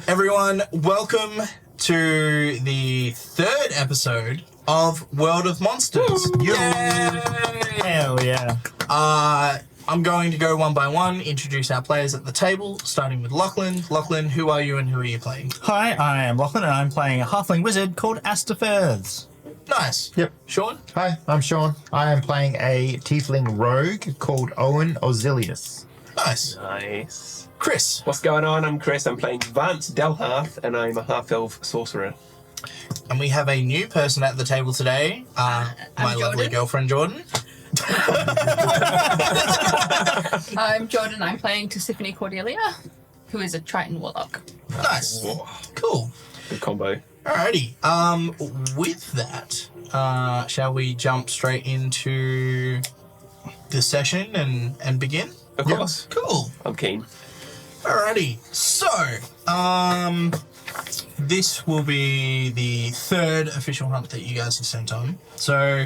Everyone, welcome to the third episode of World of Monsters. Yay! Hell yeah. I'm going to go one by one, introduce our players at the table, starting with Lachlan. Lachlan, who are you and who are you playing? Hi, I am Lachlan and I'm playing a halfling wizard called Astaferth. Nice. Yep. Sean? Hi, I'm Sean. I am playing a tiefling rogue called Owen Ozilius. Nice. Nice. Chris? What's going on? I'm Chris. I'm playing Vance Delharth, and I'm a half-elf sorcerer. And we have a new person at the table today, my lovely Jordan. girlfriend, Jordan. I'm Jordan. I'm playing Tisiphone Cordelia, who is a Triton Warlock. Nice. Whoa. Cool. Good combo. Alrighty. With that, shall we jump straight into the session and begin? Of course. Cool. I'm keen. Alrighty. So, this will be the third official hunt that you guys have sent on. So,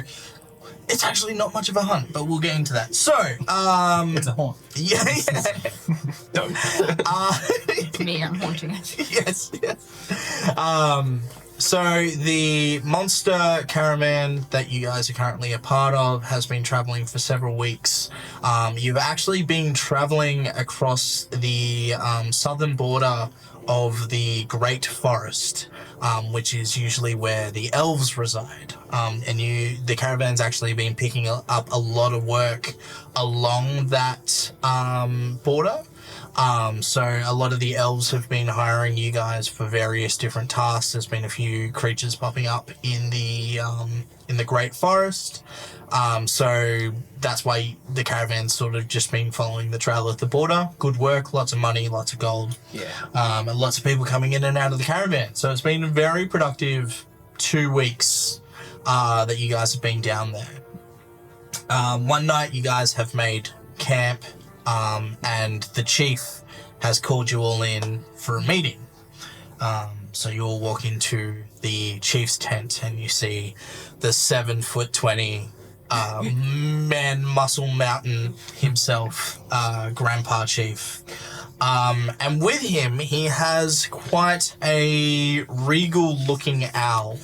it's actually not much of a hunt, but we'll get into that. So, It's a haunt. yeah. Don't. Me, I'm haunting it. Yes. So the monster caravan that you guys are currently a part of has been traveling for several weeks. You've actually been traveling across the southern border of the Great Forest, which is usually where the elves reside. The caravan's actually been picking up a lot of work along that border. So a lot of the elves have been hiring you guys for various different tasks. There's been a few creatures popping up in the Great Forest. So that's why the caravan's sort of just been following the trail at the border. Good work, lots of money, lots of gold. Yeah. And lots of people coming in and out of the caravan. So it's been a very productive 2 weeks that you guys have been down there. One night you guys have made camp. And the chief has called you all in for a meeting. So you all walk into the chief's tent and you see the 7'20" man muscle mountain himself, Grandpa Chief. And with him, he has quite a regal looking owl.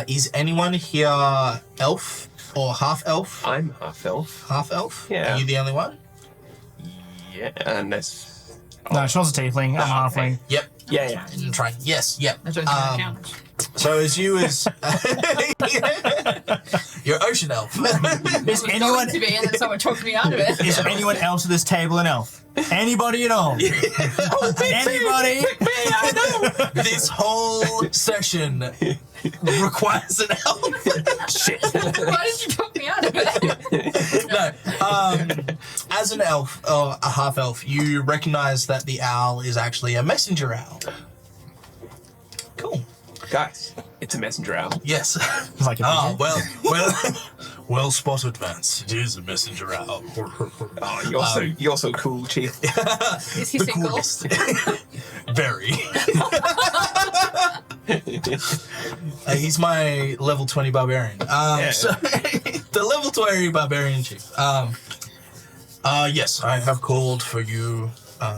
Is anyone here elf? Or half-elf? I'm half-elf. Half-elf? Yeah. Are you the only one? Yeah, unless... No, Sean's a tiefling, I'm a halfling. Yep. Yeah. I'm trying. Yes, yep. I don't think that counts. So as you as... You're ocean elf. Is It was anyone going to be, and then someone talked me out of it. is anyone else at this table an elf? Anybody at all? Anybody? I know! This whole session requires an elf. Shit. Why did you talk me out of it? No. As an elf, or a half-elf, you recognize that the owl is actually a messenger owl. Cool. Guys, it's a messenger owl. Yes. It's like a Well spotted, Vance. It is a messenger owl. Oh, you're so cool, Chief. Is he single? Coolest. Very. He's my level 20 barbarian. So the level 20 barbarian chief. Yes, I have called for you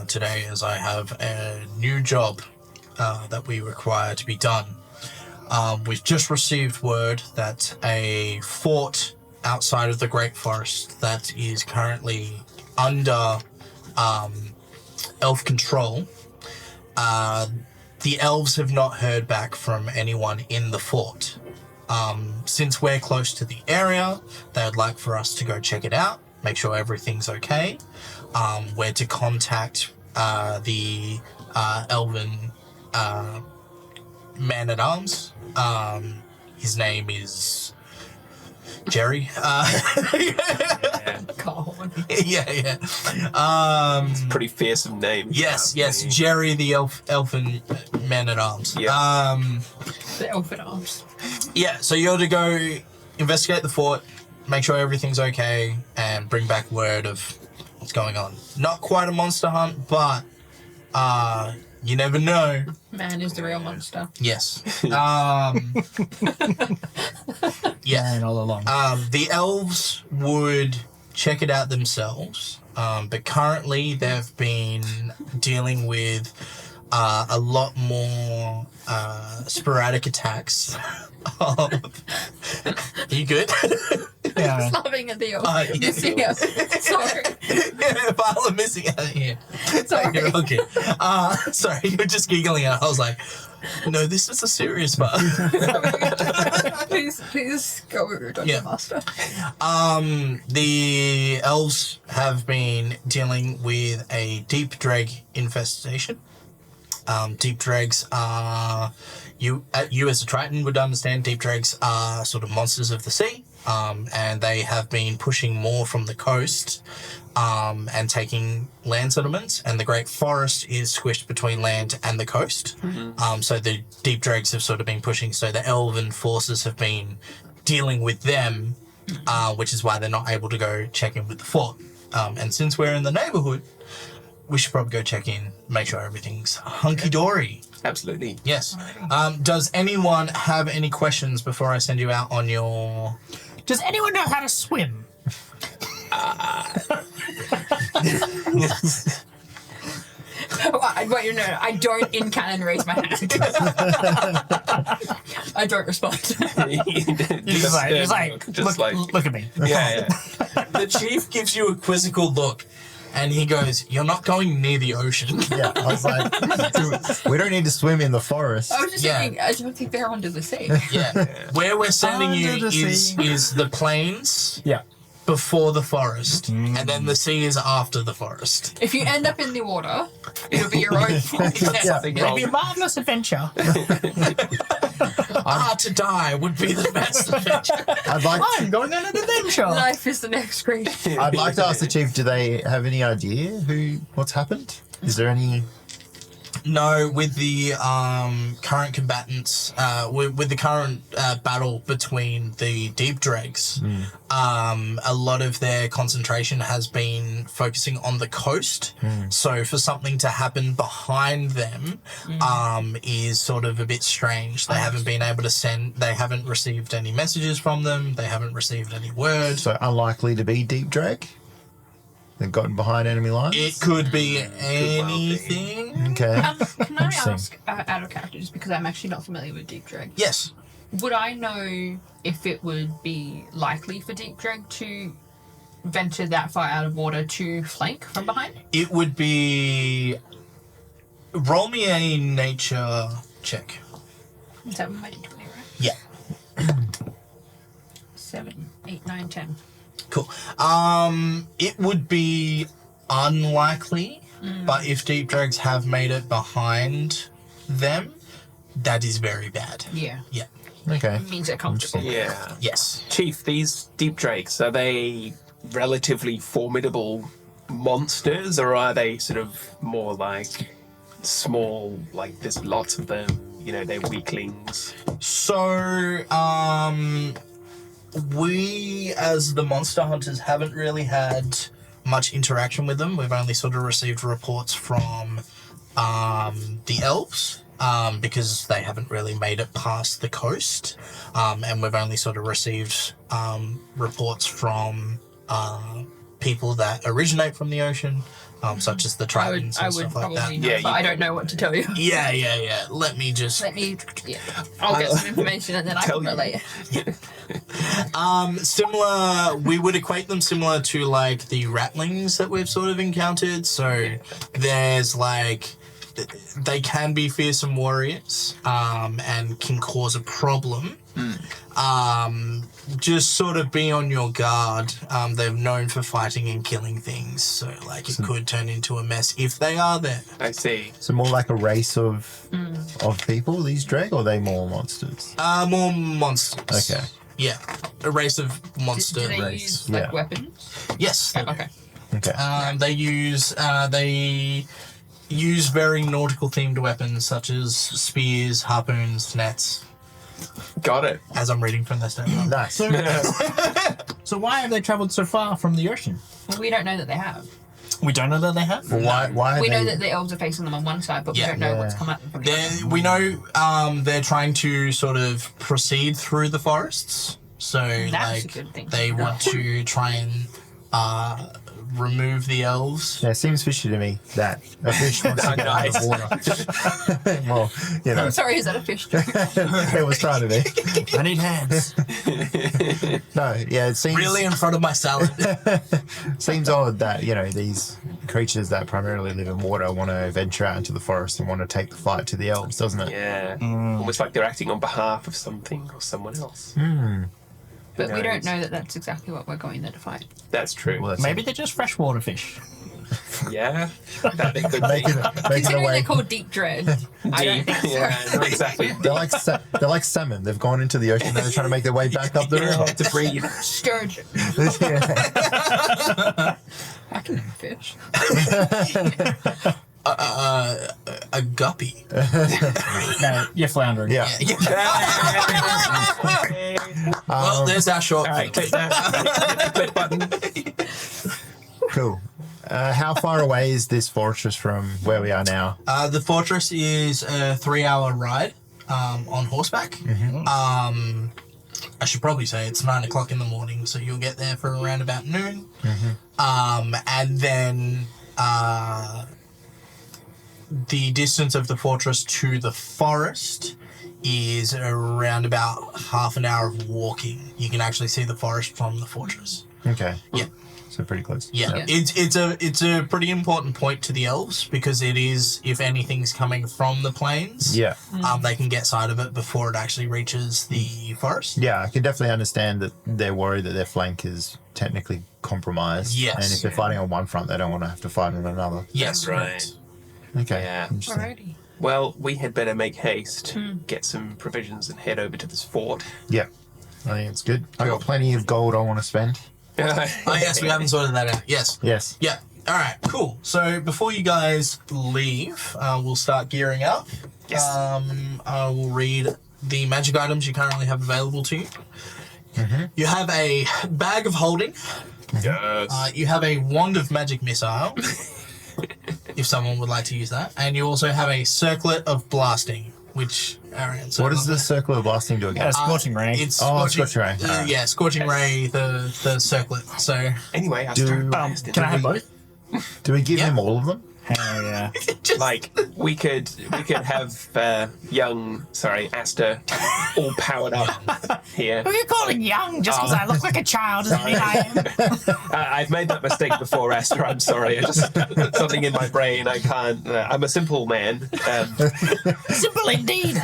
today as I have a new job that we require to be done. We've just received word that a fort outside of the Great Forest that is currently under elf control. The elves have not heard back from anyone in the fort. Since we're close to the area, they would like for us to go check it out, make sure everything's okay. We're to contact the elven man-at-arms. His name is Jerry. God. Yeah. Pretty fearsome name. Yes, Jerry the elfin man-at-arms. Yeah. The elf at arms. Yeah, so you're to go investigate the fort, make sure everything's okay, and bring back word of what's going on. Not quite a monster hunt, but you never know. Man is the real monster. Yes. Yeah. man all along. The elves would check it out themselves. but currently they've been dealing with a lot more sporadic attacks. Are you good? Yeah. Laughing at the Yeah. missing out. Sorry. Yeah, pile of missing out here. Sorry. You're okay. Sorry, you were just giggling at it. I was like, no, this is a serious part. Please go with your dungeon master. The elves have been dealing with a deep dreg infestation. Deep dregs are, you as a Triton would understand, deep dregs are sort of monsters of the sea, and they have been pushing more from the coast and taking land settlements, and the Great Forest is squished between land and the coast. So the deep dregs have sort of been pushing, so the elven forces have been dealing with them, which is why they're not able to go check in with the fort. And since we're in the neighborhood, we should probably go check in, make sure everything's hunky-dory. Absolutely. Yes. Does anyone have any questions before I send you out on your... Does anyone know how to swim? Wait, no, I don't in canon raise my hand. I don't respond. Look at me. Yeah. The chief gives you a quizzical look, and he goes, "You're not going near the ocean." Yeah, I was like, we don't need to swim in the forest. I was just Yeah. thinking, I don't think they're under the sea. Yeah. Where we're sending you Under the sea. is the plains Yeah. before the forest, and then the sea is after the forest. If you end up in the water, it'll be your own fault. Yeah. It'll be a marvelous adventure. To die would be the best adventure. I'm going on an adventure. Life is the next great. I'd like to ask the chief, do they have any idea what's happened? Is there any... No, with the current combatants, with the current battle between the deep dregs, a lot of their concentration has been focusing on the coast. So for something to happen behind them is sort of a bit strange. They haven't been able to they haven't received any messages from them. They haven't received any word. So unlikely to be deep drag? They've gotten behind enemy lines? It could be anything. Okay. Can I Interesting. ask out of character, just because I'm actually not familiar with Deep Drag? Yes. Would I know if it would be likely for Deep Drag to venture that far out of water to flank from behind? It would be... Roll me a nature check. Is that my D20, right? Yeah. 7, 8, 9, 10. Cool. It would be unlikely, but if deep drags have made it behind them, that is very bad. Yeah. Yeah. Okay. It means they're comfortable. Yeah. Yes. Chief, these deep drakes, are they relatively formidable monsters, or are they sort of more like small, like there's lots of them, they're weaklings? So, we as the monster hunters haven't really had much interaction with them. We've only sort of received reports from the elves. Because they haven't really made it past the coast. And we've only sort of received reports from people that originate from the ocean, such as the Tritons I and would stuff like probably that. know, Yeah, but you I don't know what to tell you. Yeah. Let me just... I'll get some information and then I Tell can you. relay it. Similar, we would equate them similar to like the ratlings that we've sort of encountered. So there's like... They can be fearsome warriors and can cause a problem. Just sort of be on your guard. They're known for fighting and killing things, so like it could turn into a mess if they are there. I see. So more like a race of people, these drag, or are they more monsters? More monsters. Okay. Yeah, a race of monster Do they race, use yeah. weapons? Yes. they do. Okay. Okay. They use very nautical themed weapons such as spears, harpoons, nets. Got it. As I'm reading from this note. Nice. So why have they travelled so far from the ocean? Well, we don't know that they have. We don't know that they have. Well, why are We they... know that the elves are facing them on one side, but we Yeah. don't know Yeah. what's come at them from the other. We know they're trying to sort of proceed through the forests. So That's like a good thing. they want to try and remove the elves. Yeah, it seems fishy to me that a fish wants to get out of water. Well, you know, I'm sorry, is that a fish? it was trying to be. I need hands. No, yeah, it seems Really in front of my salad. seems odd that, you know, these creatures that primarily live in water want to venture out into the forest and want to take the fight to the elves, doesn't it? Yeah. Almost like they're acting on behalf of something or someone else. But we don't knows? know that that's exactly what we're going there to fight. That's true. Well, that's Maybe they're just freshwater fish. Yeah. That they could making, be. making Considering away. they're called deep dread, I don't think so. Yeah, not exactly. They're like salmon. They've gone into the ocean and they're trying to make their way back up the Yeah, river. to breathe. Sturgeon. Yeah. I can fish. A guppy. No, you're floundering. Yeah. Well, there's our short. All right, click that. Click button. Cool. How far away is this fortress from where we are now? The fortress is a 3-hour ride on horseback. I should probably say it's 9 o'clock in the morning, so you'll get there for around about noon. And then the distance of the fortress to the forest is around about half an hour of walking. You can actually see the forest from the fortress. Okay. Yeah. So pretty close. Yeah, Yeah. it's a pretty important point to the elves because it is, if anything's coming from the plains, Yeah. they can get sight of it before it actually reaches the forest. Yeah, I can definitely understand that they're worried that their flank is technically compromised. Yes. And if they're fighting on one front, they don't want to have to fight on another. Yes, That's right. correct. Okay. Yeah. Interesting. Alrighty. Well, we had better make haste, get some provisions, and head over to this fort. Yeah. I think it's good. I got plenty of gold I want to spend. Oh yes, we haven't sorted that out. Yes. Yes. Yeah. All right. Cool. So before you guys leave, we'll start gearing up. Yes. I will read the magic items you currently have available to you. You have a bag of holding. Yes. You have a wand of magic missile, if someone would like to use that, and you also have a circlet of blasting, which Arian. What does the circle of blasting do again? Scorching ray. It's Scorching Ray. Alright. Yeah, scorching ray. The circlet. So Anyway, I Do- started blasting. Can I have both? Do we give Yeah. him all of them? Hell yeah. Like we could have young, Asta, all powered up here. Who are you calling young just because I look like a child doesn't mean I am? I've made that mistake before, Asta. I'm sorry. I just something in my brain. I can't. I'm a simple man. Simple indeed.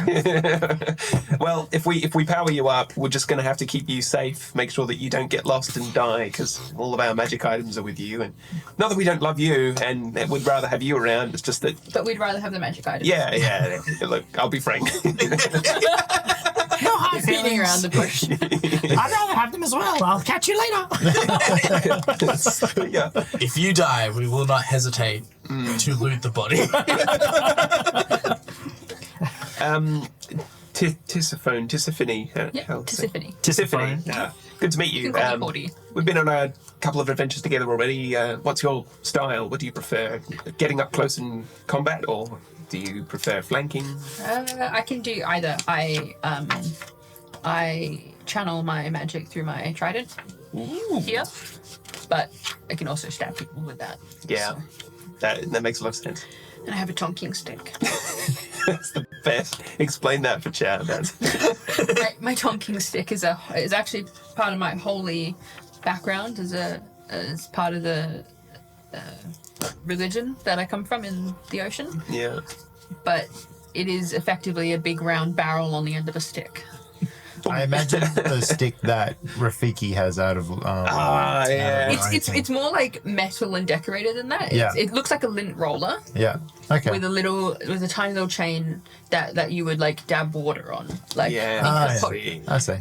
Well, if we power you up, we're just going to have to keep you safe. Make sure that you don't get lost and die, because all of our magic items are with you. And not that we don't love you and we'd rather have you around. It's just that. But we'd rather have the magic items. Yeah. Look, I'll be frank. No hard Beating feelings. around the bush. I'd rather have them as well. I'll catch you later. Yeah. if you die, we will not hesitate to loot the body. Tisiphone. Yeah, Tisiphone. Tisiphone. Good to meet You you. can call me Cordy. We've been on a couple of adventures together already. What's your style? What do you prefer? Getting up close in combat, or do you prefer flanking? I can do either. I channel my magic through my trident here, but I can also stab people with that. Yeah, So- that makes a lot of sense. And I have a tonking stick. That's the best. Explain that for chat. my tonking stick is actually part of my holy background as part of the religion that I come from in the ocean. Yeah. But it is effectively a big round barrel on the end of a stick. I imagine the stick that Rafiki has out of. Yeah. It's more like metal and decorated than that. Yeah. It looks like a lint roller Yeah. Okay. with a tiny little chain that you would like dab water on. Like Yeah. think of I see.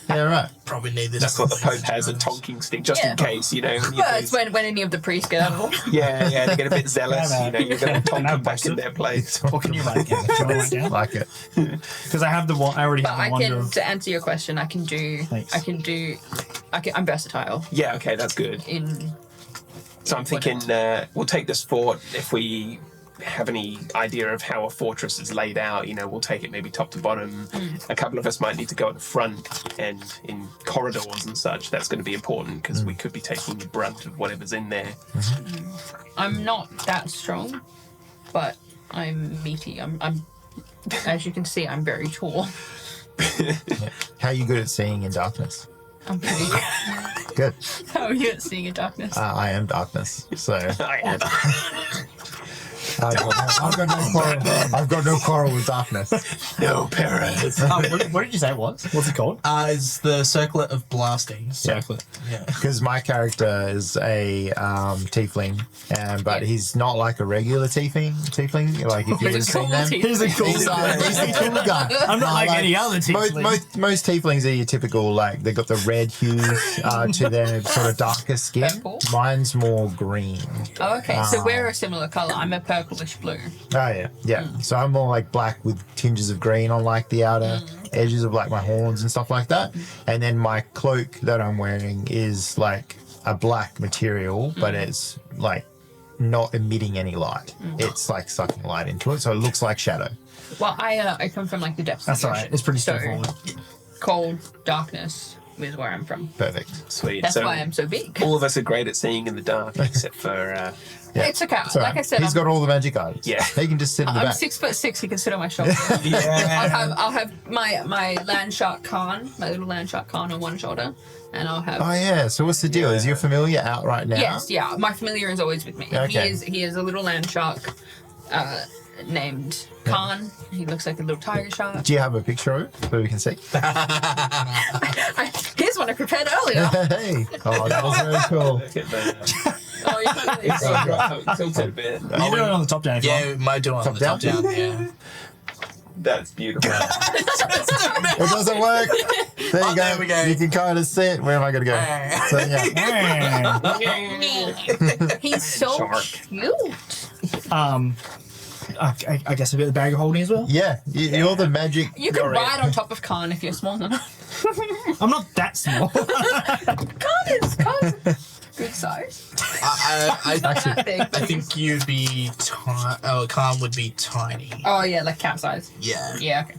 Yeah, right. Probably need this. That's what the Pope has, a tonking stick, just in case, you know. well, it's when any of the priests get out of them. Yeah, they get a bit zealous, Yeah, you know, you're going to tonk them back in their place. What can you write down? Do you want to write down? Like it. Because I have the one. I already But have I the wand can, of. to answer your question, Thanks. I'm versatile Yeah, okay, that's good. in. So I'm thinking we'll take this fort if we have any idea of how a fortress is laid out. We'll take it maybe top to bottom. A couple of us might need to go at the front and in corridors and such. That's going to be important because we could be taking the brunt of whatever's in there. I'm not that strong, but I'm meaty. I'm as you can see, I'm very tall. How are you good at seeing in darkness? I'm pretty Good. How are you at seeing in darkness? I am darkness, so I am. I've got no quarrel with darkness. No, Paris. What did you say it was? What's it called? It's the Circlet of Blasting. Circlet. Yeah. Because my character is a tiefling, but he's not like a regular tiefling. Like if you would have seen them, He's a cool he's a cool guy. I'm not like any other tiefling. Most tieflings are your typical, like, they've got the red hues to their sort of darker skin. Purple? Mine's more green. Oh, okay. So we're a similar colour. I'm a purplish blue. Oh, yeah. So I'm more like black with tinges of green on like the outer edges of like my horns and stuff like that. And then my cloak that I'm wearing is like a black material, but it's like not emitting any light. It's like sucking light into it, so it looks like shadow. Well, I come from like the depths of That's the alright. ocean. It's pretty So, straightforward. cold darkness is where I'm from. Perfect. Sweet. That's So why I'm so big. all of us are great at seeing in the dark, except for Yeah. It's okay. So Like I said, he's got all the magic items. Yeah. He can just sit in the I'm back. 6'6". He can sit on my shoulder. yeah. I'll have my land shark Khan, my little land shark Khan on one shoulder, and I'll have. Oh yeah. So what's the deal? Is your familiar out right now? Yes, yeah. My familiar is always with me. Okay. He is a little land shark named Khan. He looks like a little tiger shark. Do you have a picture of it so we can see? Here's one I prepared earlier. Hey. Oh, that was very cool. Look at that. Oh, yeah. It's tilted a bit. You do it on the top down if you want. Yeah, my do on Top the top down? down. Yeah. That's beautiful. It doesn't work. There you go. There we go. You can kind of sit. Where am I going to go? So yeah. He's so Shark. cute. I guess a bit of bag of holding as well. Yeah. You're the magic. You can ride on top of Khan if you're small enough. I'm not that small. Khan is good size. I Big. think you'd be Khan would be tiny. Oh yeah, like cat size. Yeah. Yeah, okay.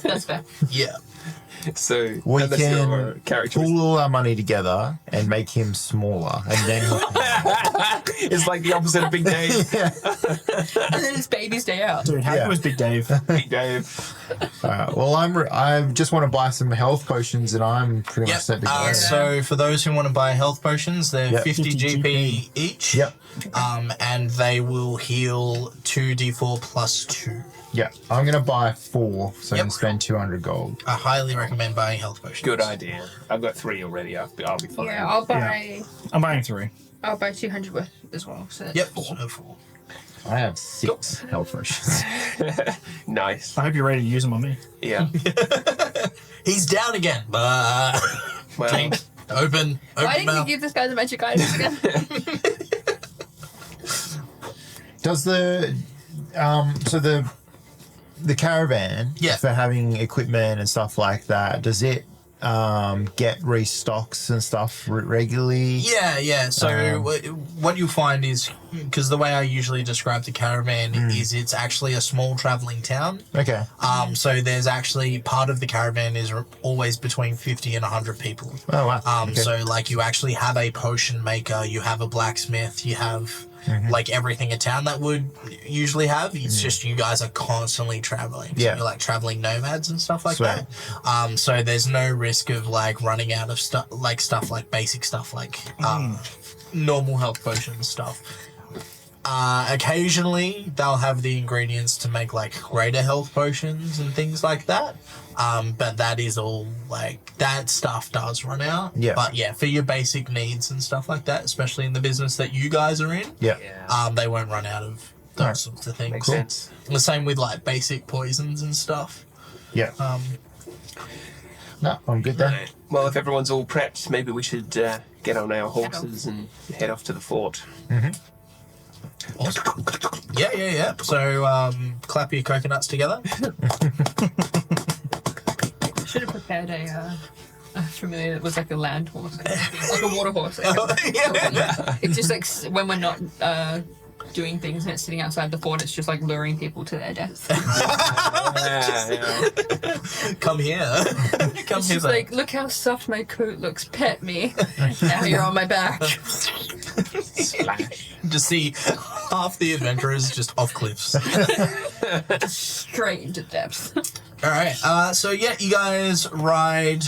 That's fair. Yeah. So We and that's your can character. pull all our money together and make him smaller, and then It's like the opposite of Big Dave. And then it's baby's day out. Dude, how Yeah. good was Big Dave? Big Dave. well, I just want to buy some health potions, and I'm pretty Yep. much set to go. So for those who want to buy health potions, they're Yep. 50 50 GP each. Yep. And they will heal 2d4 plus 2. Yeah, I'm gonna buy 4, so Yep. I'm gonna spend 200 gold. I highly recommend buying health potions. Good idea. I've got 3 already. I'll be fine. Yeah, I'll buy I'm buying 3. 200 worth as well. So that's Yep. 4. So 4. I have 6 health potions. Nice. I hope you're ready to use them on me. Yeah. He's down again, but Well, open Why didn't you mouth. give this guy the magic items again? Does the the caravan Yeah. for having equipment and stuff like that, does it get restocks and stuff regularly? Yeah. So what you'll find is, because the way I usually describe the caravan is it's actually a small traveling town. Okay. So there's actually part of the caravan is always between 50 and 100 people. Oh wow. Okay. So like you actually have a potion maker, you have a blacksmith, you have like everything a town that would usually have. It's just you guys are constantly traveling. So Yeah. you're like traveling nomads and stuff like Sweet. that. So there's no risk of like running out of stuff like basic stuff like normal health potion stuff. Occasionally they'll have the ingredients to make like greater health potions and things like that. But that is all like that stuff does run out. Yeah. But yeah, for your basic needs and stuff like that, especially in the business that you guys are in, Yeah. they won't run out of those Alright. sorts of things. makes sense. The same with like basic poisons and stuff. Yeah. No, I'm good then. Right. Well, if everyone's all prepped, maybe we should get on our horses and head off to the fort. Awesome. Yeah. So clap your coconuts together. Should have prepared a familiar that was like a land horse, like a water horse. Yeah. It's just like when we're not doing things and it's sitting outside the fort. It's just like luring people to their death. Come here. Come It's here. just like, look how soft my coat looks. Pet me. Now you're on my back. Splash. Just see half the adventurers just off cliffs. Straight into depth. All right. So yeah, you guys ride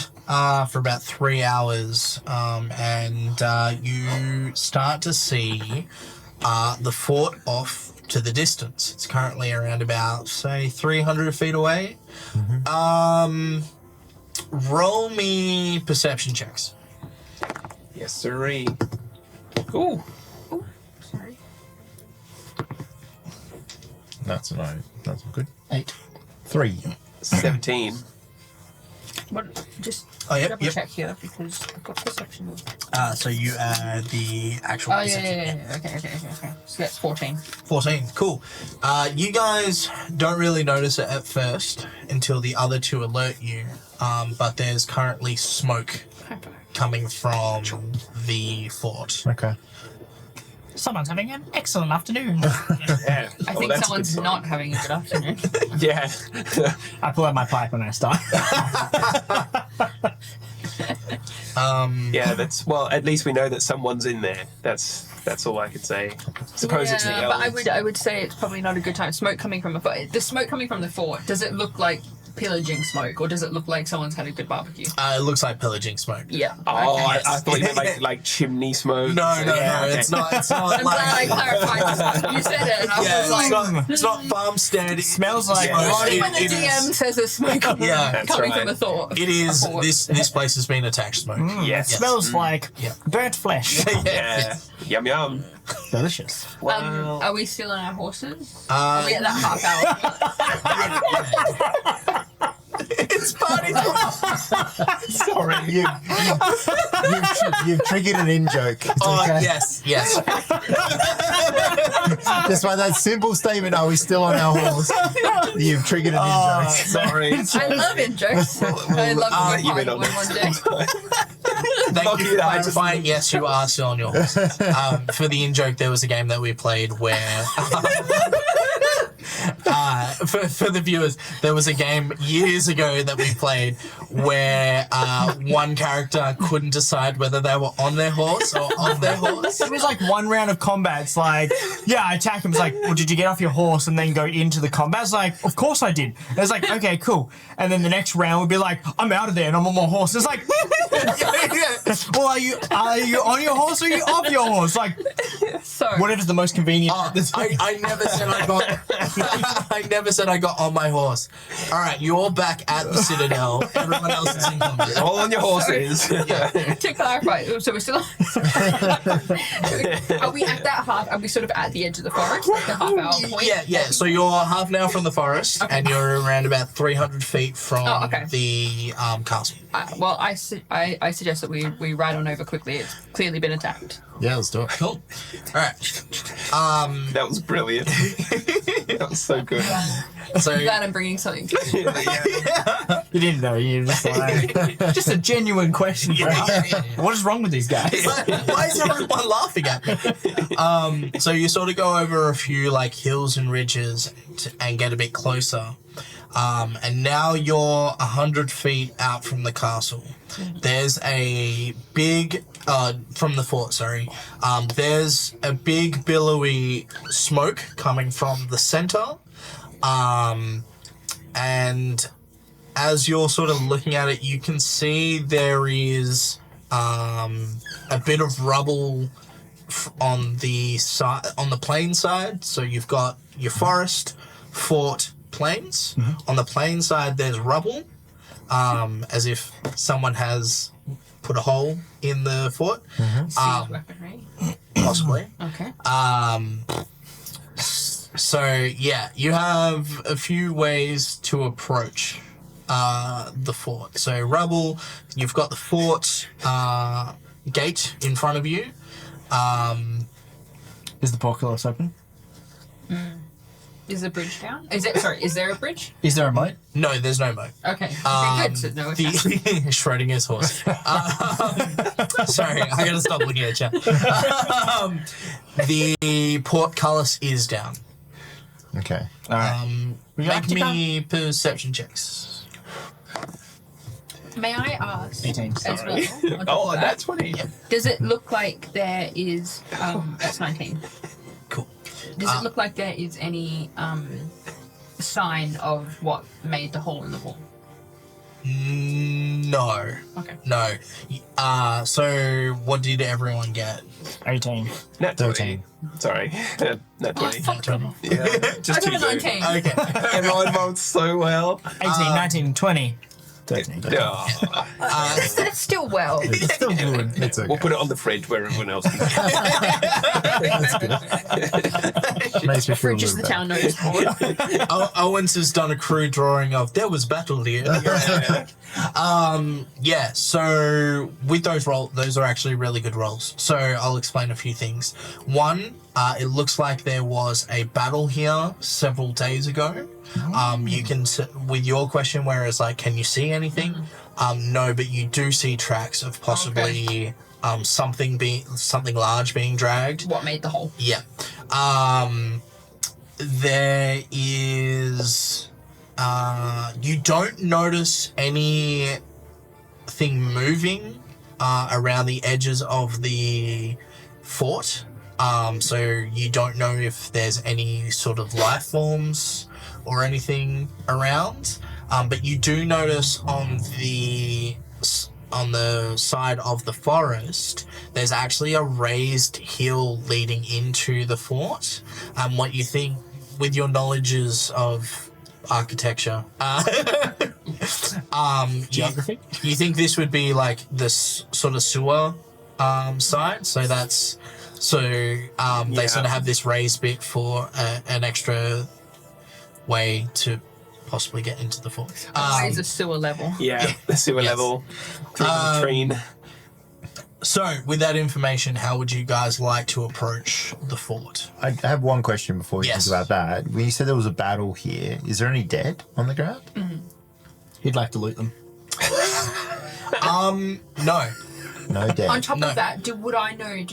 for about 3 hours, and you start to see the fort off to the distance. It's currently around about, say, 300 feet away. Roll me perception checks. Yes, sirree. Ooh. Sorry. That's That's good. 8. 3. 17. What? Just Oh, yep, double yep. check here because I've got perception. So you add the actual Oh, yeah, perception. yeah. Okay. So that's 14. 14. Cool. You guys don't really notice it at first until the other two alert you. But there's currently smoke coming from the fort. Okay. Someone's having an excellent afternoon. Yeah. I think someone's not having a good afternoon. Yeah. I pull out my pipe and I start. Yeah, that's well. At least we know that someone's in there. That's all I could say. Suppose it's the elves. but I would say it's probably not a good time. Smoke coming from a fort. The smoke coming from the fort. Does it look like pillaging smoke, or does it look like someone's had a good barbecue? It looks like pillaging smoke. Yeah. Oh, okay. I thought you meant like chimney smoke. No, Yeah, okay. it's not. It's not I'm glad I clarified this. You said it, and I Yeah, was like, it's not farmstead. It Smells like only when the it DM is- says there's smoke coming Yeah, that's from right. a fort. It is. A fort. This place has been attached smoke. It Yes. smells like Yeah. burnt flesh. Yeah. Yum yum. Delicious. Well, Are we still on our horses? Are we at that half hour? It's party time. Sorry, you've triggered an in-joke. It's Oh okay. yes. Just by that simple statement, are we still on our horse? You've triggered an in-joke. sorry. I love in jokes. I love to you be meant part on of one day. Thank you for clarifying. Yes, you are still on your horse. For the in-joke, there was a game that we played where... for the viewers, there was a game years ago that we played where one character couldn't decide whether they were on their horse or off their horse. It was like one round of combat. It's like, yeah, I attack him. It's like, well, did you get off your horse and then go into the combat? It's like, of course I did. And it's like, okay, cool. And then the next round would be like, I'm out of there and I'm on my horse. It's like, well, are you on your horse or are you off your horse? Like, So, whatever's the most convenient. I never said I got. I never said I got on my horse. All right, you're back at the Citadel. Everyone else is in combat. All on your horses. to clarify, so we're still. Are we at that half? Are we sort of at the edge of the forest, like the half hour point? Yeah. So you're half an hour from the forest, and you're around about 300 feet from the castle. Well, I suggest that we ride on over quickly. It's clearly been attacked. Yeah, let's do it. Cool. All right. That was brilliant. That was so good. So Glad I'm bringing something. You didn't know. You just like, just a genuine question. What is wrong with these guys? why is everyone laughing at me? So you sort of go over a few like hills and ridges and get a bit closer. And now you're 100 feet out from the castle. There's a big, from the fort, sorry. There's a big billowy smoke coming from the center. And as you're sort of looking at it, you can see there is a bit of rubble on the side, on the plain side. So you've got your forest, fort, plains. On the plain side, there's rubble, as if someone has put a hole in the fort. Siege weaponry. Possibly. Okay. So yeah, you have a few ways to approach the fort. So rubble, you've got the fort gate in front of you. Is the portcullis open? Is the bridge down? Is there a bridge? Is there a moat? No, there's no moat. Okay. Good to know. The Schrodinger's horse. Sorry, I gotta stop looking at you. The portcullis is down. Okay. All right. Would you like Make to me perception checks. May I ask 18, as well? Sorry. on top Oh, of that, that's 20. does it look like there is that's 19? Cool. Does it look like there is any sign of what made the hole in the wall? No. Okay. No. So what did everyone get? 18. Nat 13. 20. Sorry. Nat 20. Fuck off. Yeah, just I got a two. 19. Okay. Everyone rolled so well. 18, 19, 20. 13. Yeah. It's still well. It's still good. It's okay. We'll put it on the fridge where everyone else can. Makes me feel a Fridge is little the better. town notice board. Owens has done a crude drawing of there was battle here. Yeah, so with those rolls, those are actually really good rolls. So I'll explain a few things. One, it looks like there was a battle here several days ago. You can, with your question where it's like, can you see anything? No, but you do see tracks of possibly something large being dragged. What made the hole? Yeah. There is. You don't notice anything moving around the edges of the fort. So you don't know if there's any sort of life forms or anything around. But you do notice on the side of the forest, there's actually a raised hill leading into the fort. What you think, with your knowledges of architecture, Geography? you think this would be like this sort of sewer side. So that's they sort of have this raised bit for an extra way to possibly get into the fort. Always a sewer level. Yeah, the sewer Yes. level through the train. So, with that information, how would you guys like to approach the fort? I have one question before we Yes. think about that. When you said there was a battle here, is there any dead on the ground? He'd like to loot them. No. No dead. On top No. of that, would I know?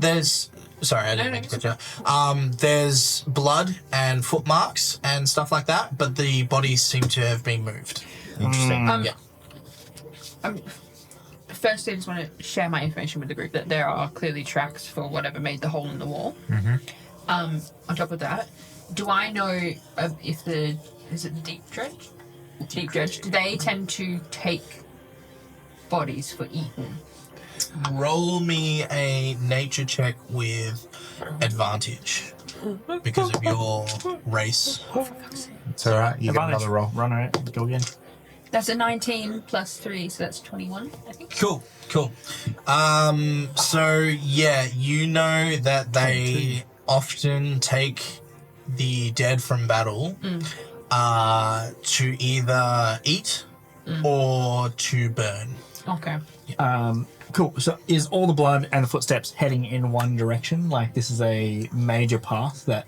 There's. Sorry, I didn't mean to cut you off. There's blood and footmarks and stuff like that, but the bodies seem to have been moved. Interesting. Yeah. Firstly, I just want to share my information with the group that there are clearly tracks for whatever made the hole in the wall. On top of that, do I know if is it deep dredge? Deep dredge. Do they tend to take bodies for eating? Roll me a nature check with advantage because of your race. It's alright, you get another roll. Run it. Go again. That's a 19 plus 3, so that's 21, I think. Cool. So yeah, you know that they often take the dead from battle to either eat or to burn. Okay. Cool. So is all the blood and the footsteps heading in one direction? Like this is a major path that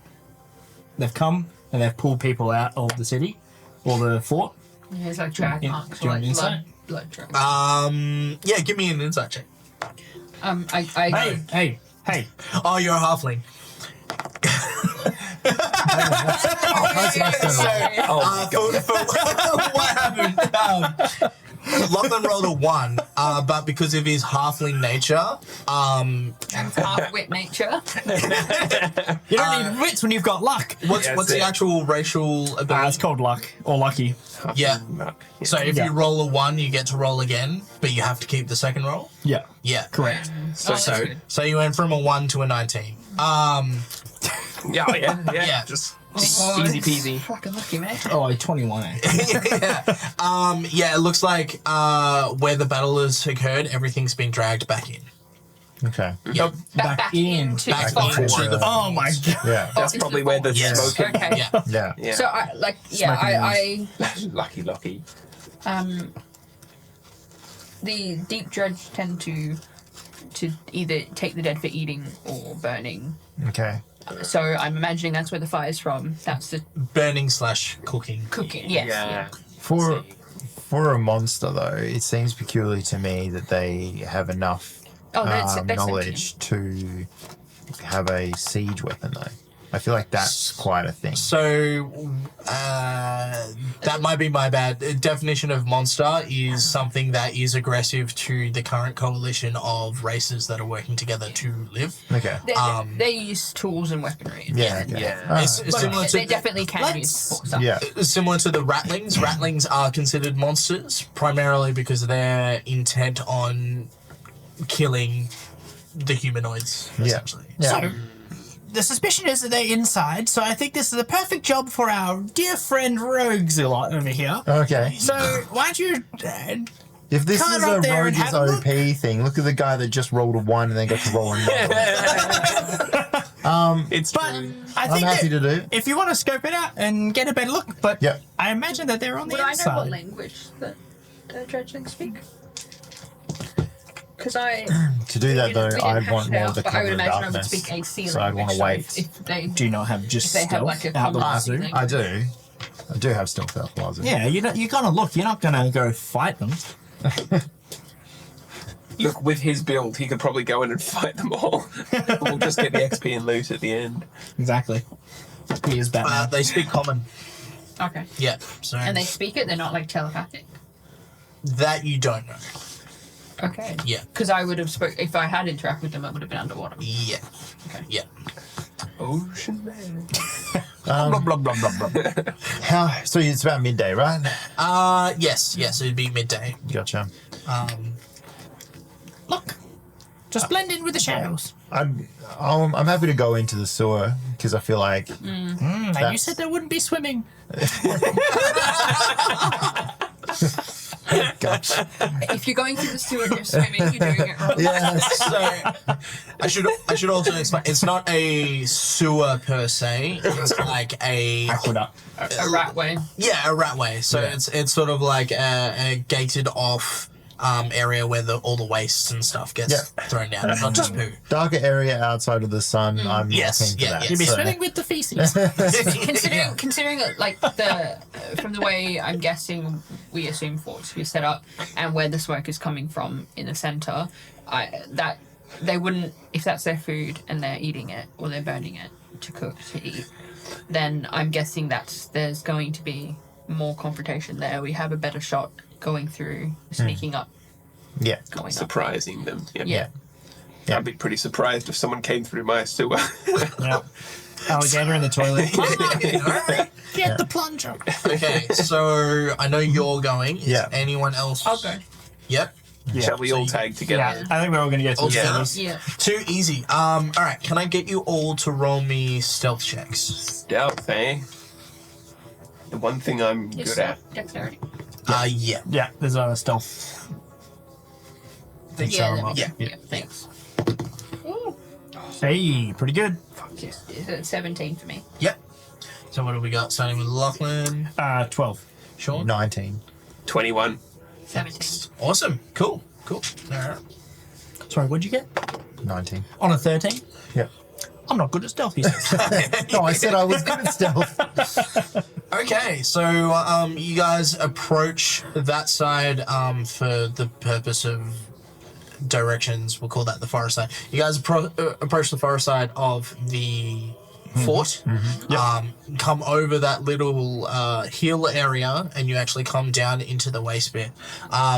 they've come and they've pulled people out of the city or the fort? Yeah, it's like drag Yeah, marks, do you want like insight? blood drag. Yeah, give me an insight check. I Hey. Oh, you're a halfling. That's nice to know. Oh my god. What happened? Lachlan rolled a 1, but because of his halfling nature, half-wit nature. You don't need wits when you've got luck. what's That's the it. actual racial ability? It's called luck or lucky. Yeah. Muck. Yeah. So if Yeah. you roll a 1, you get to roll again, but you have to keep the second roll. Yeah. Yeah. Correct. That's good. So you went from a 1 to a 19. Yeah. Yeah. Just Oh, easy peasy. Fucking lucky, mate. Oh, 21. Yeah, it looks like where the battle has occurred, everything's been dragged back in. Okay. Yep. Back into Back the fort. into the Oh my god. Yeah. That's into probably the where the fort. Yes. smoke. Okay. Yeah. Yeah. Yeah. So I lucky. the deep dredge tend to either take the dead for eating or burning. Okay. So I'm imagining that's where the fire's from. That's the Burning/cooking. cooking. Yes. Yeah. For a monster, though, it seems peculiar to me that they have enough Oh, that's knowledge to have a siege weapon, though. I feel like that's quite a thing. So that might be my bad. The definition of monster is something that is aggressive to the current coalition of races that are working together to live. Okay. They use tools and weaponry. Yeah. Okay. Yeah. Alright. It's similar They to definitely can use force. Yeah. similar to the ratlings. Ratlings are considered monsters primarily because they're intent on killing the humanoids. Essentially. Yeah. So, the suspicion is that they're inside, so I think this is a perfect job for our dear friend Roguezilla over here. Okay. So, why don't you... If this Come is up a there and Rogue's have a look. OP thing, look at the guy that just rolled a 1 and then got to roll another. It's But true. I I'm think happy that to do. if you want to scope it out and get a better look, but Yep. I imagine that they're on the Would I inside. know what language that the dredgelings speak? Because To do that, though, I'd want more of the but I would cover of imagine I would darkness. speak a sea So I'd want to language, wait. If they, Do you not have just if they have stealth like a out the common wazoo? language. I do. I do have stealth out wazoo. Yeah, you're gonna look. You're not gonna go fight them. Look, with his build, he could probably go in and fight them all. We'll just get the XP and loot at the end. Exactly. He is Batman. They speak common. Okay. Yeah. So And they speak it. They're not like telepathic. that you don't know. Okay. Yeah. Because I would have if I had interacted with them, I would have been underwater. Yeah. Okay. Yeah. Ocean man. blah, blah, blah, blah, blah. So it's about midday, right? Yes. It'd be midday. Gotcha. Look, just blend in with the shadows. I'm happy to go into the sewer because I feel like And you That's- said there wouldn't be swimming. gosh. If you're going through the sewer and you're swimming, you're doing it wrong. Yeah. So I should also explain. It's not a sewer per se. It's like a Aqueduct. A rat way. yeah, a ratway. So Yeah. it's sort of like a gated off area where all the waste and stuff gets Yeah. thrown down, not just poo. Darker area outside of the sun. I'm Yes, looking for yeah, that. yes. You'd be So- swimming with the feces. Considering like the from the way I'm guessing we assume forts be set up and where the smoke is coming from in the center, that they wouldn't, if that's their food and they're eating it or they're burning it to cook to eat, then I'm guessing that there's going to be more confrontation there. We have a better shot going through, sneaking up, Yeah. going up. Surprising them. Yeah. Yeah. I'd be pretty surprised if someone came through my sewer. Yeah. Alligator in the toilet. Get the plunger. Okay, so I know you're going. Is Yeah. anyone else? I'll go. Yep. Shall we So all you- tag together? Yeah, I think we're all gonna go through All the together? shadows. Yeah. Too easy. All right. Can I get you all to roll me stealth checks? Stealth, eh? The one thing I'm Yes, good at. dexterity. Yeah. Yeah, there's a stealth. Thanks, Yeah, Sarah. yeah, thanks. Ooh. Hey, pretty good. Just 17 for me. Yep. So what do we got? Starting with Lachlan. 12. Sean. 19. 21. 17. Awesome. Cool. All right. Sorry, what'd you get? 19. On a 13? Yeah. I'm not good at stealth, he says. No, I said I was good at stealth. Okay, so you guys approach that side for the purpose of directions. We'll call that the forest side. You guys approach the forest side of the fort. Come over that little hill area, and you actually come down into the waste bit.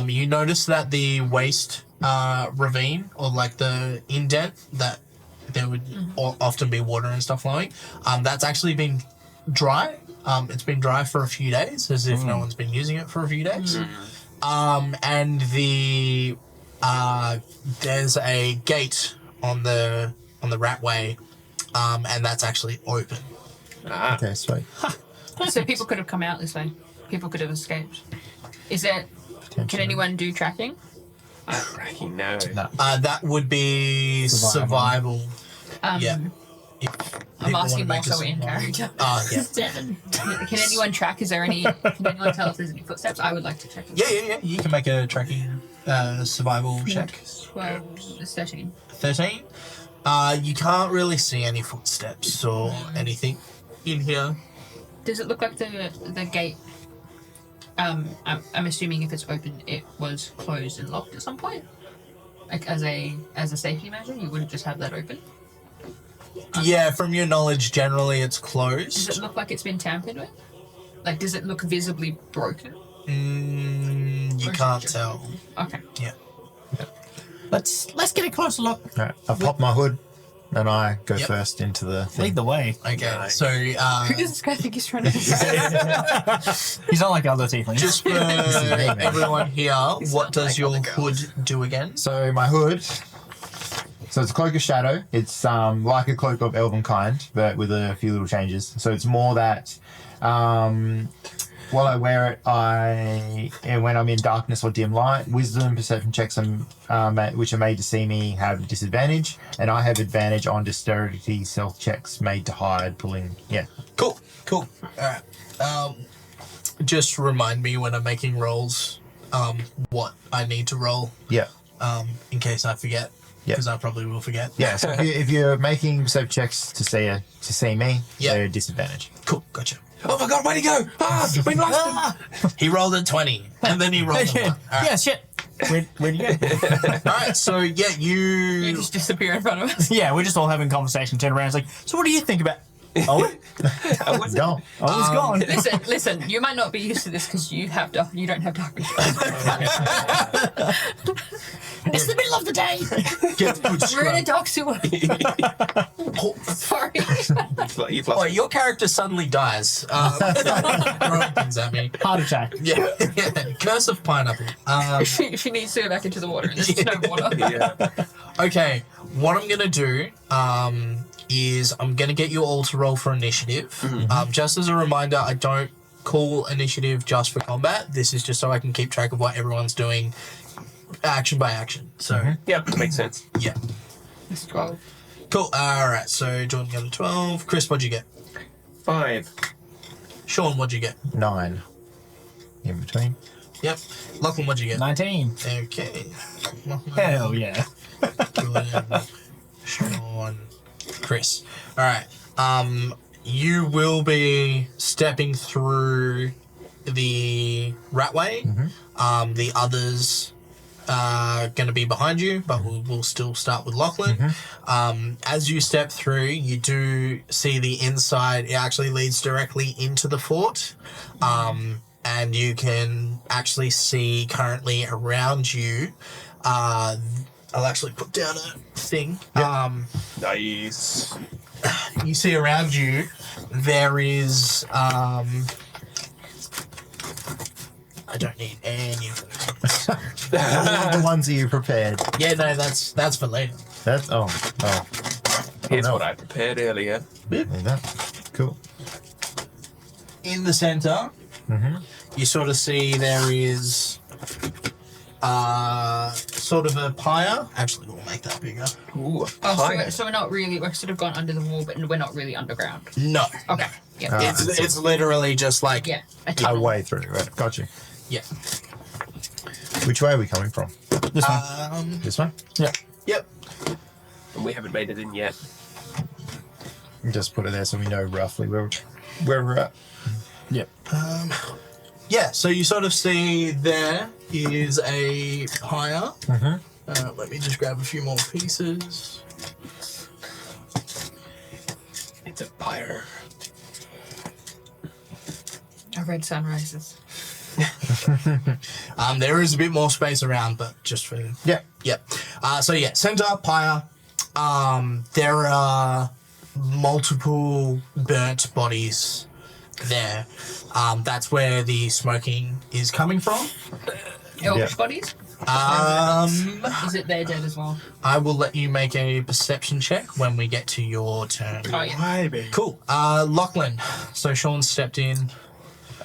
You notice that the waste ravine, or like the indent that there would often be water and stuff flowing, that's actually been dry. It's been dry for a few days, as if no one's been using it for a few days. And the there's a gate on the ratway, and that's actually open. Ah, Okay, sweet. So people could have come out this way. People could have escaped. Is there... Can anyone do tracking? cracking no. No. That would be survival. Yeah. If I'm people asking wanna more make a so in survival- character. Yeah. 7. Can anyone track? Is there any... Can anyone tell if there's any footsteps? I would like to check. Yeah. You can make a tracking survival check. 12, 13. 13. You can't really see any footsteps or anything in here. Does it look like the gate? I'm assuming if it's open, it was closed and locked at some point. Like as a safety measure, you wouldn't just have that open. Yeah, from your knowledge, generally it's Does closed. it look like it's been tampered with? Like, does it look visibly broken? You Or is can't it just- tell. Okay. Yeah. Let's get a closer look. All right, I pop my hood and I go Yep. first into the Lead thing. the way. Okay, Nice. so Who does this guy think he's trying to impress? He's not like other tieflings. just for man. everyone here, what not does like your other girls. hood do again? So my hood. So it's a cloak of shadow. It's like a cloak of elven kind, but with a few little changes. So it's more that while I wear it, and when I'm in darkness or dim light, wisdom perception checks which are made to see me have disadvantage, and I have advantage on dexterity stealth checks made to hide, pulling. Yeah. Cool. Alright. Just remind me when I'm making rolls, what I need to roll, Yeah. in case I forget. Yeah. Because I probably will forget. Yeah. So if you're making perception checks to see me, Yeah. they're disadvantage. Cool, gotcha. Oh my god, where'd he go? Ah, we lost him. He rolled a 20, and then he rolled a 1. Alright. Yeah, shit. Where'd you go? Alright, so yeah, You you... just disappear in front of us. Yeah, we're just all having a conversation, turn around, it's like, so what do you think about... Oh, Don't. Owen's gone. Listen. You might not be used to this because you don't have dark vision. It's the middle of the day. Get good We're in a scrub. dark sewer. Sorry. You've Oh, lost. your character suddenly dies. Throwing things at me. Heart attack. Yeah. Curse of pineapple. she needs to go back into the water. There's no water. Yeah. Okay, what I'm gonna do is I'm gonna get you all to roll for initiative. Just as a reminder, I don't call initiative just for combat. This is just so I can keep track of what everyone's doing, action by action. So Yeah, makes sense. yeah, It's 12. cool. All right, so Jordan got a 12. Chris, what'd you get? 5. Sean, what'd you get? 9. In between. Yep. Lachlan, what'd you get? 19. Okay. Hell yeah. Jordan, Sean, Chris. All right. You will be stepping through the ratway. The others are going to be behind you, but we'll still start with Lachlan. As you step through, you do see the inside. It actually leads directly into the fort. And you can actually see currently around you. I'll actually put down a thing. Nice. You see around you, there is, I don't need any of those. The ones that you prepared. Yeah, no, that's for later. That's Here's no. what I prepared earlier. there you go. Cool. In the center, you sort of see there is, sort of a pyre. Actually, we'll make that bigger. Ooh, So we're not really, we're sort of gone under the wall, but we're not really underground. No. Okay. Yeah. It's literally just like, Yeah. A A tunnel. way through. Right. Got you. yeah. Which way are we coming from? This one. This one? Yeah. Yep. and we haven't made it in yet. Just put it there so we know roughly where we're at. Yep. Yeah, so you sort of see there is a pyre. Let me just grab a few more pieces. It's a pyre. A red sun rises. There is a bit more space around, but just for Yeah. Yep. So yeah, center pyre. There are multiple burnt bodies there. That's where the smoking is coming from. Elvish Yeah. bodies? Is it their dead as well? I will let you make a perception check when we get to your turn. Oh yeah. Cool. Lachlan. So Sean stepped in.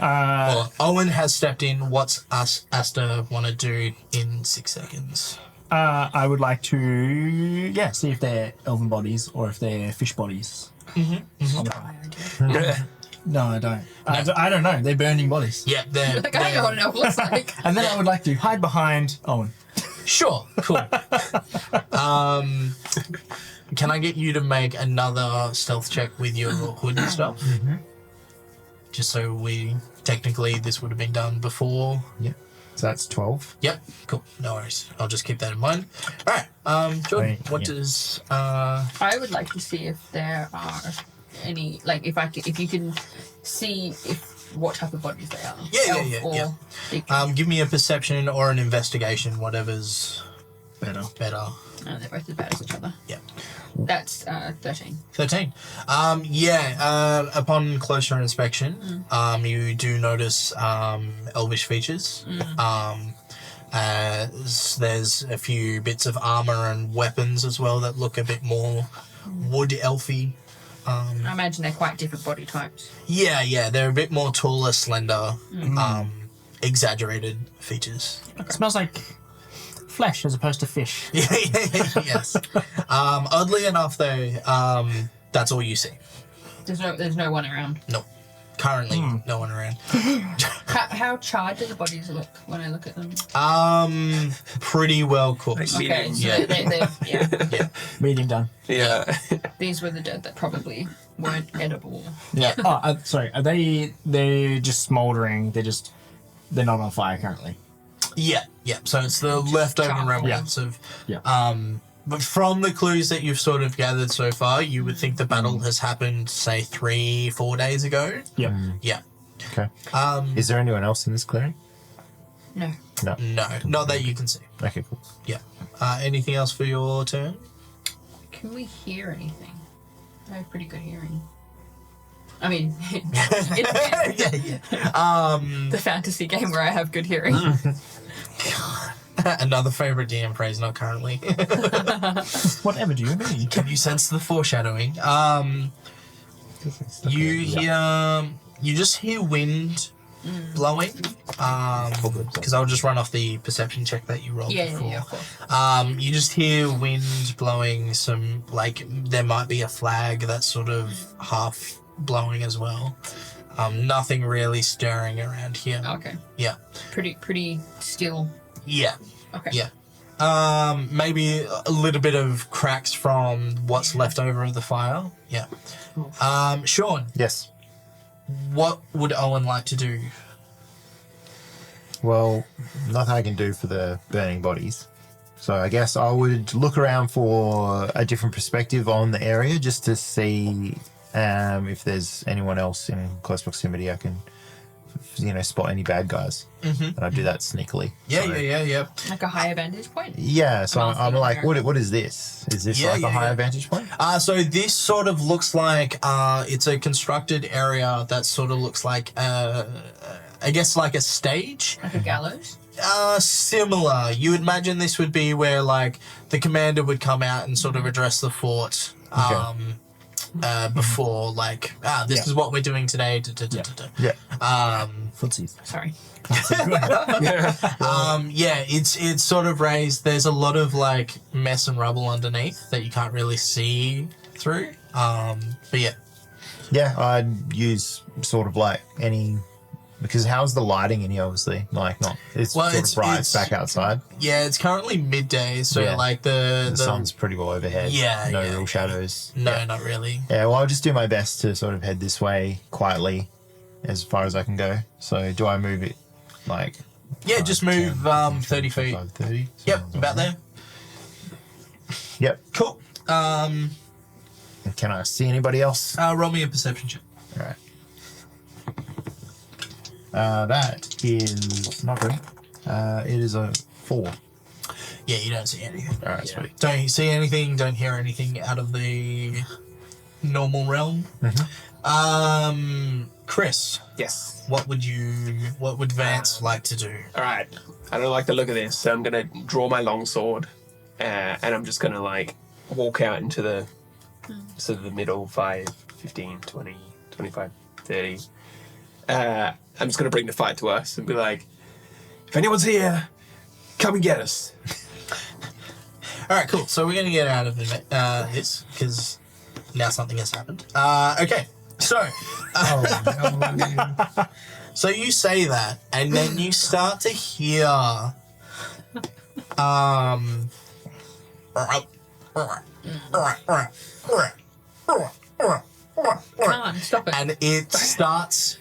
Or Owen has stepped in. What's Asta want to do in 6 seconds? I would like to, see if they're elven bodies or if they're fish bodies. No, I don't. I don't know. They're burning bodies. Yeah, they're, Like, I don't know what an elf looks like. And then I would like to hide behind Owen. Sure, cool. Can I get you to make another stealth check with your hood and stuff? Just so technically this would have been done before. Yeah. So that's 12. Yep, cool. No worries. I'll just keep that in mind. All right, Jordan, what does... I would like to see if there are any, like, if you can see what type of bodies they are. Yeah. Give me a perception or an investigation, whatever's Better. Oh, they're both as bad as each other. Yeah. That's 13. 13. Upon closer inspection, you do notice elvish features. There's a few bits of armor and weapons as well that look a bit more wood elfy. I imagine they're quite different body types. Yeah, they're a bit more taller, slender, exaggerated features. It smells like flesh as opposed to fish. Yes. Oddly enough, though, that's all you see. There's no one around. No. Currently, no one around. How charred do the bodies look when I look at them? Pretty well cooked. Okay, so Yeah. they're Medium done. Yeah. these were the dead that probably weren't edible. Yeah. Sorry. Are they're just smouldering? They're not on fire currently. Yeah. So it's the leftover charcoal. remnants of. Yeah. But from the clues that you've sort of gathered so far, you would think the battle has happened, say, 3-4 days ago. Yeah. Yeah. Okay. Is there anyone else in this clearing? No. No. No, not that you can see. Okay, cool. Yeah. Anything else for your turn? Can we hear anything? I have pretty good hearing. I mean, the fantasy game where I have good hearing. Another favorite DM phrase, not currently. Whatever do you mean? Can you sense the foreshadowing? You just hear wind blowing. Because I'll just run off the perception check that you rolled before. Yeah, of course. You just hear wind blowing some, like, there might be a flag that's sort of half blowing as well. Nothing really stirring around here. Okay. Yeah. Pretty still. Yeah. Okay. Yeah. Maybe a little bit of cracks from what's left over of the fire. Yeah. Sean, Yes. what would Owen like to do? Well, nothing I can do for the burning bodies. So I guess I would look around for a different perspective on the area just to see if there's anyone else in close proximity I can, spot any bad guys. And I do that sneakily. Yeah. Like a higher vantage point? Yeah, so Well, I'm like, fair. what is this? Is this Yeah, like yeah, a higher yeah. vantage point? So this sort of looks like it's a constructed area that sort of looks like I guess like a stage. Like a gallows? Similar. You would imagine this would be where like the commander would come out and sort of address the fort. Before like this is what we're doing today. Yeah. Footsies. Sorry. It's sort of raised. There's a lot of like mess and rubble underneath that you can't really see through. But yeah. Yeah, I'd use sort of like any, because how's the lighting in here? Obviously, like not. It's Well, sort of bright. It's back outside. Yeah, it's currently midday, so Yeah. like The sun's pretty well overhead. Yeah, No yeah, real yeah. shadows. No, not really. Yeah, well, I'll just do my best to sort of head this way quietly as far as I can go. So do I move it like... Yeah, just move 30 feet. 30? Yep, about there. Yep. Cool. Can I see anybody else? Roll me a perception check. All right. That is not good. It is a 4. Yeah, you don't see anything. All right, sweet. Don't see anything, don't hear anything out of the normal realm. Chris, Yes. what would Vance like to do? All right. I don't like the look of this, so I'm gonna draw my longsword, and I'm just gonna like walk out into the sort of the middle 5, 15, 20, 25, 30. I'm just gonna bring the fight to us and be like, if anyone's here, come and get us. All right, cool. So we're going to get out of this because now something has happened. Okay, so so you say that, and then you start to hear Come on, stop it. and it starts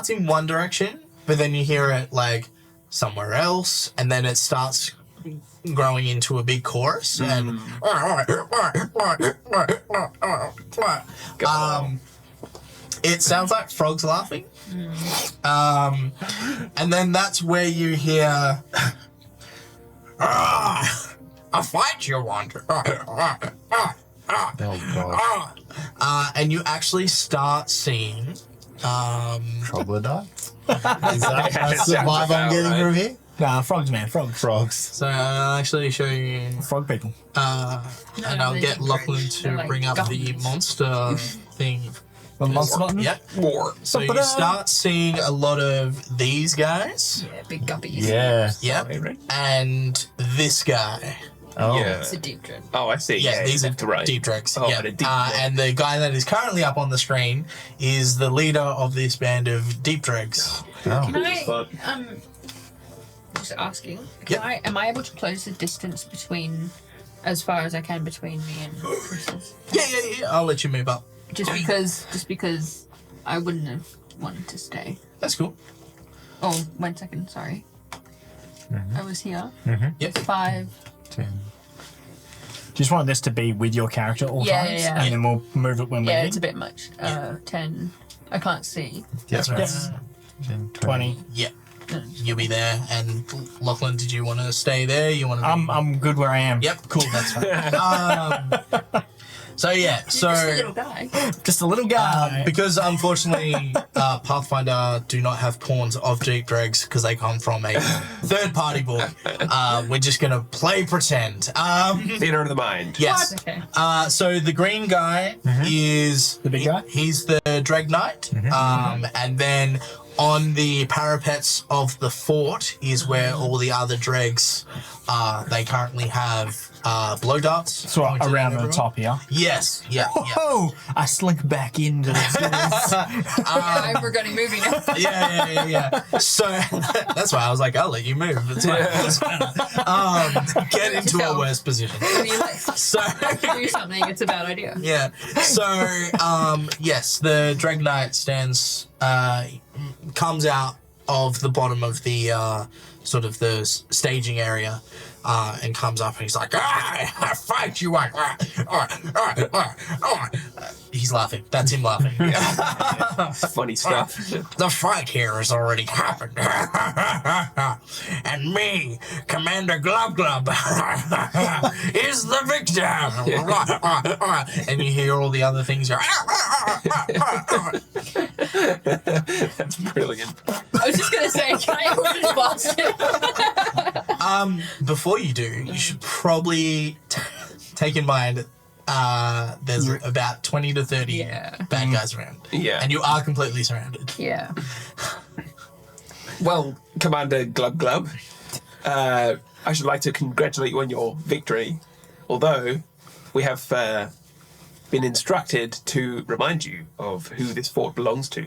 in one direction, but then you hear it like somewhere else, and then it starts growing into a big chorus, and it sounds like frogs laughing. And then that's where you hear a fight you want. Oh god. And you actually start seeing Troglodyte? Is that's the vibe I'm getting from here? Nah, frogs, man, frogs. Frogs. so I'll actually show you Frog people. and I'll they're get deep Lachlan dregs. to They're like bring up the guppies. monster thing. The monster button? Yep. More. So you start seeing a lot of these guys. Yeah, big guppies. Yeah. Yep. And this guy. Oh. Yeah. It's a deep dread. Oh, I see. Yeah, these are right. deep dregs. Oh, yeah. but a deep And the guy that is currently up on the screen is the leader of this band of deep dregs. Oh. Can I, Fuck. just asking, Yep. am I able to close the distance between, as far as I can, between me and Chris's? Yeah. I'll let you move up. Just because I wouldn't have wanted to stay. That's cool. Oh, 1 second, sorry. I was here. Yep. 5. 10. Just wanted this to be with your character all Yeah, times, yeah. and then we'll move it when we Yeah, need. it's a bit much. 10. I can't see. That's right. Yes. 10, 20. Yeah. You'll be there. And Lachlan, did you want to stay there? You want to? I'm good where I am. Yep. Cool. That's fine. So yeah. So. Just a little guy. Just a little guy. Because unfortunately, Pathfinder do not have pawns of deep dregs because they come from a third-party book. We're just gonna play pretend. Theater of the mind. Yes. Okay. So the green guy is The big guy? He's the Dreg Knight. And then on the parapets of the fort is where all the other dregs. They currently have blow darts. So pointed around at the everyone. top here. Yes. Yeah. Oh, I slink back into this. I'm regretting moving now. Yeah. So that's why I was like, I'll let you move. It's fine. It's fine. Get into a worse position. When you like So do something, it's a bad idea. yeah. So yes, the Dreg Knight stands comes out of the bottom of the sort of the staging area. And comes up and he's like, I fight you. He's laughing. That's him laughing. Funny stuff. The fight here has already happened. And me, Commander Glub Glub, is the victim. And you hear all the other things go. That's brilliant. I was just gonna say, can I order this bastard? Before you do, you should probably take in mind there's about 20 to 30 Yeah. bad guys around. Yeah. And you are completely surrounded. Yeah. Well, Commander Glub Glub, I should like to congratulate you on your victory. Although we have been instructed to remind you of who this fort belongs to,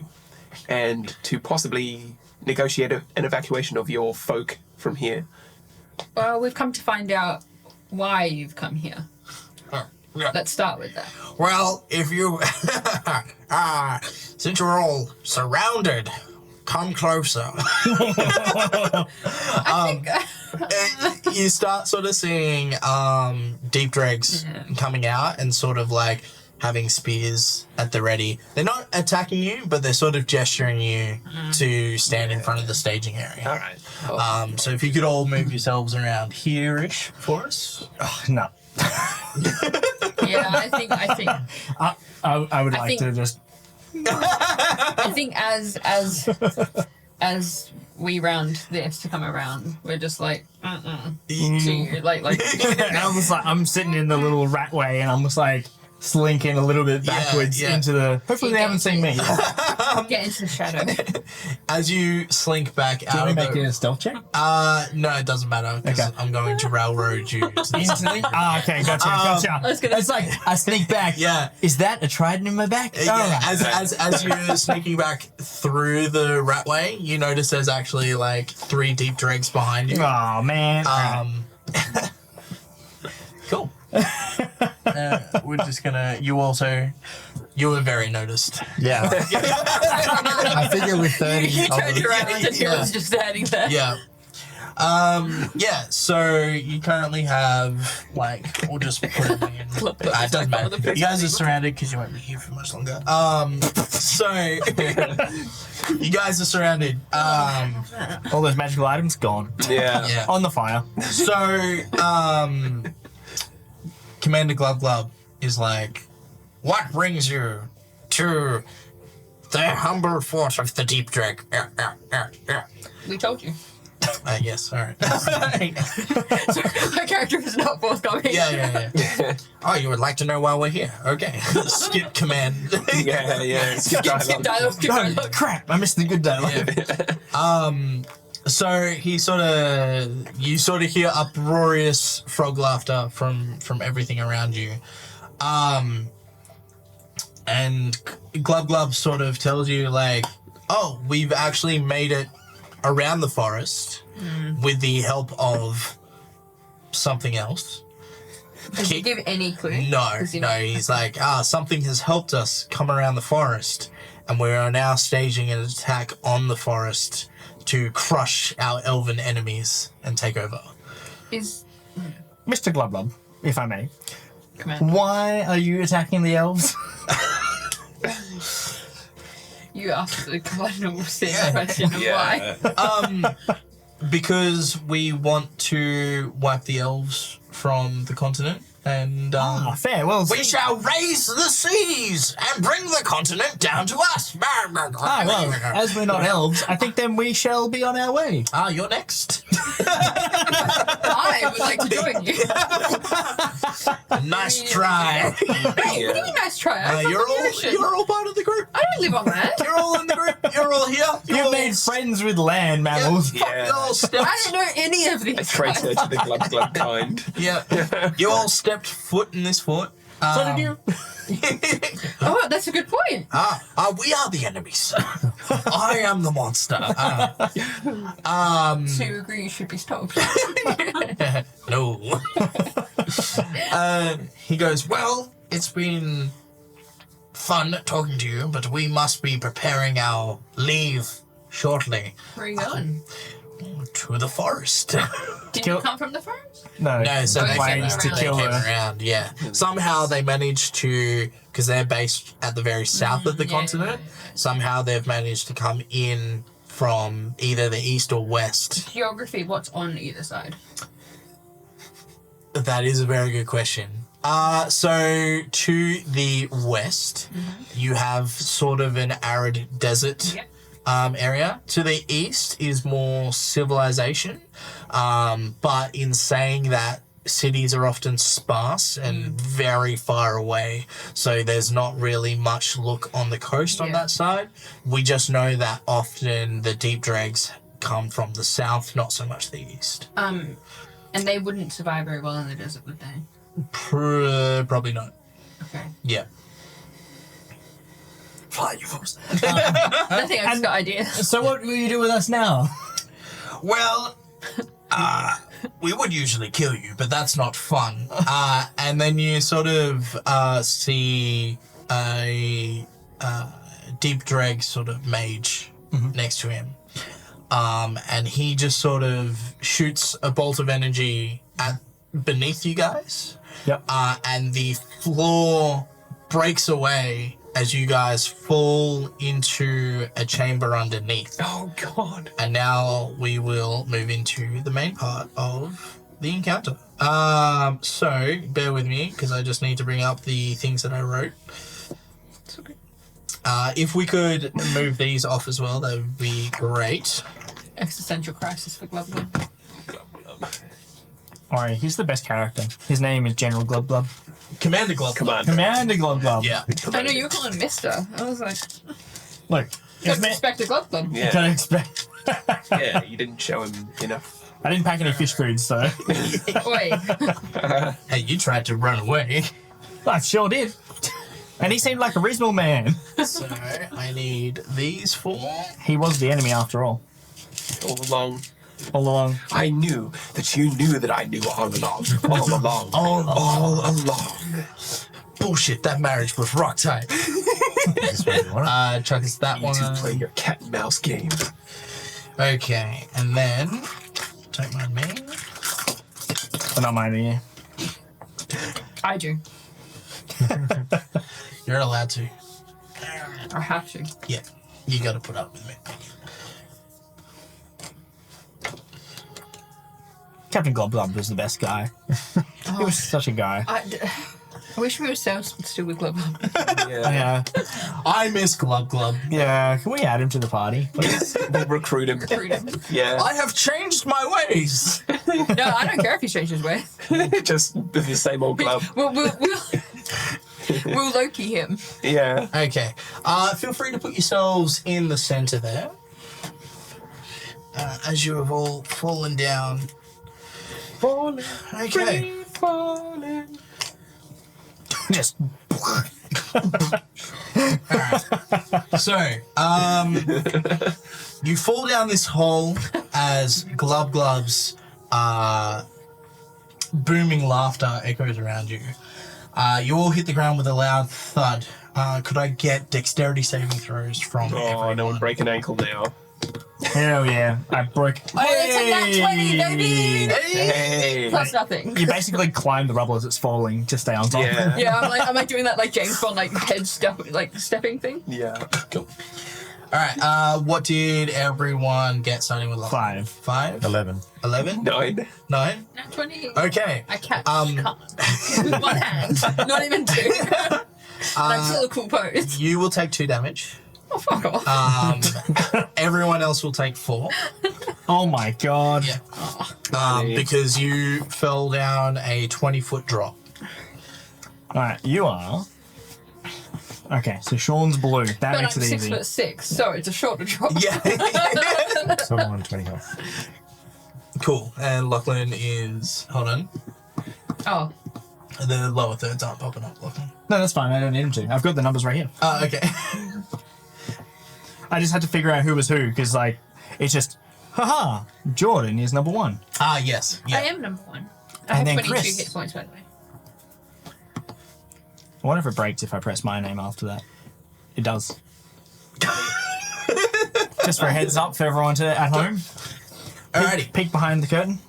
and to possibly negotiate an evacuation of your folk from here. Well, we've come to find out why you've come here. Yeah. Let's start with that. Well, if you, since you're all surrounded, come closer. You start sort of seeing deep dregs coming out and sort of like having spears at the ready. They're not attacking you, but they're sort of gesturing you to stand in front of the staging area. All right. So if you could all move yourselves around here-ish for us. No. Yeah, I think I would I like think- to just. I think as we round this to come around, we're just like, so you're like I'm just like, I'm sitting in the little rat way, and I'm just like slinking a little bit backwards yeah. into the. Hopefully, they haven't seen me. Do get into the shadow. As you slink back you out want of me to make the... a stealth check? No, it doesn't matter, because Okay. I'm going to railroad you. to the Instantly? Okay, gotcha. was gonna It's like I sneak back. Yeah. Is that a trident in my back? Yeah, Alright. as you're sneaking back through the ratway, you notice there's actually like 3 deep dregs behind you. Oh man. Um, just gonna. You were very noticed. Yeah. I figure with 30. You turned around and he was just standing there. Yeah. Yeah, so you currently have, we'll just put it in. It doesn't matter. You guys are surrounded because you won't be here for much longer. So, you guys are surrounded. All those magical items gone. Yeah. On the fire. So, Commander Glub is like, what brings you to the humble fort of the Deep Drag? We told you. Yes, alright. So my character is not forthcoming. Yeah. Oh, you would like to know why we're here? Okay. Skip command. Yeah. Skip dialogue. Oh, crap, I missed the good dialogue. So you sort of hear uproarious frog laughter from everything around you. And Glub sort of tells you oh, we've actually made it around the forest with the help of something else. Does he give any clue? No. He's like, something has helped us come around the forest, and we are now staging an attack on the forest to crush our elven enemies and take over. Is Mr. Glub, if I may, Commander. why are you attacking the elves? You asked the question of why. Because we want to wipe the elves from the continent, and Fair. Well, we shall raise the seas and bring the continent down to us. well, as we're not elves, I think then we shall be on our way. You're next. I would like to join you. Nice try. Hey, what do you mean nice try? I'm from You're the ocean. all part of the group. I don't live on land. You're all in the group. You're all here. You made friends with land mammals. Yeah. You all stepped. I don't know any of A these. traitor to the Glub kind. Yeah. You all stepped foot in this fort. So did you? Oh, that's a good point. We are the enemies. I am the monster. So you agree you should be stopped? No. He goes, well, it's been fun talking to you, but we must be preparing our leave shortly Where are you going? to the forest. Did you come from the forest? No. No, so they came ways to around. kill They came her. around, yeah. Somehow they managed to, because they're based at the very south of the continent, somehow they've managed to come in from either the east or west. Geography, what's on either side? That is a very good question. So to the west, you have sort of an arid desert area. To the east is more civilization. But in saying that, cities are often sparse and very far away. So there's not really much look on the coast on that side. We just know that often the deep dregs come from the south, not so much the east. And they wouldn't survive very well in the desert, would they? Probably not. Okay. Yeah. Fly, you fools. I think I've just got ideas. So what will you do with us now? Well, we would usually kill you, but that's not fun. And then you sort of see a deep drag sort of mage next to him. And he just sort of shoots a bolt of energy beneath you guys. Yep. And the floor breaks away as you guys fall into a chamber underneath. Oh, God. And now we will move into the main part of the encounter. So bear with me because I just need to bring up the things that I wrote. It's okay. If we could move these off as well, that would be great. Existential crisis for Glub. Alright, he's the best character. His name is General Glub. Commander Glove. Commander Glub. Yeah. I know you were calling Mister. I was like, Look, don't expect a Glub. Yeah. Don't expect. Yeah, you didn't show him enough. I didn't pack any fish foods, so Wait. Hey, you tried to run away. I sure did. And he seemed like a reasonable man. So I need these four. He was the enemy after all. All along. All along. I knew that you knew that I knew all along. All along. All along. bullshit. That marriage was rock tight. This one you want. Chuck is that You one. two play your cat and mouse game. Okay, and then don't mind me. I'm not minding you. I do. You're allowed to. I have to. Yeah, you got to put up with me. Captain Glub was the best guy. He was such a guy. I wish we were still with Glub. Yeah. I miss Glub Glub. Yeah. Can we add him to the party, please? We'll recruit him. Yeah. I have changed my ways. No, I don't care if he's changed his way. Just the same old glove. We'll Loki him. Yeah. Okay. Feel free to put yourselves in the center there. As you have all fallen down. Falling. Okay. Falling. Just. So, you fall down this hole as Glub Glub's booming laughter echoes around you. You all hit the ground with a loud thud. Could I get dexterity saving throws from Oh, everyone? no one break an ankle now. Hell yeah. I broke. Oh, it's a nat 20, baby! Hey. Plus nothing. You basically climb the rubble as it's falling to stay on top. Yeah. Yeah, I'm like doing that like James Bond like head stepping thing. Yeah. Cool. All right. What did everyone get starting with? 5. 5? 11. 11? 9. 9? Nat 20. Okay. I catch with one hand, not even two. That's still a cool pose. You will take 2 damage. Oh, fuck off. Everyone else will take 4. Oh my god. Yeah. Because you fell down a 20-foot drop. Alright, you are. Okay, so Sean's blue. That But I'm makes it easy. 6'6", so it's a shorter drop. Yeah. So I'm on 20 health. Cool. And Lachlan is. Hold on. Oh, The lower thirds aren't popping up, Lachlan. No, that's fine. I don't need him to. I've got the numbers right here. Oh, okay. I just had to figure out who was who because, like, it's just, haha, Jordan is number 1. Yes. I Yeah. am number 1. I And have then 22 Chris. hit points, by the way. I wonder if it breaks if I press my name after that. It does. Just for a heads up for everyone at home. Alrighty. Peek behind the curtain.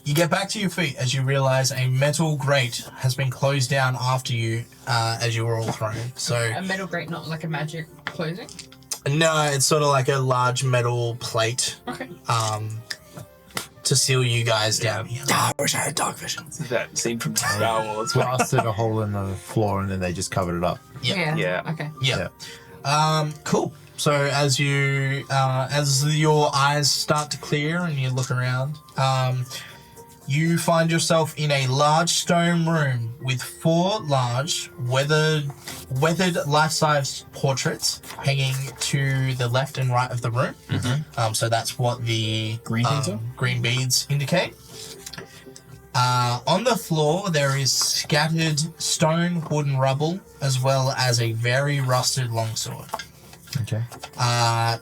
You get back to your feet as you realize a metal grate has been closed down after you as you were all thrown. So, A metal grate, not like a magic closing. no, it's sort of like a large metal plate Okay. to seal you guys down here. I wish I had dark vision. That scene from Star Wars. Blasted a hole in the floor and then they just covered it up. Yeah. Yeah. Okay. Yeah. Cool. So as you as your eyes start to clear and you look around, you find yourself in a large stone room with 4 large weathered life-size portraits hanging to the left and right of the room. So that's what the Green beads are? green beads indicate. On the floor, there is scattered stone, wood, and rubble, as well as a very rusted longsword. Okay.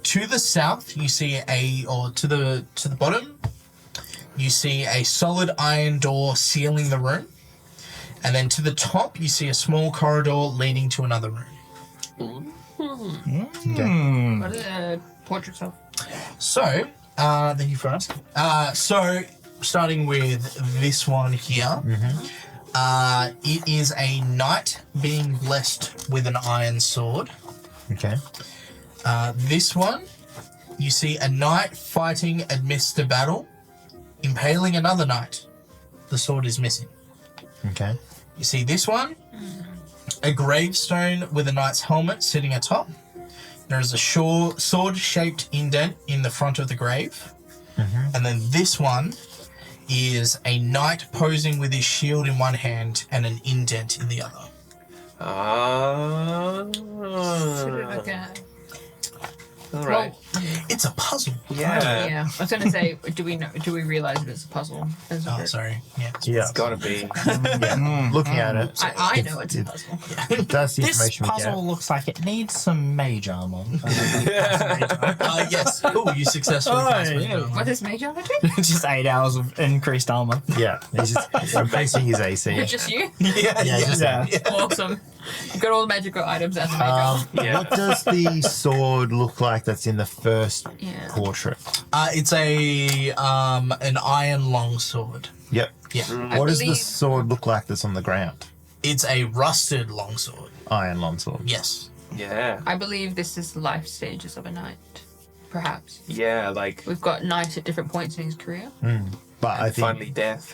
To the south, you see to the bottom, you see a solid iron door sealing the room, and then to the top, you see a small corridor leading to another room. Okay. What are the portraits of? So, thank you for asking. So, starting with this one here, it is a knight being blessed with an iron sword. Okay. This one, you see a knight fighting amidst a battle, impaling another knight. The sword is missing. Okay. You see this one, a gravestone with a knight's helmet sitting atop. There is a sword-shaped indent in the front of the grave. And then this one is a knight posing with his shield in one hand and an indent in the other. Okay. All right. It's a puzzle. Yeah. Yeah, I was gonna say, do we realize that it's a puzzle? As a Oh, group? sorry. Yeah. Yeah. It's gotta be. Looking at it, I know it's a puzzle. that's the This information we puzzle looks like it needs some mage armor. Yes. Cool. You successfully passed Mage yeah. Armor. What is Mage Armor do? Just 8 hours of increased armor. Yeah, he's just increasing his AC. It's just you? Yeah, Yeah, just- Awesome. You've got all the magical items and the Mage Armor. Yeah. What does the sword look like that's in the first Yeah. portrait? It's an iron longsword. Yep. Yeah. What does the believe- sword look like that's on the ground? It's a rusted longsword. Iron longsword. Yes. Yeah. I believe this is the life stages of a knight. Perhaps. Yeah, like We've got knights at different points in his career. But I think, finally death.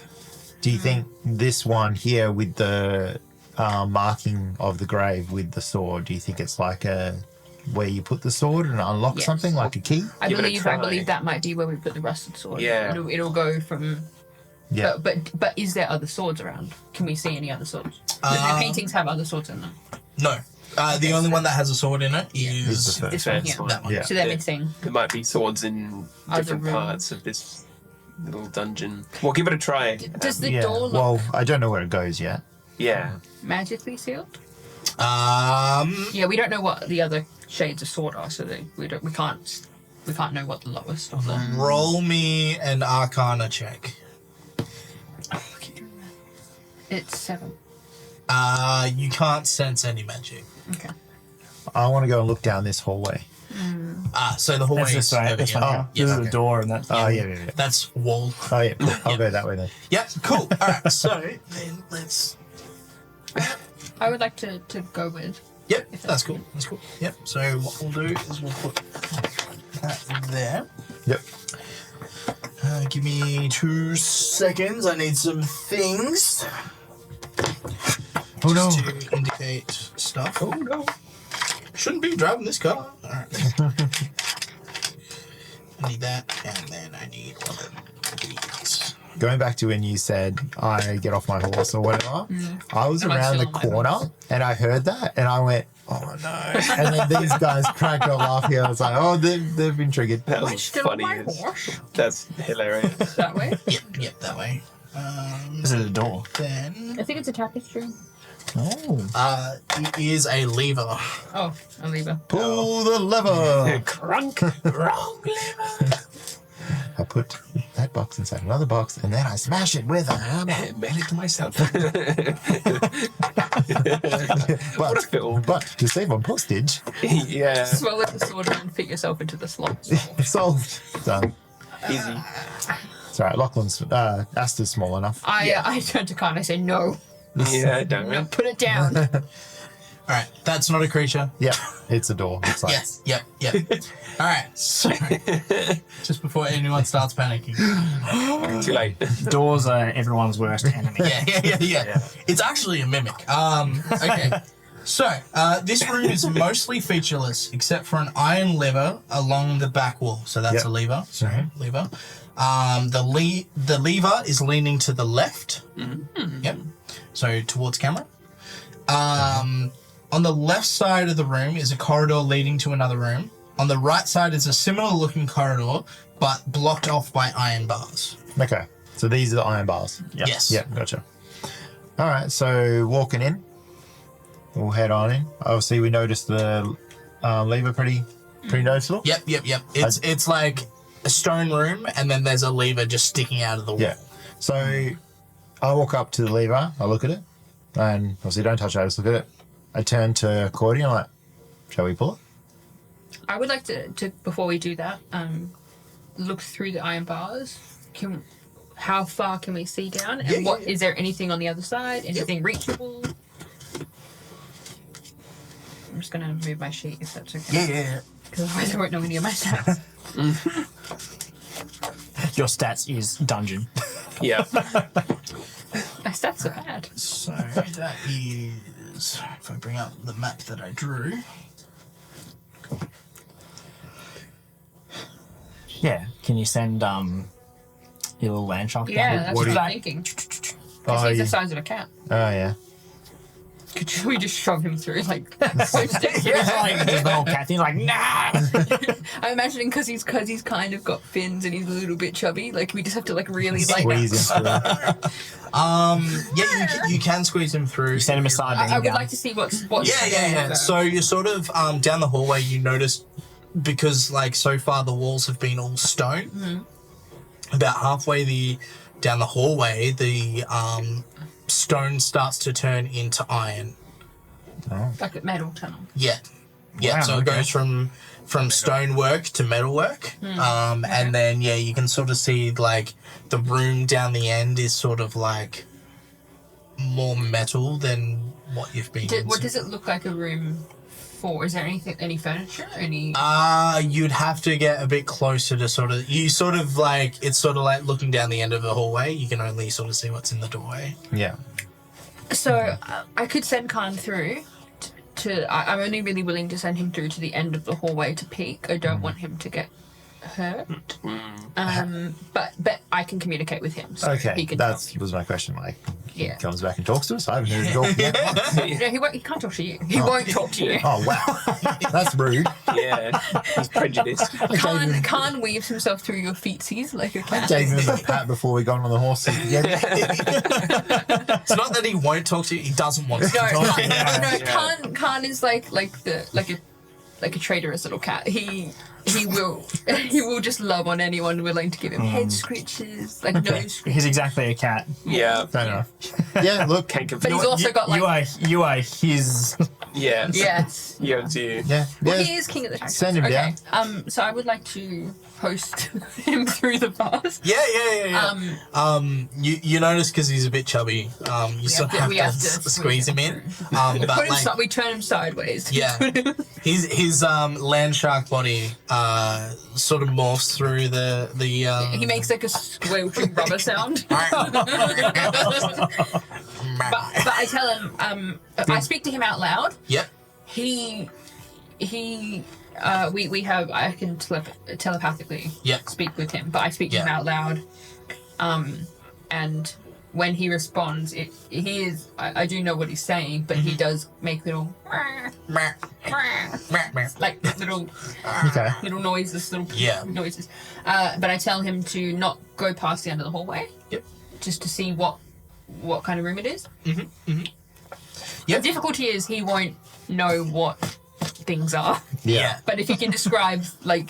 do you think this one here with the marking of the grave with the sword, do you think it's like a where you put the sword and unlock Yes. something like a key? I Give it a believe try. that might be where we put the rusted sword. Yeah. It'll go from. Yeah. But is there other swords around? Can we see any other swords? The paintings have other swords in them. No. The only one that has a sword in it Is is the first. This one First here. one. that one. Yeah. So they're Yeah. missing. There might be swords in Other different rooms. parts of this little dungeon. Well, give it a try. Does the Yeah. door look Well, I don't know where it goes yet. Yeah. magically sealed? Um, Yeah, we don't know what the other shades of sword are, so we can't know what the lowest of them. roll me an Arcana check. It's 7. You can't sense any magic. Okay. I want to go and look down this hallway. So the hallway That's is this way. over This here. one. Oh, This is okay. the door, and that's. Oh, yeah. That's wall. Oh, yeah. Cool. I'll go that way then. Yep, cool. All right, so then let's. I would like to go with. Yep, that's cool. That's cool. Yep. So what we'll do is we'll put that there. Yep. Give me 2 seconds. I need some things. Oh, no. Just to indicate stuff. Oh no! Shouldn't be driving this car. All right. I need that, and then I need one of these. Going back to when you said I get off my horse or whatever, I was I'm around the still on my corner horse. and I heard that and I went, oh no. And then these guys cracked up laughing. I was like, oh, they've been triggered. That I'm was still funny. on my horse. That's hilarious. That way. Yep, that way. This is a door. Then I think it's a tapestry. Oh. it is a lever. Oh, a lever. Pull the lever. Crunk. Wrong lever. I put that box inside another box and then I smash it with a hammer. Mail it to myself. But, a film. but to save on postage, Yeah. Swallow the sword and fit yourself into the slot. solved. Done. Easy. It's all right. Lachlan's, Asta's small enough. I turned to Khan. I said no. Yeah, don't. Put it down. All right, that's not a creature. Yep. It's a door. It's like, Yes. Yep. All right. So just before anyone starts panicking. Too late. Doors are everyone's worst enemy. Yeah. It's actually a mimic. Okay. So, this room is mostly featureless except for an iron lever along the back wall. So that's Yep. a lever. Sorry, lever. The lever is leaning to the left. Yep. So towards camera. On the left side of the room is a corridor leading to another room. On the right side is a similar looking corridor, but blocked off by iron bars. Okay. So these are the iron bars. Yep. Yes. Yep. Gotcha. All right. So walking in, we'll head on in. Obviously, we noticed the lever pretty noticeable. Yep. It's like a stone room, and then there's a lever just sticking out of the wall. Yeah. So I walk up to the lever, I look at it, and obviously don't touch it, I just look at it. I turn to Cordy and I'm like, shall we pull it? I would like to before we do that, look through the iron bars. How far can we see down? And Yeah. is there anything on the other side? Anything reachable? I'm just gonna move my sheet if that's okay. Yeah. Because otherwise I won't know any of my stats. Your stats is dungeon. Yeah. My stats are bad. So that is, if I bring up the map that I drew. Yeah. Can you send your little land shark down? Yeah, that's what what do I'm you- thinking. Oh, Because he's yeah. the size of a cat. Oh, yeah. Could we just shove him through like? It's like there's the whole cat thing. Like nah. I'm imagining because he's kind of got fins and he's a little bit chubby. Like we just have to like really like. Squeeze him through. Yeah, you can squeeze him through. You send him aside. I would like to see what's. Yeah. So you're sort of down the hallway. You notice because like so far the walls have been all stone. About halfway down the hallway, the stone starts to turn into iron. Like a metal tunnel. Yeah. Wow, So it okay. goes from stonework to metalwork. And then you can sort of see like the room down the end is sort of like more metal than what you've been into. What does it look like a room for? Is there any furniture? Any? You'd have to get a bit closer to it's sort of like looking down the end of the hallway. You can only sort of see what's in the doorway. Yeah. So I could send Khan through. I'm only really willing to send him through to the end of the hallway to peek. I don't want him to get hurt. But I can communicate with him. So Okay, he can that talk. was my question. Like, he Yeah. comes back and talks to us. I haven't heard him talk yet. No, he won't. He can't talk to you. He won't talk to you. Oh wow, that's rude. Yeah, he's prejudiced. Khan weaves himself through your feetsies like a I cat. gave him a pat before we got on the horse. Yeah. It's not that he won't talk to you; he doesn't want to No, talk to you. Khan is like a traitorous little cat. He will just love on anyone willing to give him head scritches, like nose scritches. He's exactly a cat. Yeah, Fair enough. Yeah, look. can't But confuse. he's also got like You are his. Yeah, yes. yeah, too. Yeah, Well, yeah. he is king of the jungle. Send him okay. So I would like to post him through the bars. Yeah. You notice because he's a bit chubby. You sort of have to squeeze him in. But like, We turn him sideways. yeah, his land shark body sort of morphs through the. He makes like a squelching rubber sound. But I tell him, I speak to him out loud. Yep. I can telepathically Yep. speak with him, but I speak to him Yeah. out loud. And when he responds, I do know what he's saying, but he does make little like little Okay. little noises, Yeah. noises. But I tell him to not go past the end of the hallway. Yep. Just to see what kind of room it is. Yep. The difficulty is he won't know what things are. Yeah. But if he can describe like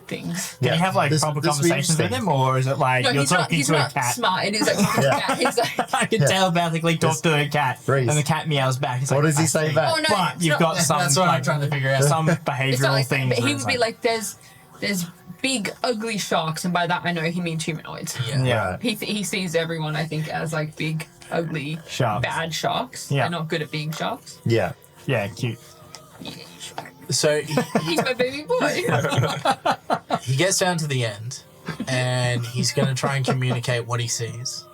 things. Can you have like proper conversations with him, or is it like No, you're he's not, talking he's to a not cat? smart. It is like Yeah. he's like I can telepathically talk to a cat, Rhys. and the cat meows back. It's What like, does he say back? oh no, But it's you've not- got some. That's what I'm like, trying to figure out. Some it's behavioural not like, things. but he where would it's be like there's big ugly sharks, and by that I know he means humanoids. Yeah. yeah, He sees everyone, I think, as like big ugly Sharks. bad sharks. Yeah. They're not good at being sharks. Yeah. yeah, cute. Yeah, shark. So He's my baby boy. he gets down to the end, and he's going to try and communicate what he sees.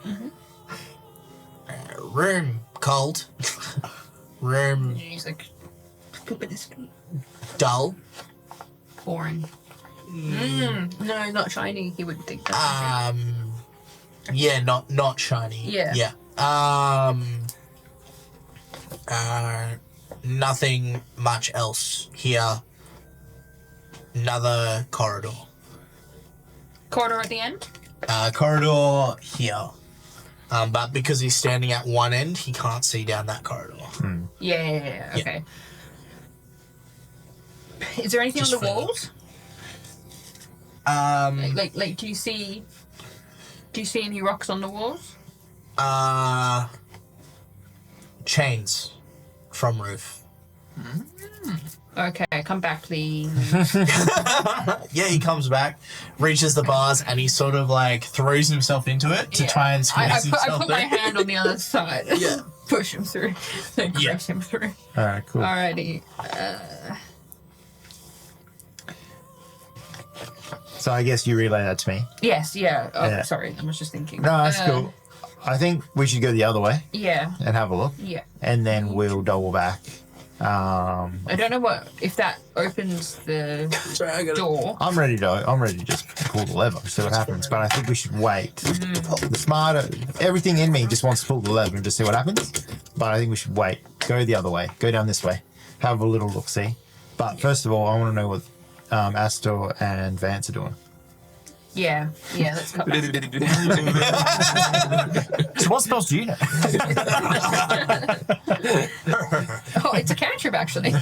Room cold. Room He's like pooping his feet. dull. Boring. No, not shiny. He wouldn't think that. Yeah, not shiny. Yeah. Nothing much else here. Another corridor. Corridor at the end. Corridor here. But because he's standing at one end, he can't see down that corridor. Yeah. Okay. Is there anything Just on the further. walls? Like, do you see any rocks on the walls? Chains from roof. Okay, come back, please. Yeah, he comes back, reaches the bars, and he sort of like throws himself into it to Yeah. try and squeeze I himself put my through. hand on the other side. Yeah. Push him through. Then Yeah. crush him through. All right. Cool. Alrighty. So I guess you relay that to me. Yes. Yeah. Oh, Yeah. sorry. I was just thinking. No, that's cool. I think we should go the other way Yeah. and have a look, Yeah. and then we'll double back. I don't know if that opens the Sorry, I gotta- door. I'm ready to just pull the lever, see what happens. But I think we should wait. The smarter, everything in me just wants to pull the lever and just see what happens. But I think we should wait. Go the other way. Go down this way. Have a little look see. But first of all, I want to know what Astor and Vance are doing. Yeah, let's cut back. So what spells do you know? Oh, it's a cantrip, actually.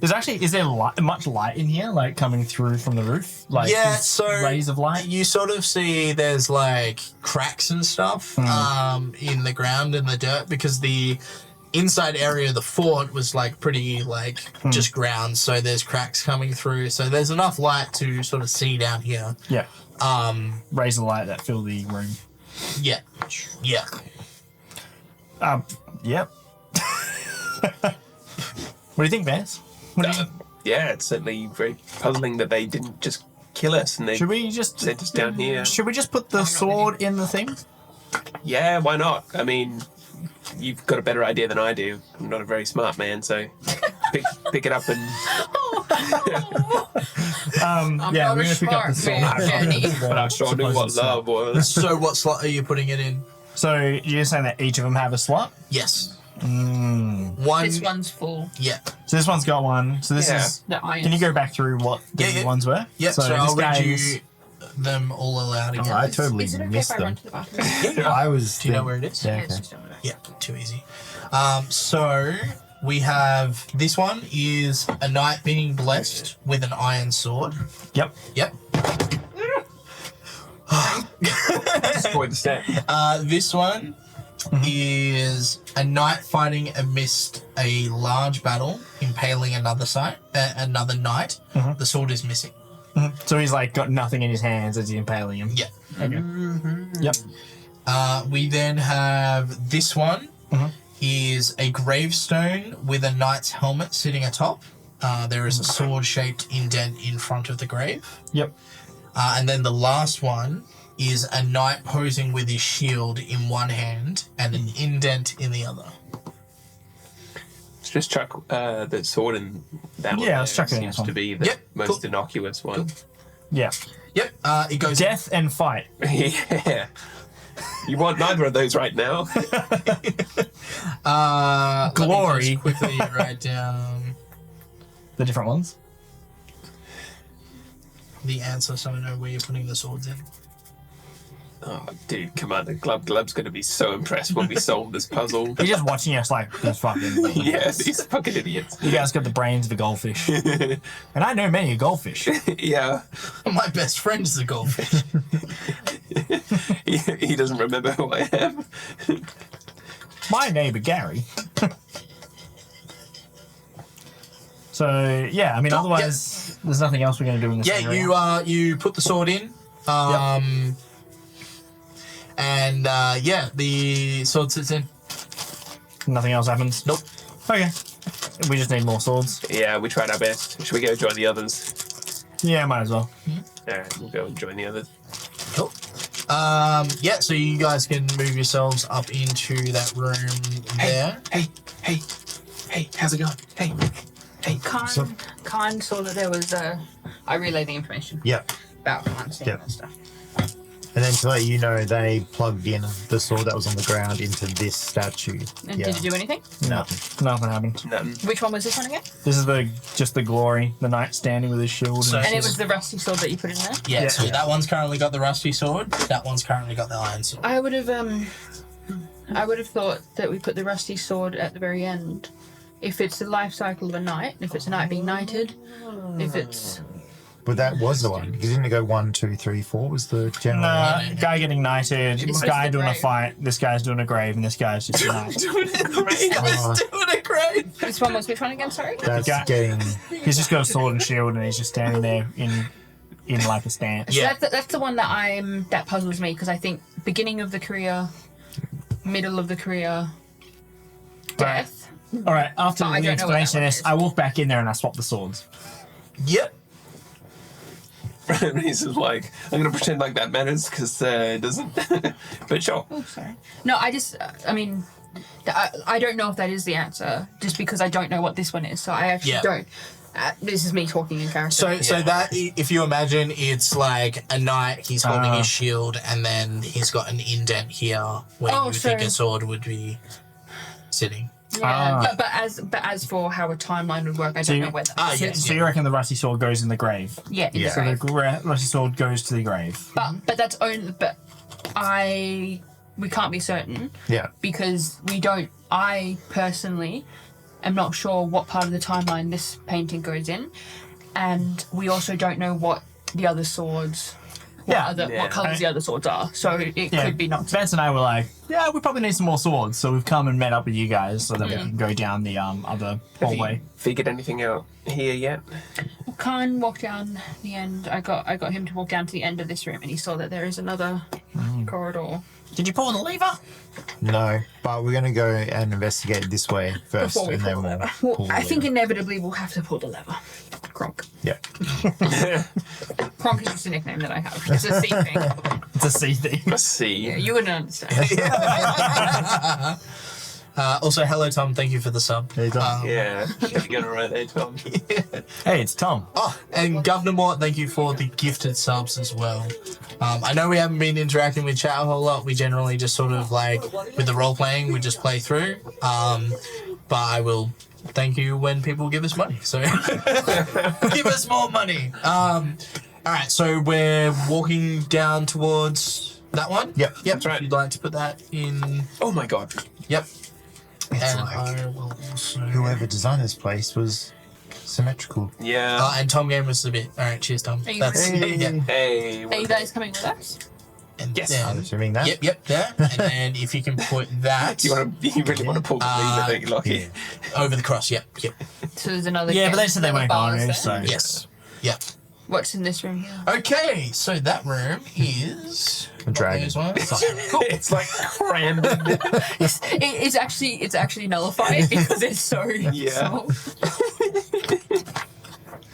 Is there much light in here, like coming through from the roof? Like Yeah, just so rays of light. you sort of see there's like cracks and stuff in the ground and the dirt because the inside area of the fort was like pretty like just ground, so there's cracks coming through, so there's enough light to sort of see down here. Yeah. Rays of light that fill the room. Yeah. Yep. What do you think, Vance? What do you Yeah, it's certainly very puzzling that they didn't just kill us and they Should we just sent us down here. Should we just put the sword in the thing? Yeah, why not? I mean, you've got a better idea than I do. I'm not a very smart man, so pick it up and I'm Yeah, not we're a gonna pick up the smart sword. man, Jenny. but I sure knew what love was. So what slot are you putting it in? So you're saying that each of them have a slot? Yes. One. This one's full. Yeah. So this one's got one. So this Yeah. is. The iron. Can you go back through what the Yeah. ones were? Yeah. So, this I'll guy read is- you them all aloud again. Oh, I totally Is it okay missed if I them. run to the bathroom? I was. Do you know where it is? Yeah, Yeah, it's okay. just over there. Yeah, too easy. So we have this one is a knight being blessed with an iron sword. Yep. Yep. Destroy the stat. This one is a knight fighting amidst a large battle, impaling another knight. The sword is missing. So he's like got nothing in his hands as he's impaling him. Yeah. Okay. Yep. We then have this one is a gravestone with a knight's helmet sitting atop. There is a sword-shaped indent in front of the grave. Yep. And then the last one is a knight posing with his shield in one hand and an indent in the other. Let's just chuck the sword in that one. Yeah, let's there. chuck it in Seems that to one. be the Yep, most cool. innocuous one. Yeah. Yep. It goes. Death and fight. Yeah. You want neither of those right now. Let me Glory. just quickly write down The different ones. the answer so I know where you're putting the swords in. Oh, dude, Commander Glub's going to be so impressed when we solve this puzzle. He's just watching us like these fucking. Yeah, these fucking idiots. You guys got the brains of a goldfish, and I know many a goldfish. Yeah. My best friend is a goldfish. He doesn't remember who I am. My neighbor Gary. So yeah, I mean, otherwise there's nothing else we're going to do in this Yeah, area. you put the sword in. And the sword sits in. Nothing else happens. Nope. Okay. We just need more swords. Yeah, we tried our best. Should we go join the others? Yeah, might as well. Alright, we'll go and join the others. Cool. So you guys can move yourselves up into that room there. Hey, how's it going? Hey. Khan saw that there was a. I relayed the information Yep. about Khan seeing Yep. that stuff. And then to let you know, they plugged in the sword that was on the ground into this statue. And Yeah. did you do anything? Nothing. Nothing happened. Nothing. Which one was this one again? This is just the glory, the knight standing with his shield. So- and And it was the rusty sword that you put in there. Yeah, Yeah. so that one's currently got the rusty sword. That one's currently got the iron sword. I would have thought that we put the rusty sword at the very end. If it's the life cycle of a knight, if it's a knight being knighted, if it's But that was the one. Because didn't it go 1, 2, 3, 4 was the general. guy getting knighted, this It's guy the doing a grave. fight, this guy's doing a grave, and this guy's just a knight. Doing it great. this one was which one again? Sorry. That's guy- getting. He's just got a sword and shield, and he's just standing there in like a stance. So Yeah. that's the one that puzzles me because I think beginning of the career, middle of the career, death. All right. After But I the don't know what that explanation one of this, is. I walk back in there and I swap the swords. Yep. He's just like, I'm going to pretend like that matters because it doesn't. But sure. Oh, sorry. No, I mean, I don't know if that is the answer just because I don't know what this one is. So I actually Yeah. don't. This is me talking in character. So that if you imagine it's like a knight, he's holding his shield, and then he's got an indent here where you would think a sword would be sitting. Yeah, but as for how a timeline would work, I don't know whether. So you reckon the rusty sword goes in the grave? Yeah, in Yeah. the So the grave. rusty sword goes to the grave. But that's only. But we can't be certain Yeah. because we don't. I personally am not sure what part of the timeline this painting goes in, and we also don't know what the other swords. What colours the other swords are, so it could be not. Vance and I were like, yeah, we probably need some more swords, so we've come and met up with you guys so that we can go down the other hallway. Figured anything out here yet? Khan walked down the end. I got him to walk down to the end of this room, and he saw that there is another corridor. Did you pull the lever? No, but we're gonna go and investigate this way first, Before we and pull then the we'll. lever. pull the I think lever. inevitably we'll have to pull the lever. Kronk. Yeah. Kronk is just a nickname that I have. It's a C thing. It's a sea thing. Let's see. Yeah, you wouldn't understand. Also, hello Tom. Thank you for the sub. Hey, Tom. Yeah, you got it right there, Tom. Hey, it's Tom. Oh, and Governor Mort, thank you for the gifted subs as well. I know we haven't been interacting with chat a whole lot. We generally just sort of like, with the role playing, we just play through. But I will thank you when people give us money. So give us more money. All right, so we're walking down towards that one. Yep. Yep. right. If you'd like to put that in. Oh my god. Yep. It's And like I will also. whoever designed this place was symmetrical. Yeah. And Tom gave us a bit. All right, cheers, Tom. Are you That's ready? yeah. Hey. Are you guys coming with us? And Yes. then- I'm assuming that. Yep, there. And then if you can put that You really want to pull the lever, don't you, Lockie? over the cross. Yep. So there's another. Yeah, but they said they another weren't bars going to, there. so. Yes. Yep. What's in this room here? Okay, so that room is A dragon. There's one. It's like crammed in there. It's actually nullified because it's so small.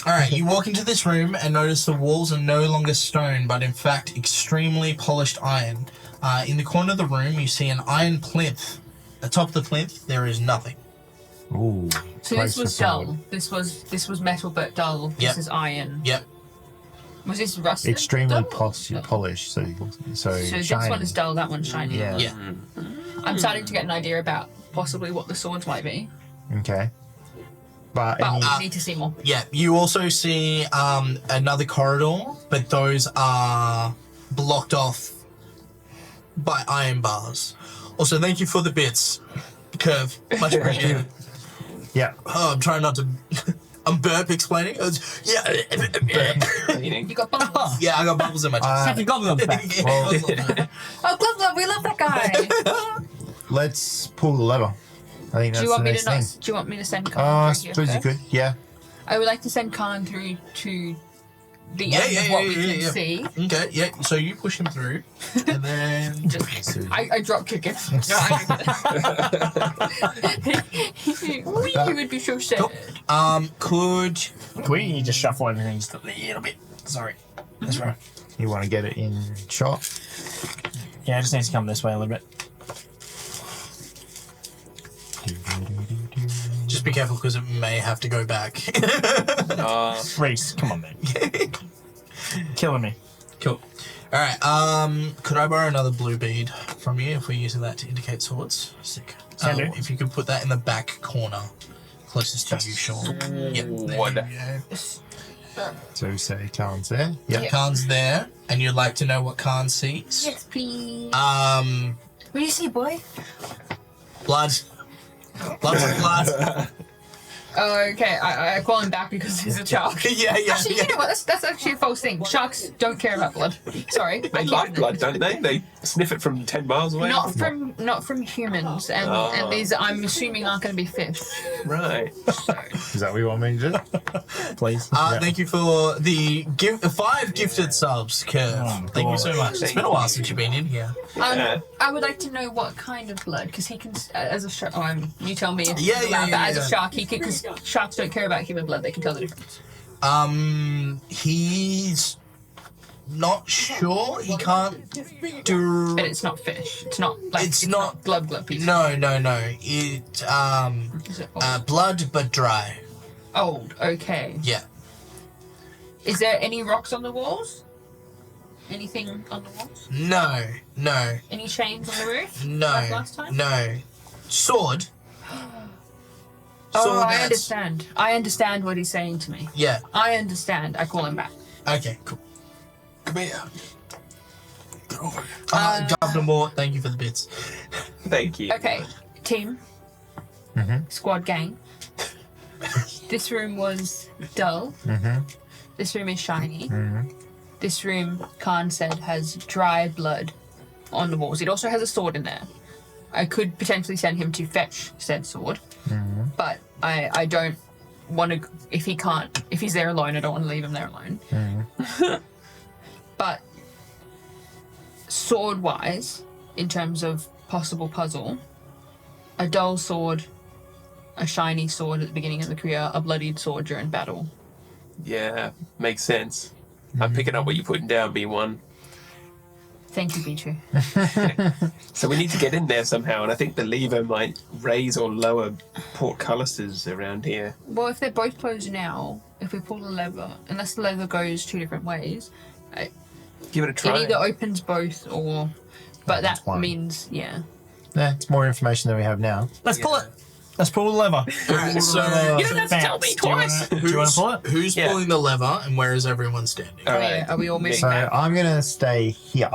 All right, you walk into this room and notice the walls are no longer stone, but in fact extremely polished iron. In the corner of the room, you see an iron plinth. Atop the plinth, there is nothing. Ooh. So place this was for dull. sword. This was metal but dull. Yep. This is iron. Yep. Was this rusted? Extremely dull? polished, so So this shiny. one is dull. That one's shiny. Yeah. Yeah. I'm starting to get an idea about possibly what the swords might be, Okay. But but any, we need to see more. Yeah, you also see another corridor, but those are blocked off by iron bars. Also, thank you for the bits, Curve. Much appreciated. yeah. Oh, I'm trying not to. I'm burp explaining. You got bubbles. Yeah, I got bubbles in my chest. Second goblin's back. Well, Oh, Glove, we love that guy. let's pull the lever. I think Do that's you want the me next to thing. not? Do you want me to send I Khan through here suppose you first? could. Yeah. I would like to send Khan through to the Yeah, end yeah, of what yeah, we yeah, can yeah. see. Okay, yeah. So you push him through, and then Just, So- I drop kick him. He would be so sad. could Can we just shuffle everything just a little bit? Sorry. That's right. You want to get it in shot? Yeah, it just needs to come this way a little bit. just be careful because it may have to go back. Rhys, come on, man. Killing me. Cool. All right. Could I borrow another blue bead from you if we're using that to indicate swords? Sick. Can do. If you could put that in the back corner, closest to you, Sean. Yep. There What? you go. So say Khan's there. Yeah. Khan's there, and you'd like to know what Khan sees? Yes, please. Um, What do you see, boy? blood. Lots of blood. Oh, okay. I call him back because he's a shark. yeah. Actually, you know what? That's actually a false thing. Sharks don't care about blood. Sorry. They like blood, don't they? They sniff it from 10 miles away. Not from humans, and these I'm assuming aren't going to be fish. Right. Is that what you want me to do? Please. Yeah. Thank you for the 5 gifted subs, Curve. Thank you so much. It's been a while since you've been in here. I would like to know what kind of blood, because he can, as a shark. You tell me. If Yeah, he's yeah, allowed, yeah, But as yeah. a shark, he can, because sharks don't care about human blood. They can tell the difference. He's not sure. He can't do. But it's not fish. It's not like It's not- glub piece. No. It Is it old? blood but dry. Old. Okay. Yeah. Is there any rocks on the walls? Anything on the walls? No. Any chains on the roof? No. Like last time? No. Sword. Oh, I that's- understand. I understand what he's saying to me. Yeah. I understand. I call him back. Okay, cool. Come here. Governor Moore, thank you for the bits. Thank you. Okay, team. Squad gang. This room was dull. This room is shiny. This room, Khan said, has dry blood on the walls. It also has a sword in there. I could potentially send him to fetch said sword, but I don't want to. If he's there alone, I don't want to leave him there alone. But sword-wise, in terms of possible puzzle, a dull sword, a shiny sword at the beginning of the career, a bloodied sword during battle. Yeah, makes sense. I'm picking up what you're putting down, B1. Thank you, B2. So we need to get in there somehow, and I think the lever might raise or lower portcullises around here. Well, if they're both closed now, if we pull the lever, unless the lever goes two different ways, Give it a try. it either opens both or... But that Opens one. means, yeah. Yeah, it's more information than we have now. Let's pull it. Let's pull the lever. Alright, so You don't have to tell me twice. Do you want to pull it? who's Yeah. pulling the lever and where is everyone standing? All Oh, right. yeah. Are we all moving So back? I'm gonna stay here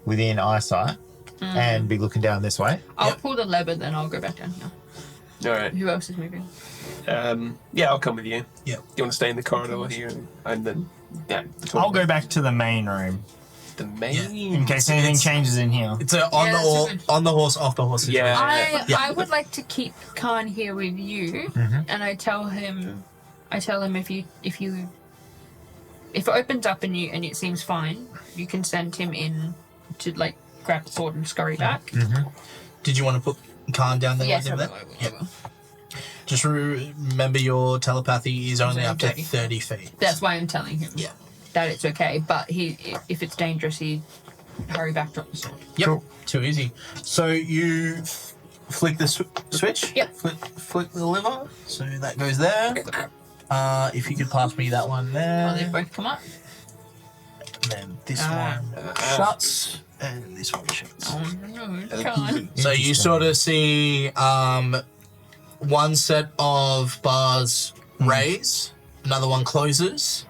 within eyesight and be looking down this way. I'll Yep. pull the lever, then I'll go back down here. All right. Who else is moving? Yeah, I'll come with you. Yeah. Do you want to stay in the corridor here? And then, yeah. I'll go back to the main room The main. in case anything changes in here. It's a on Yeah, the that's or, good. on the horse, off the horse situation. Yeah. I would like to keep Khan here with you, and I tell him if it opens up and it seems fine, you can send him in to like grab the sword and scurry back. Did you want to put Khan down there? Yes, I with will. him? I will. Just remember your telepathy is only only up to 30. 30 feet. That's why I'm telling him Yeah. that it's okay. But if it's dangerous, he hurry back, drop the sword. Yep. Cool. Too easy. So you flick the switch. Yep. Flick the lever. So that goes there. If you could pass me that one there. Oh, they both come up. And then this Ah. one shuts. And this one shuts. Oh no, Khan. So you sort of see one set of bars raise, another one closes.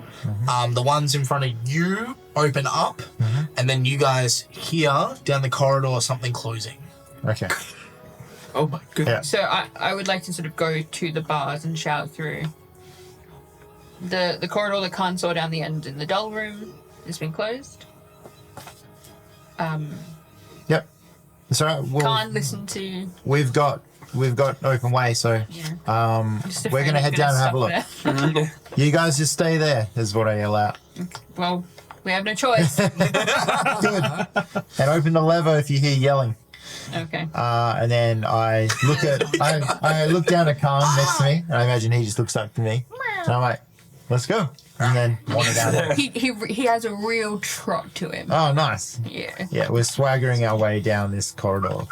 The ones in front of you open up, and then you guys hear down the corridor something closing. Okay. Oh my goodness. So I would like to sort of go to the bars and shout through. The corridor that Khan saw down the end in the dull room has been closed. Yep. So well, Khan listened to. we've got open way, so Yeah. Just we're afraid gonna he's head down and have a stop look. there. You guys just stay there, is what I yell out. Well, we have no choice. Good. And open the lever if you hear yelling. Okay. And then I look down at Khan next to me, and I imagine he just looks up to me. And I'm like, let's go. And then wander down there. He has a real trot to him. Oh, nice. Yeah. Yeah, we're swaggering our way down this corridor.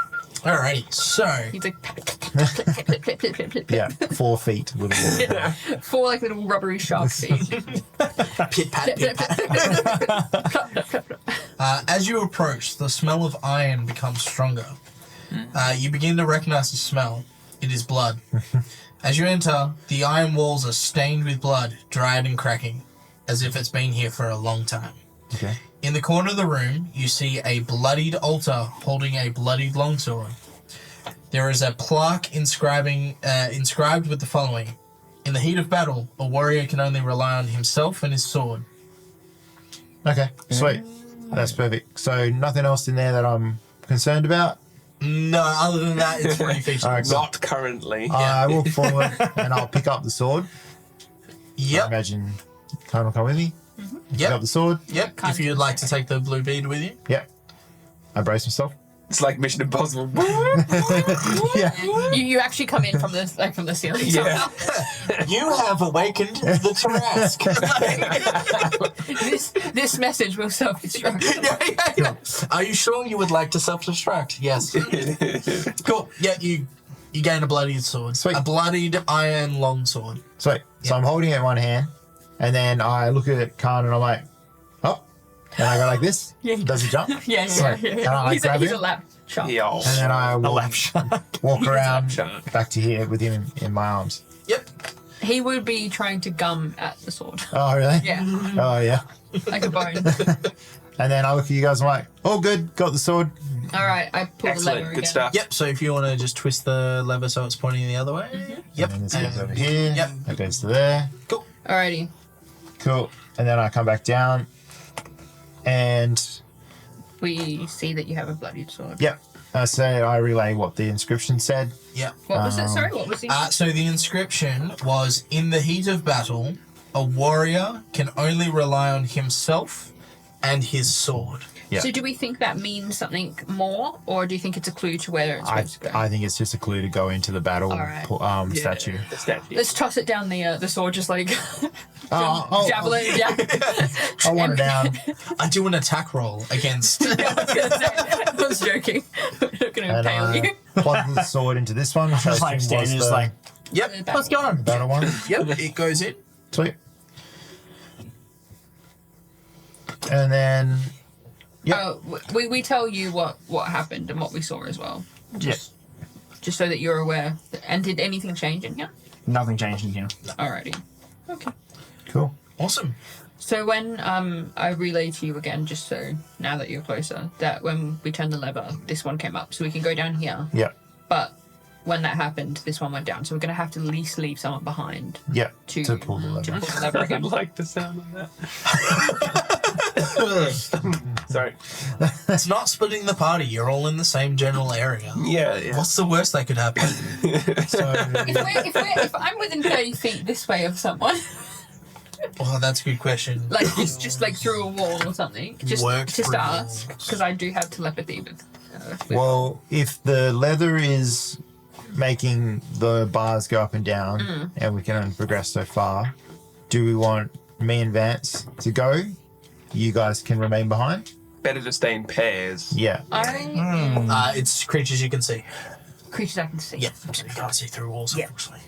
Alrighty, so He's like plip, plip, plip, plip, plip, plip, Yeah, 4 feet. Little. four like little rubbery shark feet. pit pat, pit pat. As you approach, the smell of iron becomes stronger. You begin to recognize the smell. It is blood. As you enter, the iron walls are stained with blood, dried and cracking, as if it's been here for a long time. Okay. In the corner of the room, you see a bloodied altar holding a bloodied longsword. There is a plaque inscribed with the following: "In the heat of battle, a warrior can only rely on himself and his sword." Okay, sweet. That's perfect. So nothing else in there that I'm concerned about? No, other than that, it's pretty featured. Alright, cool. Not currently. I walk forward and I'll pick up the sword. I Yep, imagine Khan will come with me. Pick up yep, the sword. yep. If you'd like to take the blue bead with you. Yep. I brace myself. It's like Mission Impossible. Yeah. You actually come in from the ceiling. Yeah. You have awakened the Tarask. This message will self-destruct. yeah. Are you sure you would like to self-destruct? Yes. Cool. Yeah, you gain a bloodied sword. Sweet. A bloodied iron longsword. Sweet. So Yeah. I'm holding it in one hand, and then I look at Khan and I'm like, oh. And I go like this. Yeah. Does he jump? Yeah. Sweet. And I like grab He's a him. lap chop. Yo. And then I A walk, lap shot. walk around shark. back to here with him in my arms. He would be trying to gum at the sword. Oh, really? Yeah, Oh, yeah. like a bone. And then I look at you guys and I'm like, all good, got the sword. All right, I pull the lever Excellent. again. Good stuff. Yep, so if you want to just twist the lever so it's pointing the other way. Yep. And then this goes over here. Yep. That goes to there. Cool. Alrighty. Cool. And then I come back down. And, We see that you have a bloodied sword. yep. So I relay what the inscription said. Yep. What was it? Sorry, what was the? So the inscription was, in the heat of battle, a warrior can only rely on himself and his sword. Yeah. So do we think that means something more, or do you think it's a clue to where it's supposed to go? I think it's just a clue to go into the battle Alright. statue. The statue. Let's toss it down the sword, just like Oh, javelin. Yeah. I want it down. I do an attack roll against. I was gonna say, I was joking. I'm not gonna And impale you. plug the sword into this one. Which I Just like assume was standing, just the like, Yep. what's going on? battle one. Yep. It goes in. Sweet. And then, Yep. Oh, we tell you what happened and what we saw as well, Yeah. just so that you're aware. And did anything change in here? Nothing changed in here. Alrighty. Okay. cool. Awesome. So when I relay to you again, just so now that you're closer, that when we turned the lever, this one came up, so we can go down here. Yep. But when that happened, this one went down, so we're gonna have to at least leave someone behind Yep. to pull the lever. pull the lever I again. like the sound of that. Sorry. It's not splitting the party. You're all in the same general area. Yeah. What's the worst that could happen? So, If I'm within 30 feet this way of someone, Oh, that's a good question. like just like through a wall or something, just Work just through ask, walls. because I do have telepathy with. well, if the leather is making the bars go up and down, and we can only progress so far, do we want me and Vance to go? You guys can remain behind? Better to stay in pairs. Yeah. It's creatures you can see. Creatures I can see. Yeah, so you can't see through walls, Yeah. unfortunately.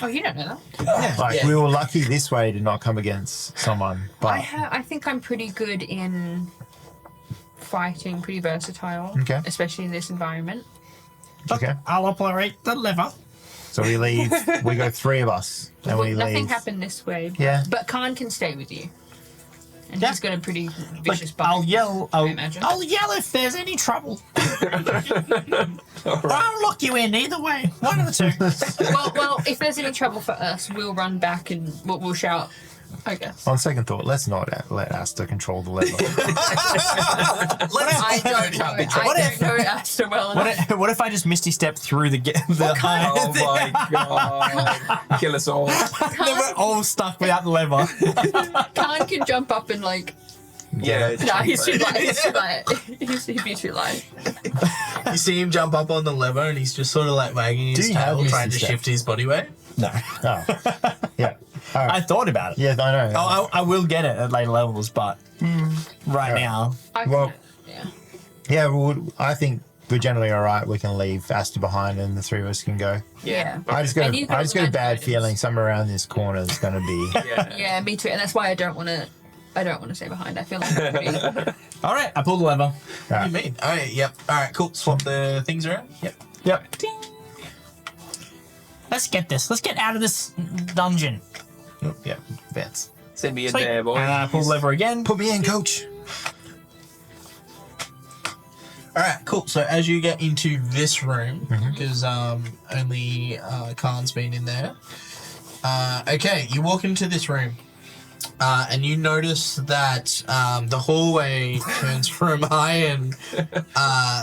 Oh, you don't know that. Like, Yeah. we were lucky this way to not come against someone, but I think I'm pretty good in fighting, pretty versatile. Okay. Especially in this environment. okay. I'll operate the lever. So we leave. We go three of us, and we Nothing leave. happened this way. Yeah. But Khan can stay with you. And Yeah. he's got a pretty Like, vicious bite. I'll yell. imagine. I'll yell if there's any trouble. Or I'll lock you in. Either way, one of the two. well, if there's any trouble for us, we'll run back and we'll shout, I guess. On second thought, let's not let Asta control the lever. I don't know. I don't know Asta well enough. What if I just misty step through the Oh my god. Kill us all. Then we're all stuck without the lever. Khan can jump up and like. Yeah. No, he's too light. He's too light. He'd be too light. You see him jump up on the lever and he's just sort of like wagging his you have tail, Misty trying to Step? shift his body weight. No, Oh. Yeah. All I right. thought about it. Yeah, I know. I will get it at later levels, but right now, I Well- yeah. Yeah, well, I think we're generally all right. We can leave Asta behind, and the three of us can go. Yeah. I just got And you've got a all the bad magic feeling items. somewhere around this corner is going to be. Yeah. Yeah, me too. And that's why I don't want to stay behind. I feel like I'm pretty. all right, I pulled the lever. What do you mean? Oh, yep. All right, cool. Swap the things around. Yep. Yep. Let's get this. Let's get out of this dungeon. Oh, yeah, Vance. Send me in Sweet. there, boy. And I pull the lever again. Put me in, coach. All right, cool. So as you get into this room, because only Khan's been in there. Okay, you walk into this room, and you notice that the hallway turns from iron,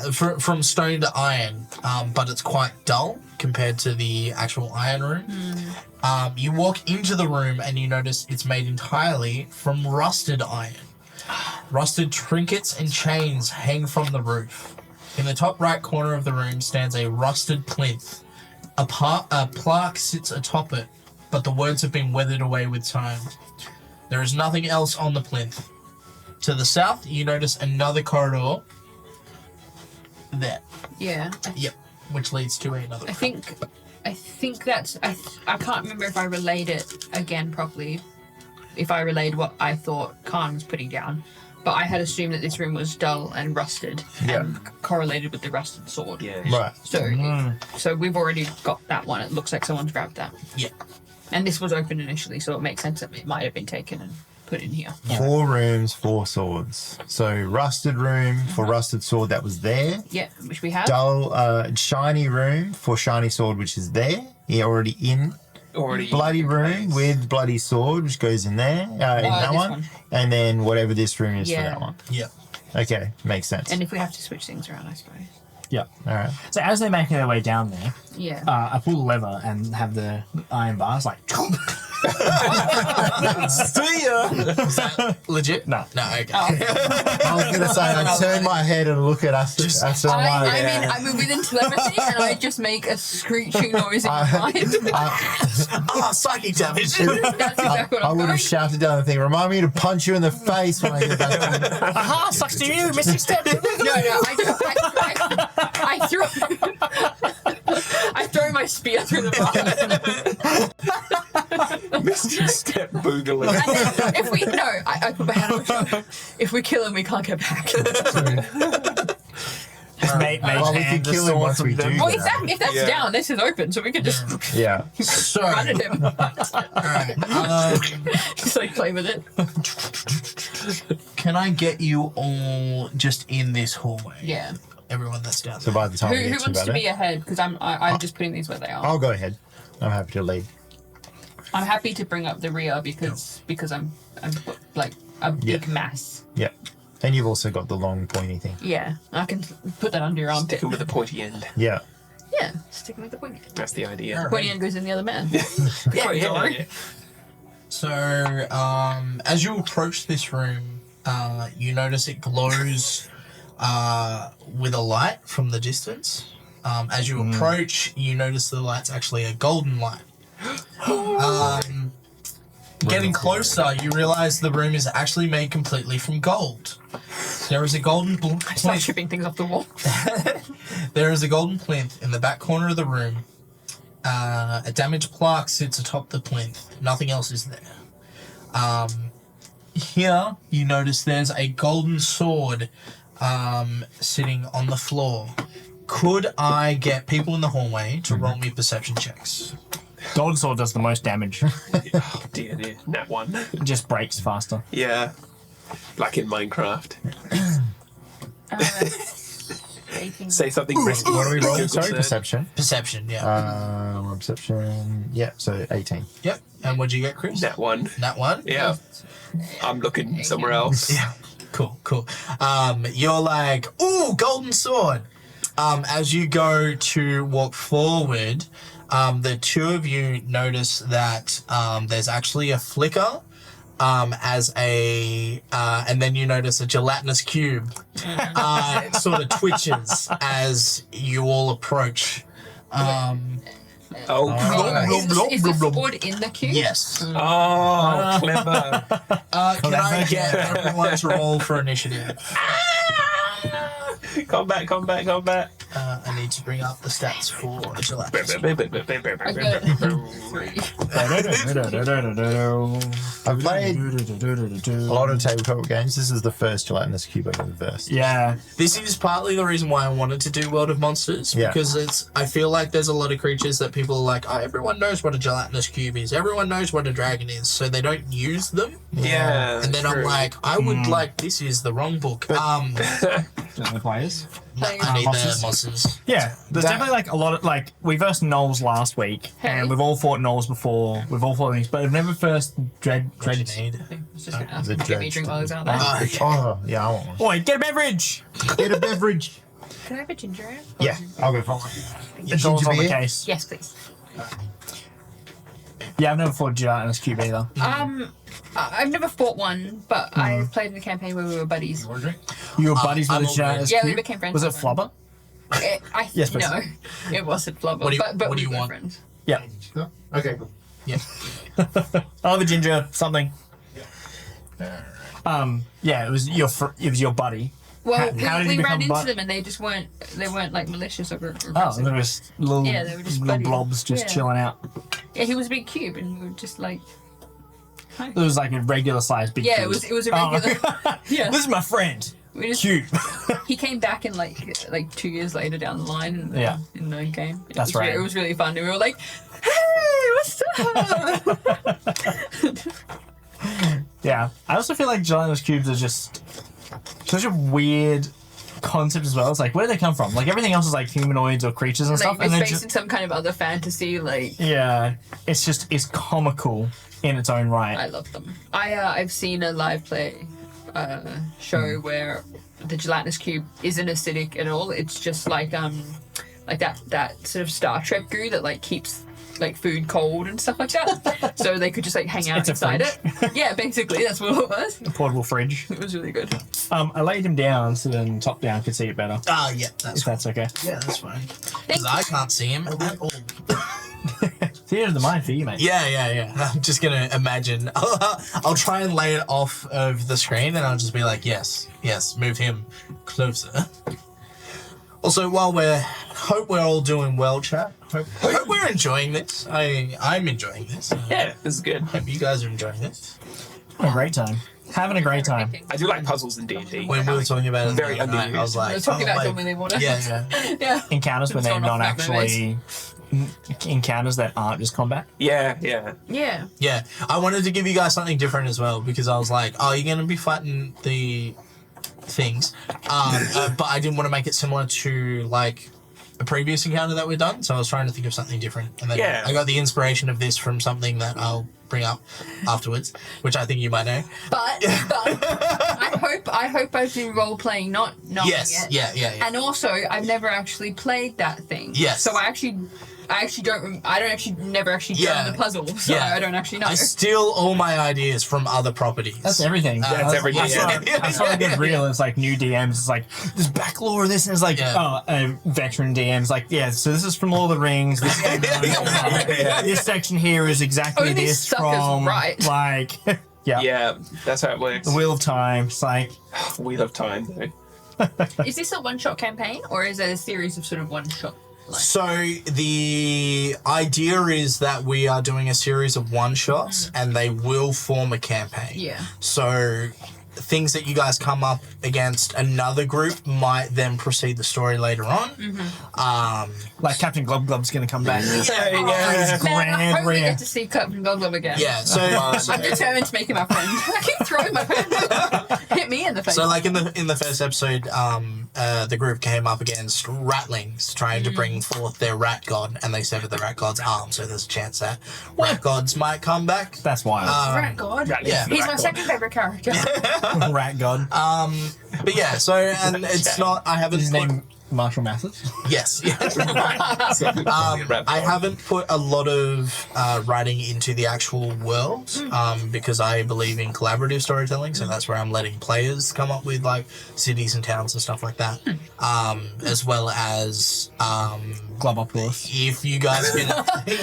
from stone to iron, but it's quite dull compared to the actual iron room. You walk into the room and you notice it's made entirely from rusted iron. Rusted trinkets and chains hang from the roof. In the top right corner of the room stands a rusted plinth. A plaque sits atop it, but the words have been weathered away with time. There is nothing else on the plinth. To the south, you notice another corridor. There. Yeah. Yep. Which leads to another. I think that's. I can't remember if I relayed it again properly. If I relayed what I thought Khan was putting down. But I had assumed that this room was dull and rusted and correlated with the rusted sword. Yeah. Right. So we've already got that one. It looks like someone's grabbed that. Yeah. And this was open initially, so it makes sense that it might have been taken and put in here. 4 rooms, 4 swords. So rusted room for rusted sword that was there. Yeah, which we have. Dull, shiny room for shiny sword, which is there. Already in. Already Bloody room with bloody sword, which goes in there, in that this one. one. And then whatever this room is for Yeah. that one. Yeah. Okay, makes sense. And if we have to switch things around, I suppose. Yeah. All right. So as they're making their way down there, Yeah. I pull the lever and have the iron bars like. See ya! Legit? No. No, okay. I was going to say, I turn my head and look at us. And I'm like, I mean, within telepathy, and I just make a screeching noise in my mind. Oh, psychic damage. That's exactly what I I'm would going. have shouted down the thing. Remind me to punch you in the face when I get back to you. Aha! Sucks to you, missing step. No, I throw my spear through the bar. Mystic step boogling. And then if we I put my hand on my shoulder. If we kill him, we can't get back. Well, we can kill him once we do. Well, that. if that's Yeah. down, this is open, so we can just Yeah. So, run at him. alright. Just like play with it. Can I get you all just in this hallway? Yeah. Everyone that's down So there. by the time Who we get wants to to be that, ahead? Because I'm just putting these where they are. I'll go ahead. I'm happy to lead. I'm happy to bring up the rear because I'm like a big Yeah. mass. Yep. And you've also got the long pointy thing. Yeah, I can put that under your armpit. Sticking with the pointy end. Yeah. Yeah, sticking with the pointy. That's the idea. Pointy end goes in the other man. Yeah. So, as you approach this room, you notice it glows with a light from the distance. As you approach, you notice the light's actually a golden light. Getting closer, you realize the room is actually made completely from gold. There is a golden I start plinth. chipping things off the wall. There is a golden plinth in the back corner of the room. A damaged plaque sits atop the plinth. Nothing else is there. Here, you notice there's a golden sword sitting on the floor. Could I get people in the hallway to roll me perception checks? Golden sword does the most damage. Oh, dear. Nat 1. It just breaks faster. Yeah. Like in Minecraft. 18. Say something risky. What are we rolling? Google Sorry, said. perception. Perception, yeah. Perception. Yeah, so 18. Yep. And what'd you get, Chris? Nat 1. That one? Yeah. I'm looking somewhere else. Yeah. Cool. You're like, ooh, golden sword. As you go to walk forward, the two of you notice that there's actually a flicker as a and then you notice a gelatinous cube sort of twitches as you all approach. Oh, Is the sword in the cube? Yes. oh, clever. Can I get everyone to roll for initiative? Combat. I need to bring up the stats for gelatinous. I got 3. I've played a lot of tabletop games. This is the first gelatinous cube I've ever versed. Yeah. This is partly the reason why I wanted to do World of Monsters, Yeah. because I feel like there's a lot of creatures that people are like, oh, everyone knows what a gelatinous cube is, everyone knows what a dragon is, so they don't use them. Yeah. And then I'm like, I would like, this is the wrong book. The players. I need monsters? the monsters. Yeah, there's definitely like a lot of like we versed Knowles last week, and we've all fought Knowles before. We've all fought things, but I've never first dread. What you need. I was just gonna ask The you to get me a drink while I was out there. Okay. Oh, yeah, I want one. Oi, get a beverage. Get a beverage. Can I have a ginger ale? Yeah, I'll go for one. It's always on the beer? case. Yes, please. Yeah, I've never fought gelatinous cube either. I've never fought one, but I've played in a campaign where we were buddies. You were buddies I'm with a all gelatinous Yeah, we cube? became friends Was it with them. Flubber? Yes, please. no, it wasn't flubber. What do you- but what do we you were want? friends. Yeah. Okay, cool. Yeah. I'll have a ginger something. Yeah, it was your buddy. Well, How did you we ran become into them and they just weren't like malicious or Oh, aggressive. there was little, Yeah, they were just little buddies. blobs just Yeah. chilling out. Yeah, he was a big cube and we were just like, It was like a regular sized big yeah, cube. it was a Oh. regular. Yeah, This is my friend. we just Cube. he came back in like 2 years later down the line in the game. That's It right. was really fun. And we were like, hey, Yeah. I also feel like gelatinous cubes are just such a weird concept as well. It's like, where do they come from? Like, everything else is like humanoids or creatures and stuff. Like, And it's then based in just, some kind of other fantasy, like... yeah, it's comical in its own right. I love them. I've seen a live play show where the gelatinous cube isn't acidic at all. It's just like that sort of Star Trek goo that like keeps like food cold and stuff like that. So they could just like hang out It's a inside it. Yeah, basically that's what it was. A portable fridge. It was really good. I laid him down so then top down could see it better. Ah, yeah, that's If fine. that's okay. Yeah, that's fine. Thank Because I can't see him at all. Theater of the mind for you, mate. Yeah. I'm just gonna imagine. I'll try and lay it off of the screen, and I'll just be like, yes, move him closer. Also, while hope we're all doing well, chat. Hope we're enjoying this. I'm enjoying this. Yeah, this is good. Hope you guys are enjoying this. Having a great time. Having a great time. I do like puzzles in D&D. When we were talking about it, Very the other night, I was underused. like, We were talking oh, about wait. Don't Really Water. Yeah. Yeah. Encounters when It's they're gone not off that actually encounters that aren't just combat. Yeah. Yeah. Yeah, I wanted to give you guys something different as well because I was like, oh, you're going to be fighting the things. But I didn't want to make it similar to like a previous encounter that we've done. So I was trying to think of something different. And then Yeah. I got the inspiration of this from something that I'll bring up afterwards, which I think you might know. But I hope I've been role playing not knowing Yes, it. yeah. And also, I've never actually played that thing. Yes. So I never actually Yeah. done the puzzle, so I don't actually know. I steal all my ideas from other properties. That's everything. That's everything. That's how I get real. It's like new DMs. It's like there's back lore of this, and it's like veteran DMs. Like so this is from Lord of the Rings. This, this section here is exactly Only this suckers from right. like Yeah, that's how it works. the Wheel of Time. It's like Wheel of Time, though. Is this a one-shot campaign, or is it a series of sort of one-shot? So the idea is that we are doing a series of one-shots and they will form a campaign. Yeah. So things that you guys come up against another group might then proceed the story later on. like Captain Glob Glob's gonna come back. Man, I Grand hope we rear. get to see Captain Goblin again. Yeah, so I'm determined to make him my friend. I keep throwing my friend. Hit me in the face. so like in the first episode, the group came up against ratlings trying to bring forth their rat god, and they severed the rat god's arm. So there's a chance that rat gods might come back. That's wild. Rat God. Yeah. He's my second favorite character. Rat God. But yeah, so and it's not. I haven't His put, name Marshall Mathers. Yes. I haven't put a lot of writing into the actual world because I believe in collaborative storytelling. So that's where I'm letting players come up with like cities and towns and stuff like that, as well as Globopolis. if you guys can,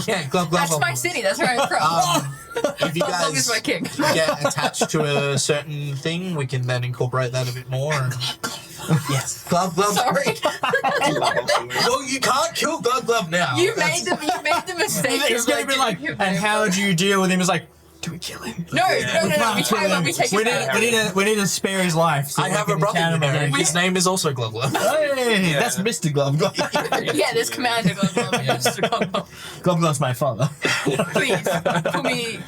yeah, glub, glub, That's glub. my city. That's where I'm from. If you Glub is guys my king. get attached to a certain thing, we can then incorporate that a bit more. And, yes, glub, glub. Sorry. Well, you can't kill glub, glub now. You made the mistake. It's of, gonna be like, giving him and the- how do you deal with him? It's like, do we kill him? No. We take we it back. need to spare his life. So I we have can a brother, encounter you know. him again. His name is also Glub Glub. Hey, that's Mr. Glove Glove. Yeah, there's Commander Glove. Mr. Glove. Glove Glove's my father. Please, call me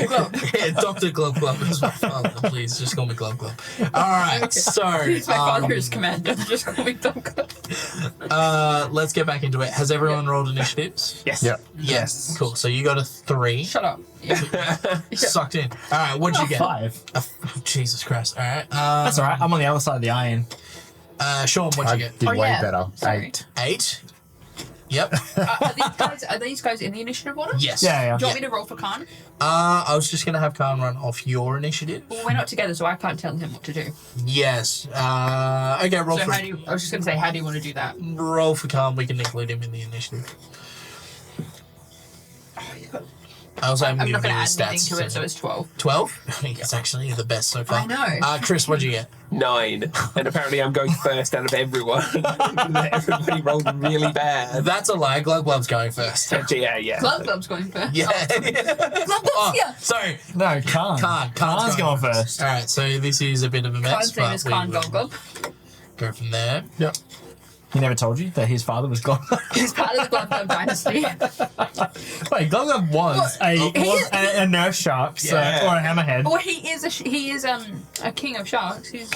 Glove. Yeah, Dr. Glub Glub is my father. Please, just call me Glub Glub. Alright, so My father is Commander. Just call me Glove. let's get back into it. Has everyone rolled initiatives? Yes. Yep. Yes. Cool. So you got a 3. Shut up. Yeah. Sucked in. Alright, what'd you get? 5. Jesus Christ. Alright. That's alright. I'm on the other side of the iron. Sean, what'd I you get? did Oh, way yeah. better. Sorry. 8. 8. Yep. Are these guys in the initiative order? Yes. Yeah. Do you want me to roll for Khan? I was just gonna have Khan run off your initiative. Well, we're not together, so I can't tell him what to do. Yes. Okay, roll So for I was just going to say, how do you want to do that? roll for Khan. We can include him in the initiative. I was I'm giving not going to you add the anything stats. to it, so it's 12. 12? I think it's actually the best so far. I know. Chris, what'd you get? 9. And apparently I'm going first out of everyone. Everybody rolled really bad. That's a lie. Glub Glub's going first. Yeah. Glove Glove's going first. Yeah. Glove Glove's Oh, here. sorry. No, Khan. Khan's going first. All right, so this is a bit of a mess, Khan's name but is we Khan will Glove Glove. go from there. Yep. He never told you that his father was Glub. He's part of the Glub Glub dynasty. Wait, Glub Glub was a nurse shark, so, Yeah. or a hammerhead. Well, he is a king of sharks. He's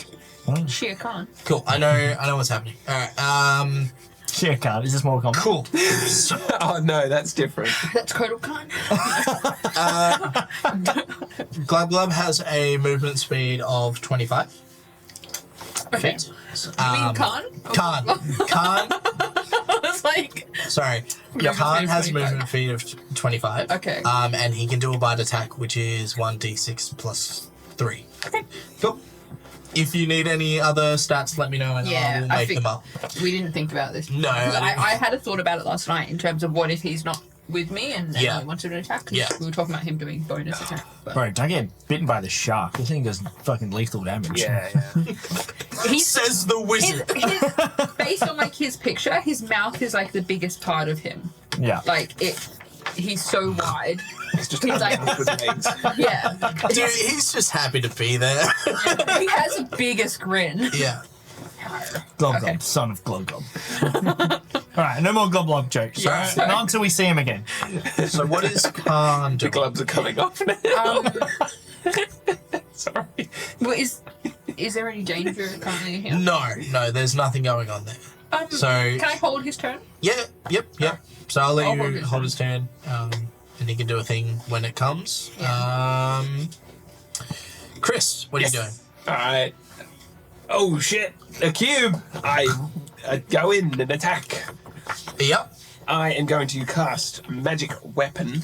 Shere Khan. Cool. I know what's happening. All right. Shere Khan. Is this more common? Cool. Oh no, that's different. That's Kodal Khan. Glub Glub has a movement speed of 25 Okay. feet. You mean Khan? Khan. I was like, Sorry. Movement Khan speed of has 25. movement speed of 25. Okay. And he can do a bite attack, which is 1d6 plus 3. Okay. Cool. If you need any other stats, let me know and I will make them up. We didn't think about this. No, I didn't. I had a thought about it last night in terms of what if he's not with me and Yeah. I wanted an attack. 'Cause Yeah. We were talking about him doing bonus attack. But Bro, don't get bitten by the shark. This thing does fucking lethal damage. Yeah. he's Says the wizard. based on like his picture, his mouth is like the biggest part of him. Yeah. Like he's so wide. It's just He's like- with legs. Yeah. Dude, he's just happy to be there. He has the biggest grin. Yeah. Glub Okay. Glub, son of Glub Glub. Alright, no more Glub Glub jokes. Yeah, Alright, sorry. not until we see him again. So what is Khan The doing? gloves are coming off now. Sorry. Well, is there any danger currently here? No, there's nothing going on there. So Can I hold his turn? yeah, yep. So I'll let I'll you hold his turn, and he can do a thing when it comes. Chris, what are you doing? Alright. Oh shit! A cube! I go in and attack. Yep. I am going to cast Magic Weapon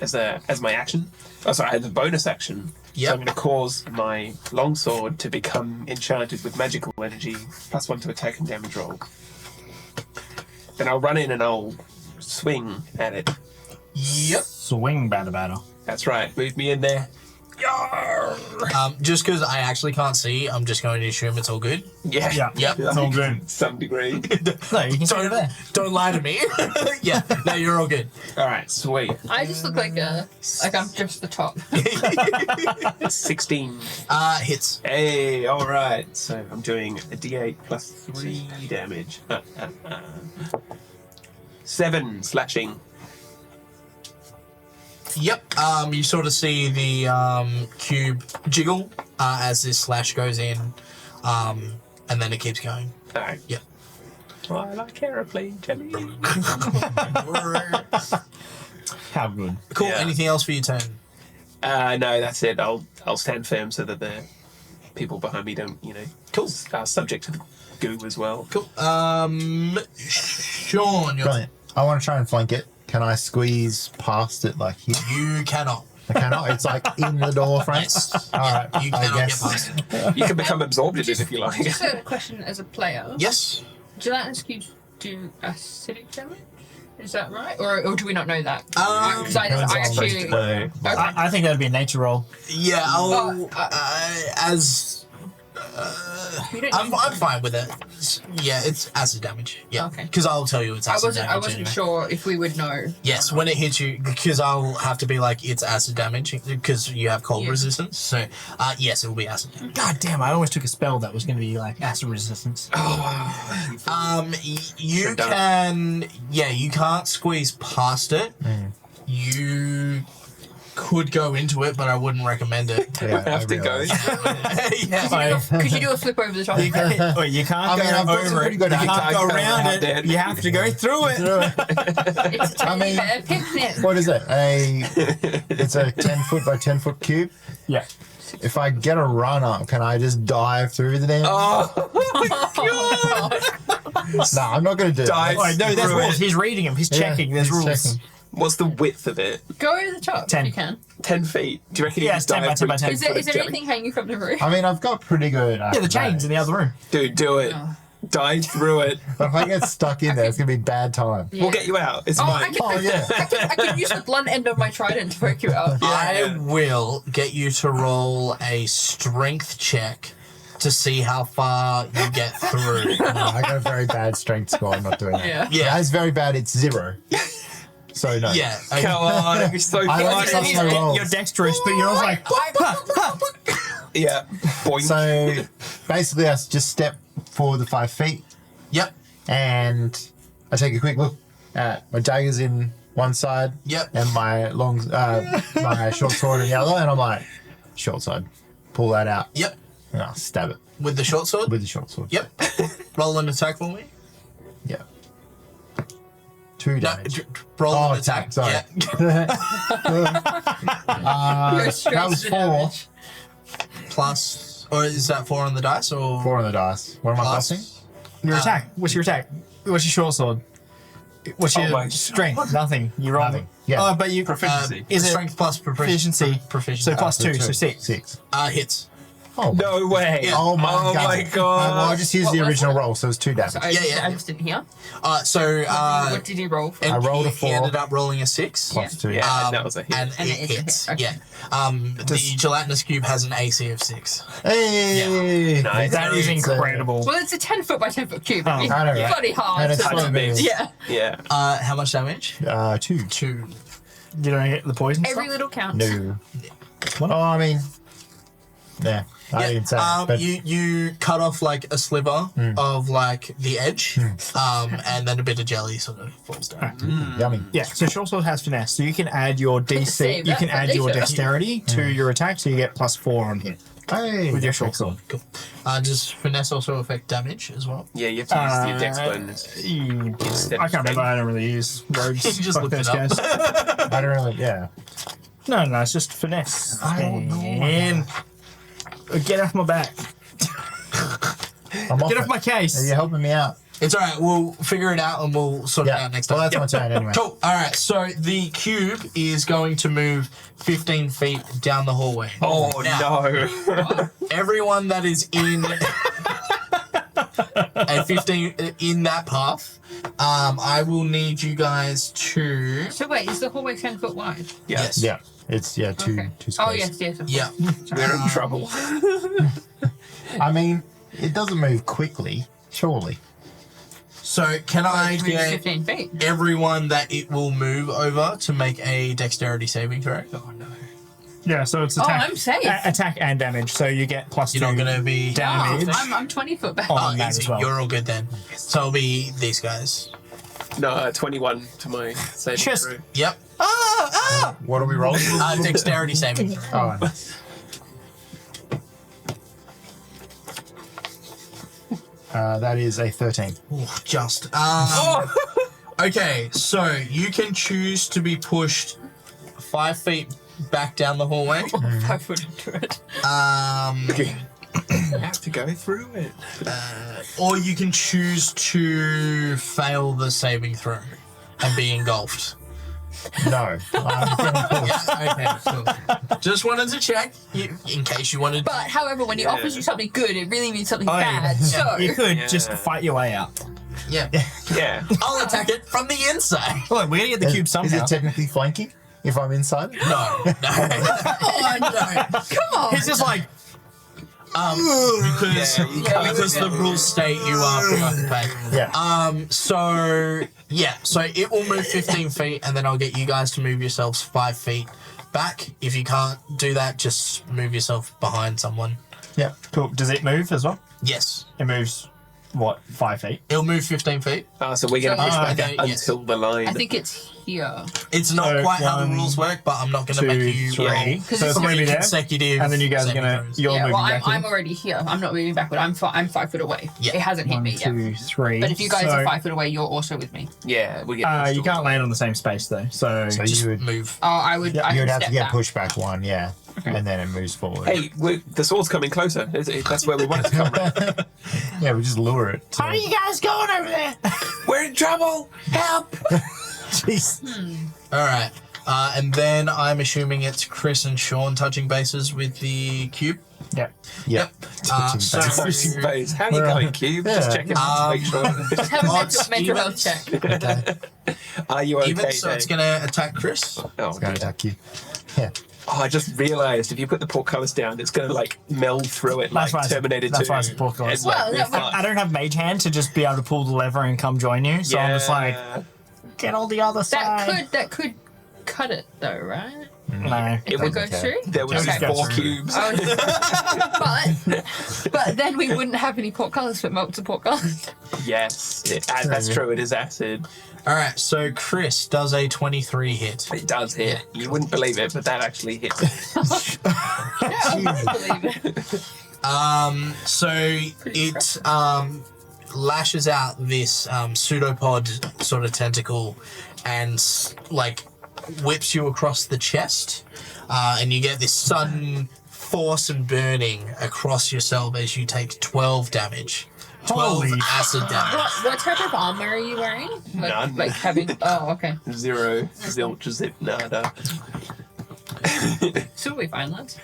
as my action. Oh, sorry, as a bonus action. Yep. So I'm going to cause my longsword to become enchanted with magical energy, +1 to attack and damage roll. Then I'll run in and I'll swing at it. Yep. Swing batter. That's right. Move me in there. Just because I actually can't see, I'm just going to assume it's all good. Yeah. Yeah. Yep. It's all good. Some degree. No, you can see it there. Don't lie to me. Yeah. No, you're all good. All right. Sweet. I just look like I'm just the top. 16. Hits. Hey. All right. So I'm doing a D8 +3 damage. 7 slashing. Yep. You sort of see the cube jiggle as this slash goes in, and then it keeps going. All right. Yep. Oh, I like aeroplane jelly. How good. Cool. Yeah. Anything else for your turn? No, that's it. I'll stand firm so that the people behind me don't, Cool. are subject to the goo as well. Cool. Sean, Brilliant. I want to try and flank it. Can I squeeze past it like here? you cannot. I cannot. It's like in the door frame. Yes. All right. You I cannot get guess. past it. You can become absorbed in it if you like. Just a question as a player. Yes. Gelatinous cubes do acidic damage? Is that right? Or do we not know that? Um, Because I depends on actually. the- Okay. I think that'd be a nature roll. Yeah. We don't I'm need- fine with it. Yeah, it's acid damage. Yeah. Okay. Because I'll tell you it's I acid damage. wasn't anyway. sure if we would know. Yes, when it hits you, because I'll have to be like, it's acid damage, because you have cold Yeah. resistance. So, yes, it will be acid damage. God damn, I almost took a spell that was going to be like acid resistance. You Should've done can, you can't squeeze past it. You could go into it, but I wouldn't recommend it. Yeah, I have to go. Yeah. Could you do a flip over the top? You can't go I've got some over pretty it. good You ideas. can't go I around can't it. do it. You have to go through it. It's a teddy mean- bear picnic. What is it? It's a 10-foot by 10-foot cube. Yeah. If I get a run up, can I just dive through the damn? Oh, No, I'm not going to do Dive. that. Oh, no, there's Through rules. it. He's reading them. He's checking. There's he's rules. checking. what's the width of it? Go over the top 10. if you can. 10 feet. Do you reckon you Yeah, can it's 10 by dive 10 by through 10. Is there, for is the there jelly? anything hanging from the roof? I mean, I've got pretty good. Yeah, the chains in the other room. Dude, do it. Oh. Dive through it. But if I get stuck in there, it's going to be bad time. Yeah. We'll get you out. It's Oh, fine. Yeah. I can use the blunt end of my trident to poke you out. I will get you to roll a strength check to see how far you get through. No, I got a very bad strength score. I'm not doing that. Yeah. Yeah. That's very bad. It's 0. So no. Yeah. okay. Come on, it'd be so I fun. like some You're rolls. dexterous, but you're like, Yeah. Boink. So basically, I just step forward the 5 feet. Yep. and I take a quick look at my daggers in one side. Yep. And my my short sword in the other, and I'm like, short sword. Pull that out. Yep. And I'll stab it With the short sword? with the short sword. Yep. Roll an attack for me. Yeah. 2 No, damage. roll Oh, an attack. sorry. Yeah. That was 4. Plus, or is that 4 on the dice or 4 on the dice. What am I plus? passing? Your attack. What's your attack? What's your short sword? What's Oh my your strength? Nothing. You roll. Nothing. Yeah. Oh, but you Proficiency. Is it strength plus proficiency? Proficiency. So plus 2, so 6. 6. Hits. Oh, No way. Yeah. oh my Oh god. my god. Well, I just used the What was original it? roll, so it's 2 damage. So Yeah. I just didn't hear. What What did you roll for? I rolled a he 4. ended up rolling a 6. Plus 2. Yeah. And that was a hit. And And it it is a hits. hit, okay. Yeah. The gelatinous cube has an AC of 6. Hey! Nice. That is incredible. Well, it's a 10-foot by 10-foot cube. Oh, It's I know, right? bloody hard. And it's to- slow moving. yeah. Yeah. How much damage? 2. 2. You don't get the poison Every stuff? little counts. No. Oh, I mean, yeah. I didn't say that, but you cut off like a sliver of like the edge, and then a bit of jelly sort of falls down. yummy. Yeah, so short sword has finesse. So you can add your DC, Save you that can for add your later. dexterity to your attack, so you get plus 4 on hit Hey, with your short sword. Cool. Does finesse also affect damage as well? Yeah, you have to use your dex bonus. Instead I of can't remember. I don't really use rogues. You just Fuck looked it those up. guys. I don't really, yeah. No, it's just finesse. I don't know. Man. Get off my back. I'm off Get off it. my case. You're helping me out. It's all right. We'll figure it out and we'll sort it Yeah. out next time. Well, that's my turn anyway. Cool. All right. So the cube is going to move 15 feet down the hallway. Oh Now, no. everyone that is in a 15 in that path, I will need you guys to. So wait, is the hallway 10-foot wide? Yes. Yeah. It's, two Okay. spaces. Oh, yes, of course. Yeah. We're in trouble. I mean, it doesn't move quickly, surely. So can I It moves get 15 feet. everyone that it will move over to make a dexterity saving throw? Oh no. Yeah, so it's attack. I'm safe. Attack and damage, so you get plus 2 You're not going to be damage. I'm 20 foot back. on that easy. as well. You're all good then. So it'll be these guys. No, 21 to my saving Just- throw. Yep. What are we rolling? Dexterity saving throw. Oh, that is a 13. Ooh, just. Okay, so you can choose to be pushed 5 feet back down the hallway. 5 foot into it. You have to go through it. Or you can choose to fail the saving throw and be engulfed. No. I'm getting close. Yeah, okay, cool. Just wanted to check in case you wanted. But, however, when he Yeah. offers you something good, it really means something Oh, yeah. bad. So, You could Yeah. just fight your way out. Yeah. Yeah. I'll attack it from the inside. Look, we're gonna get the cube Is somehow. it technically flanking if I'm inside? No, no. oh, no. Come on. He's just like, Because Yeah, you can't because the rules state you are preoccupied. Yeah. So it will move 15 feet, and then I'll get you guys to move yourselves 5 feet back. If you can't do that, just move yourself behind someone. Yeah. cool. Does it move as well? Yes, It moves, what, 5 feet? it'll move 15 feet. So we're going to push back okay, yes. until the line. I think it's here. It's not So, quite how the 1, rules work, but I'm not going to 2, make you 3. roll So it's it's gonna be three there. consecutive. And then you guys are saving gonna, throws. you're Yeah, moving well, back. I'm already here. I'm not moving backward. I'm 5 foot away. Yeah. It hasn't hit 1, me yet. 2, 3. But if you guys so, are 5 foot away, you're also with me. Yeah, we get. you can't land on the same space though. So, So Just you would, move. Oh, I would. I you would could have to step get back. pushed back 1, yeah. And then it moves forward. Hey, the sword's coming closer. That's where we want it to come. Right? Yeah, we just lure it. how are you guys going over there? We're in trouble. Help! Jeez. All right. And then I'm assuming it's Chris and Sean touching bases with the cube. Yep. Yep. Touching so- base. Pushing base. How you going, Cube? Just Yeah. checking to make sure. Just have a Odds, mental health evens. check. Okay. Are you okay? Even so, it's Dave? going to attack Chris. Oh, Gonna dear. attack you. Yeah. Oh, I just realised if you put the portcullis down, it's going to like meld through it like That's why it's- Terminator 2. that's why it's a portcullis. And, like, Well, we're that would- fucked. I don't have mage hand to just be able to pull the lever and come join you. So I'm just like, get on the other side. That could cut it though, right? No. If it goes through? There was Okay. 4 cubes. But then we wouldn't have any portcullis for melts of portcullis. Yes, that's true. It is acid. All right, so Chris does a 23 hit. It does hit. You wouldn't believe it, but that actually hits. I believe it. So it lashes out this pseudopod sort of tentacle and like whips you across the chest, and you get this sudden force and burning across yourself as you take 12 damage. 12 Holy acid damage. What type of armor are you wearing? None. Like having. Oh, okay. 0, zilch, zip, nada. So we fine, lads.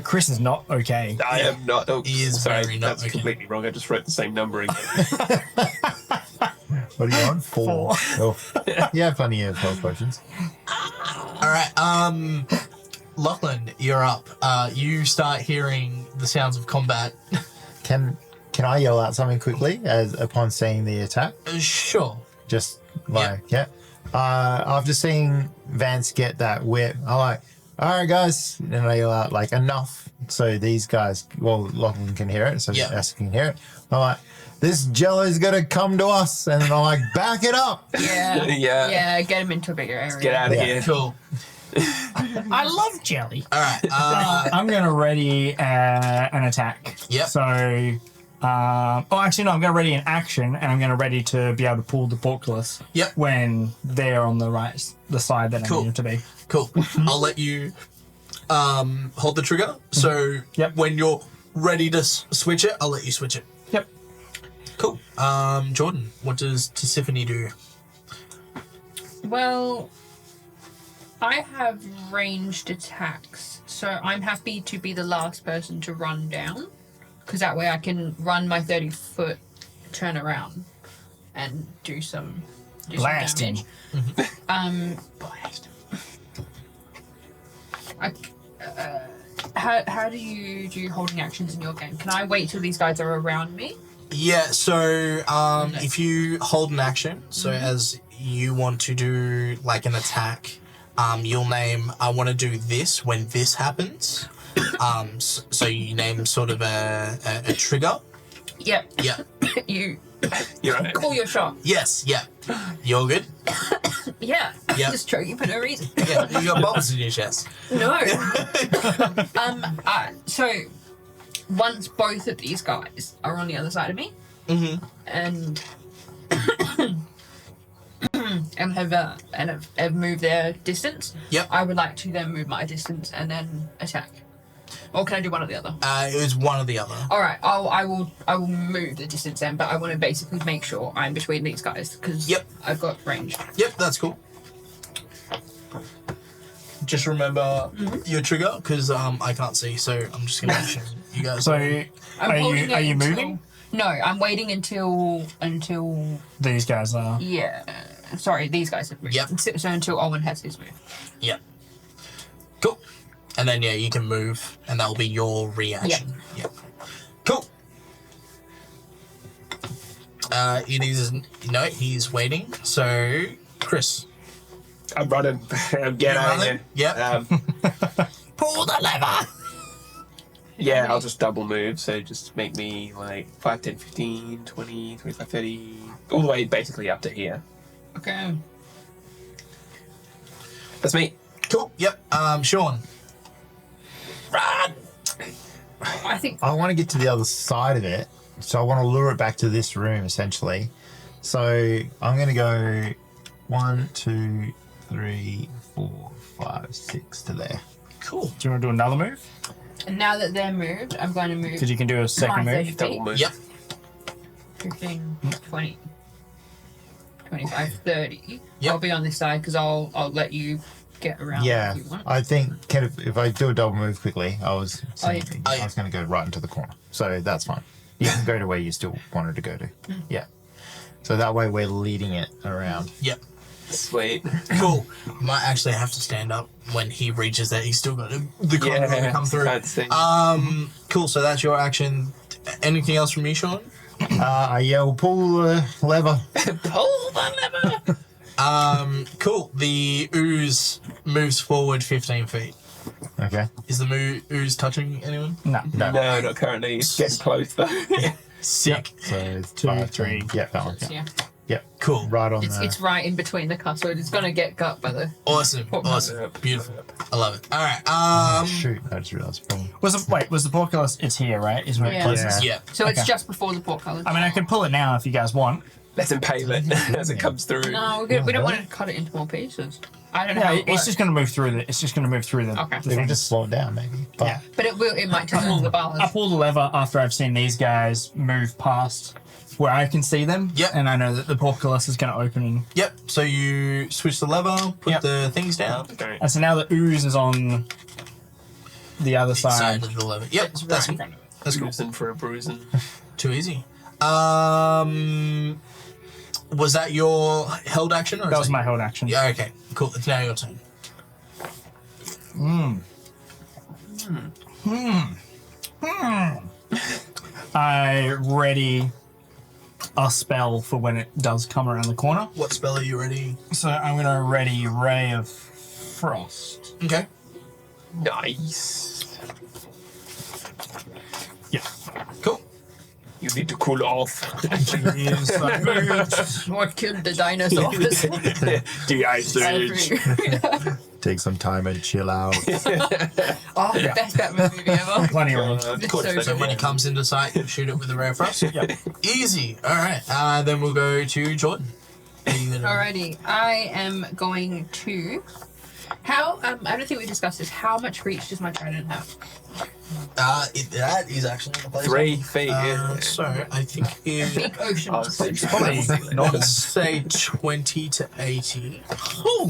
Chris is not okay. I am not. Oh, He is sorry, very not that's okay. completely wrong. I just wrote the same number again. What are you on? 4. Oh. You have plenty of health potions. All right, Lachlan, you're up. You start hearing the sounds of combat. Can I yell out something quickly as upon seeing the attack? Sure. Just like, yeah. After seeing Vance get that whip, I'm like, all right, guys. And I yell out, like, enough. So these guys, well, Lachlan can hear it, so Yeah. Esther can hear it. I'm like, this jello's going to come to us. And I'm like, back it up. Yeah. Yeah. Yeah, get him into a bigger area. Get out of Yeah. here. Cool. I love jelly. All right. I'm going to ready an attack. Yep. So, actually, no, I'm going to ready an action, and I'm going to ready to be able to pull the portcullis. Yep. When they're on the side that Cool. I need them to be. Cool. I'll let you hold the trigger. So Yep. when you're ready to switch it, I'll let you switch it. Yep. Cool. Jordan, what does Tisiphone do? Well, I have ranged attacks, so I'm happy to be the last person to run down, because that way I can run my 30-foot, turn around, and do some Blasting. damage. How do you do holding actions in your game? Can I wait till these guys are around me? Yeah, so if you hold an action, so as you want to do like an attack, you'll name, I want to do this when this happens. So you name sort of a trigger. Yep. Yeah. You You're right. call your shot. Yes, yeah. You're good? Yeah. Yep. Just choking for no reason. Yeah, you got bubbles in your chest. No. So once both of these guys are on the other side of me, and have moved their distance, Yep. I would like to then move my distance and then attack. Or can I do one or the other? It was one or the other. All right, I will move the distance then, but I want to basically make sure I'm between these guys because Yep. I've got range. Yep, that's cool. Just remember your trigger, because I can't see, so I'm just gonna mention you guys. So, I'm are holding you it until- moving? No, I'm waiting until These guys are. yeah. Sorry, these guys have moved. Yep. So until Owen has his move. Yep. Cool. And then you can move, and that'll be your reaction. Yep. Cool. It is he's waiting. So Chris, I'm running. Get You out of running? here. Yep. Pull the lever! Yeah, I'll just double move. So just make me like 5, 10, 15, 20, 25, 30. All the way basically up to here. Okay. That's me. Cool. Yep. Sean. Run! I think I want to get to the other side of it, so I want to lure it back to this room essentially. So I'm going to go 1, 2, 3, 4, 5, 6 to there. Cool. Do you want to do another move? now that they're moved, I'm going to move Because you can do a second my 30 move. feet. Double move. Yep. 15, 20, 25, 30. Yep. I'll be on this side because I'll let you get around Yeah, if you want. I think if I do a double move quickly, I was saying, yeah. Oh, yeah. I was going to go right into the corner, so that's fine. You can go to where you still wanted to go to. Yeah. So that way we're leading it around. Yep. Sweet. Cool. Might actually have to stand up when he reaches that. He's still got the corridor to come through. Can't see. Cool. So that's your action. Anything else from you, Sean? I yell, pull the lever. Pull the lever. Cool. The ooze moves forward 15 feet. Okay. Is the ooze touching anyone? No. No. No, not currently. It's getting close though. Sick. So it's 2, 5, 3. 10. Yeah, that one. Yeah. Yep. Cool. Right on It's right in between the cuss, so it's gonna get gut by the. Awesome. Oh, Awesome. Beautiful. I love it. All right. Shoot, I just realised. Problem. Was the portcullis? It's here, right? Is where it Yeah. closes. Yeah. So it's Okay. just before the portcullis. I mean, I could pull it now if you guys want. Let's impale it as it comes through. No, we're good. We don't really? want to cut it into more pieces. I don't know Yeah, how it it's works. just going to move through the. It's just going to move through the. Okay. the They can thing. just slow it down, maybe. But Yeah. But it will. It might turn into the bars. I pull the lever after I've seen these guys move past where I can see them. Yep. And I know that the portcullis is going to open. Yep. So you switch the lever, put Yep. the things down. Okay. And so now the ooze is on the other Side side. of the lever. Yep. It's That's right in front of it. That's cool. Cruising for a bruising. Too easy. Was that your held action? Or That is was it- my hold action. Yeah. Okay. Cool. It's now your turn. I ready a spell for when it does come around the corner. What spell are you ready? So I'm going to ready Ray of Frost. Okay. Nice. Yeah. Cool. You need to cool off. What killed the dinosaurs? De-ice age. take some time and chill out. Oh, the best Batman movie ever. Plenty of room. It's Cool. so So when good. it comes into sight, you shoot it with a ray of frost. Yep. Easy. All right. Then we'll go to Jordan. What are you gonna- Alrighty, I am going to. How? I don't think we discussed this. How much reach does my trident have? That is actually the place. 3 feet. Yeah. So I think it's Big ocean Oh, monster. it's probably not let's say 20 to 80.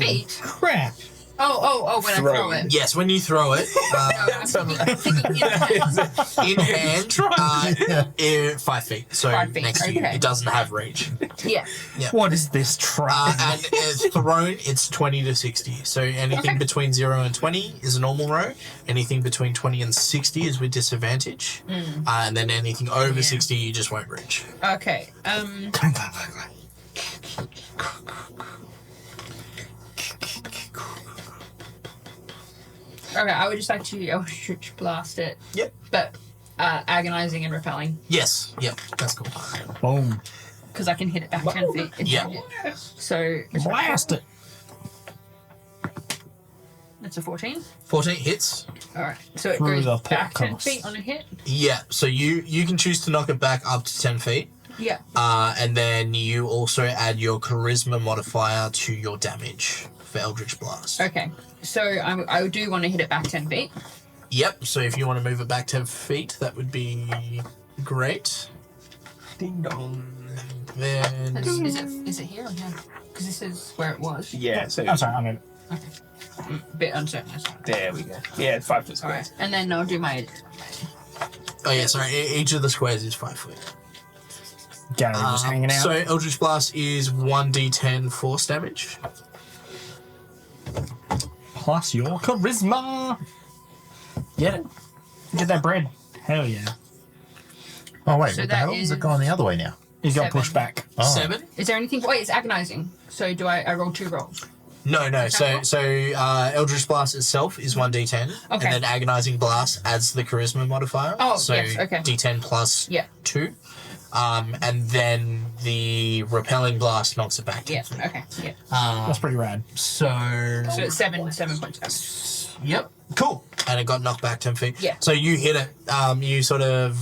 Feet. Crap. Oh, when I throw it. Yes, when you throw it, No, I'm thinking in hand. in hand, 5 feet. So 5 feet, next to you, okay. it doesn't have reach. Yeah. What is this trap? And it's thrown, it's 20 to 60. So anything Okay. between 0 and 20 is a normal row. Anything between 20 and 60 is with disadvantage. And then anything over 60, you just won't reach. Okay. Okay, I would just like to Eldritch Blast it, Yep. but agonizing and repelling, Yes. Yep. That's cool. Boom. because I can hit it back 10 feet. and Yeah. change it. So it's Blast it. That's a 14. 14 hits. All right. So it Through goes the back 10 podcast. feet on a hit. Yeah. So you can choose to knock it back up to 10 feet. Yeah. And then you also add your charisma modifier to your damage for Eldritch Blast. Okay. So I do want to hit it back 10 feet. Yep. So if you want to move it back 10 feet, that would be great. Ding dong. Then Is it here or here? Because this is where it was. Yeah, so I'm sorry, I mean, Okay. I'm a bit uncertain. That's fine. there we go. Yeah, 5 foot All square. right. And then I'll do my. oh yeah, sorry. Each of the squares is 5 foot. Gary just hanging out. So Eldritch Blast is 1d10 force damage. Plus your charisma. Get it. Get that bread. Hell yeah. Oh wait, So what the that hell? Is it going the other way now? You got 7. pushed back. Oh. 7. Is there anything? Wait, it's agonizing. So do I roll 2 rolls? No. So Eldritch Blast itself is 1d10, Okay. and then Agonizing Blast adds the charisma modifier. Oh, so yes, okay. d10 plus Yeah. 2. And then the Repelling Blast knocks it back. 10 Yeah. feet. Okay. Yeah. That's pretty rad. So So it's 7 points. yep, cool. And it got knocked back 10 feet. Yeah. So you hit it. You sort of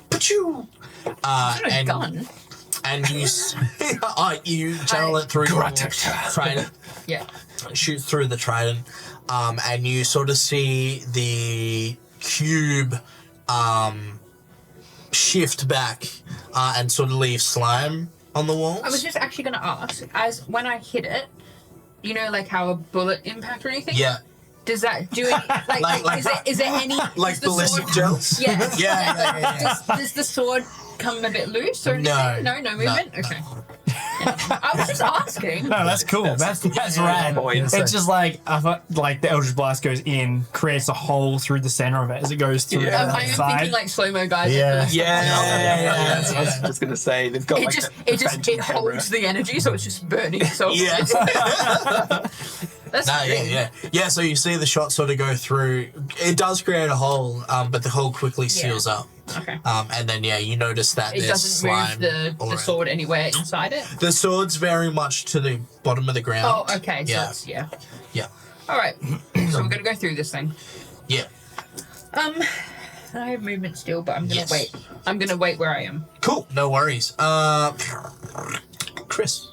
pachoo. It's not a And gun. and you you channel it through your trident. Yeah. Shoot through the trident, and you sort of see the cube shift back and sort of leave slime on the walls. I was just actually going to ask, as when I hit it, you know, like how a bullet impact or anything? yeah, Does that do any, Like- is there any, like is the ballistic sword, gels. Yeah. Yeah. Does the sword come a bit loose or anything? No. No movement? Okay. I was just asking. No, that's cool. That's rad. Points. It's just like I thought, like the Eldritch Blast goes in, creates a hole through the center of it as it goes through Yeah. the I am side. thinking like slow mo guys. Yeah. Yeah. I was just gonna say they've got It like just the it phantom camera. holds the energy, so it's just burning. So Yeah. that's No, yeah. So you see the shot sort of go through. It does create a hole, but the hole quickly seals up. Okay. And then you notice that It there's doesn't slime move all the around. sword anywhere inside it. The sword's very much to the bottom of the ground. Oh, okay. So Yeah. it's, Yeah. All right. So we're gonna go through this thing. Yeah. I have movement still, but I'm gonna Yes. wait. I'm gonna wait where I am. Cool. No worries. Chris.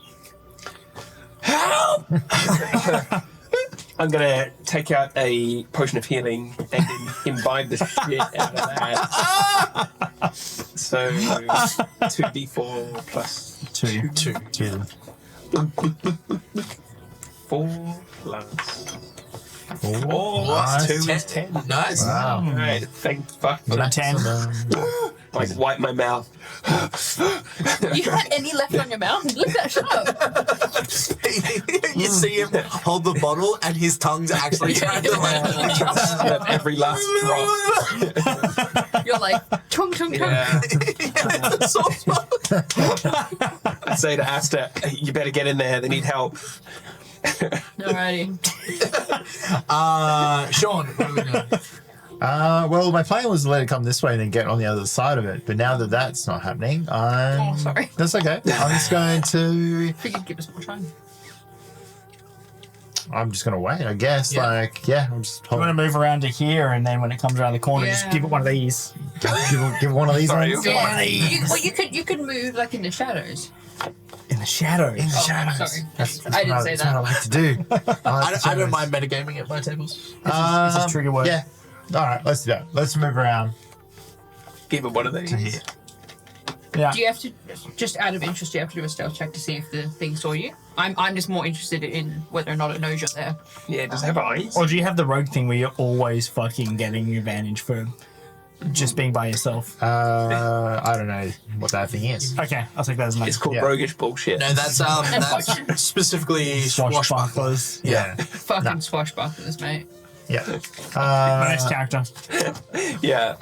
I'm gonna take out a potion of healing and then imbibe the shit out of that. So 2d4 plus Two. 2. 4 plus Nice. 2 is 10. Nice. Wow. Alright, thank fuck for that. 10. Like wipe my mouth. You had any left on your mouth? Lick that shut up. You see him hold the bottle, and his tongue's actually trying to land. Every last drop. You're like chung chung chung. Yeah. It's so fun. I'd say to Asta, you better get in there, they need help. Alrighty. Sean, what are we doing? Well, my plan was to let it come this way and then get on the other side of it. But now that that's not happening, Oh, sorry. that's okay. I'm just going to. Figured give us more time. I'm just going to wait, I guess. Yeah. I'm just I'm gonna move around to here, and then when it comes around the corner, just Yeah. give it one of these. give one of these Sorry. ones. Yeah. You could move like in the shadows. In the shadows. In the Oh, shadows. sorry. That's I didn't say That's what I that. like to do. I don't mind metagaming at my tables. This is trigger word. Yeah. All right, let's do that. Let's move around Give him one of these. to here. Yeah. Do you have to, just out of interest, do you have to do a stealth check to see if the thing saw you? I'm just more interested in whether or not it knows you're there. Yeah, does it have eyes? Or do you have the rogue thing where you're always fucking getting advantage for just being by yourself? I don't know what that thing is. Okay, I'll take that as It's nice. called Yeah. roguish bullshit. No, that's specifically swashbuckler. Yeah. Fucking swashbucklers, mate. Yeah. Nice character. Yeah.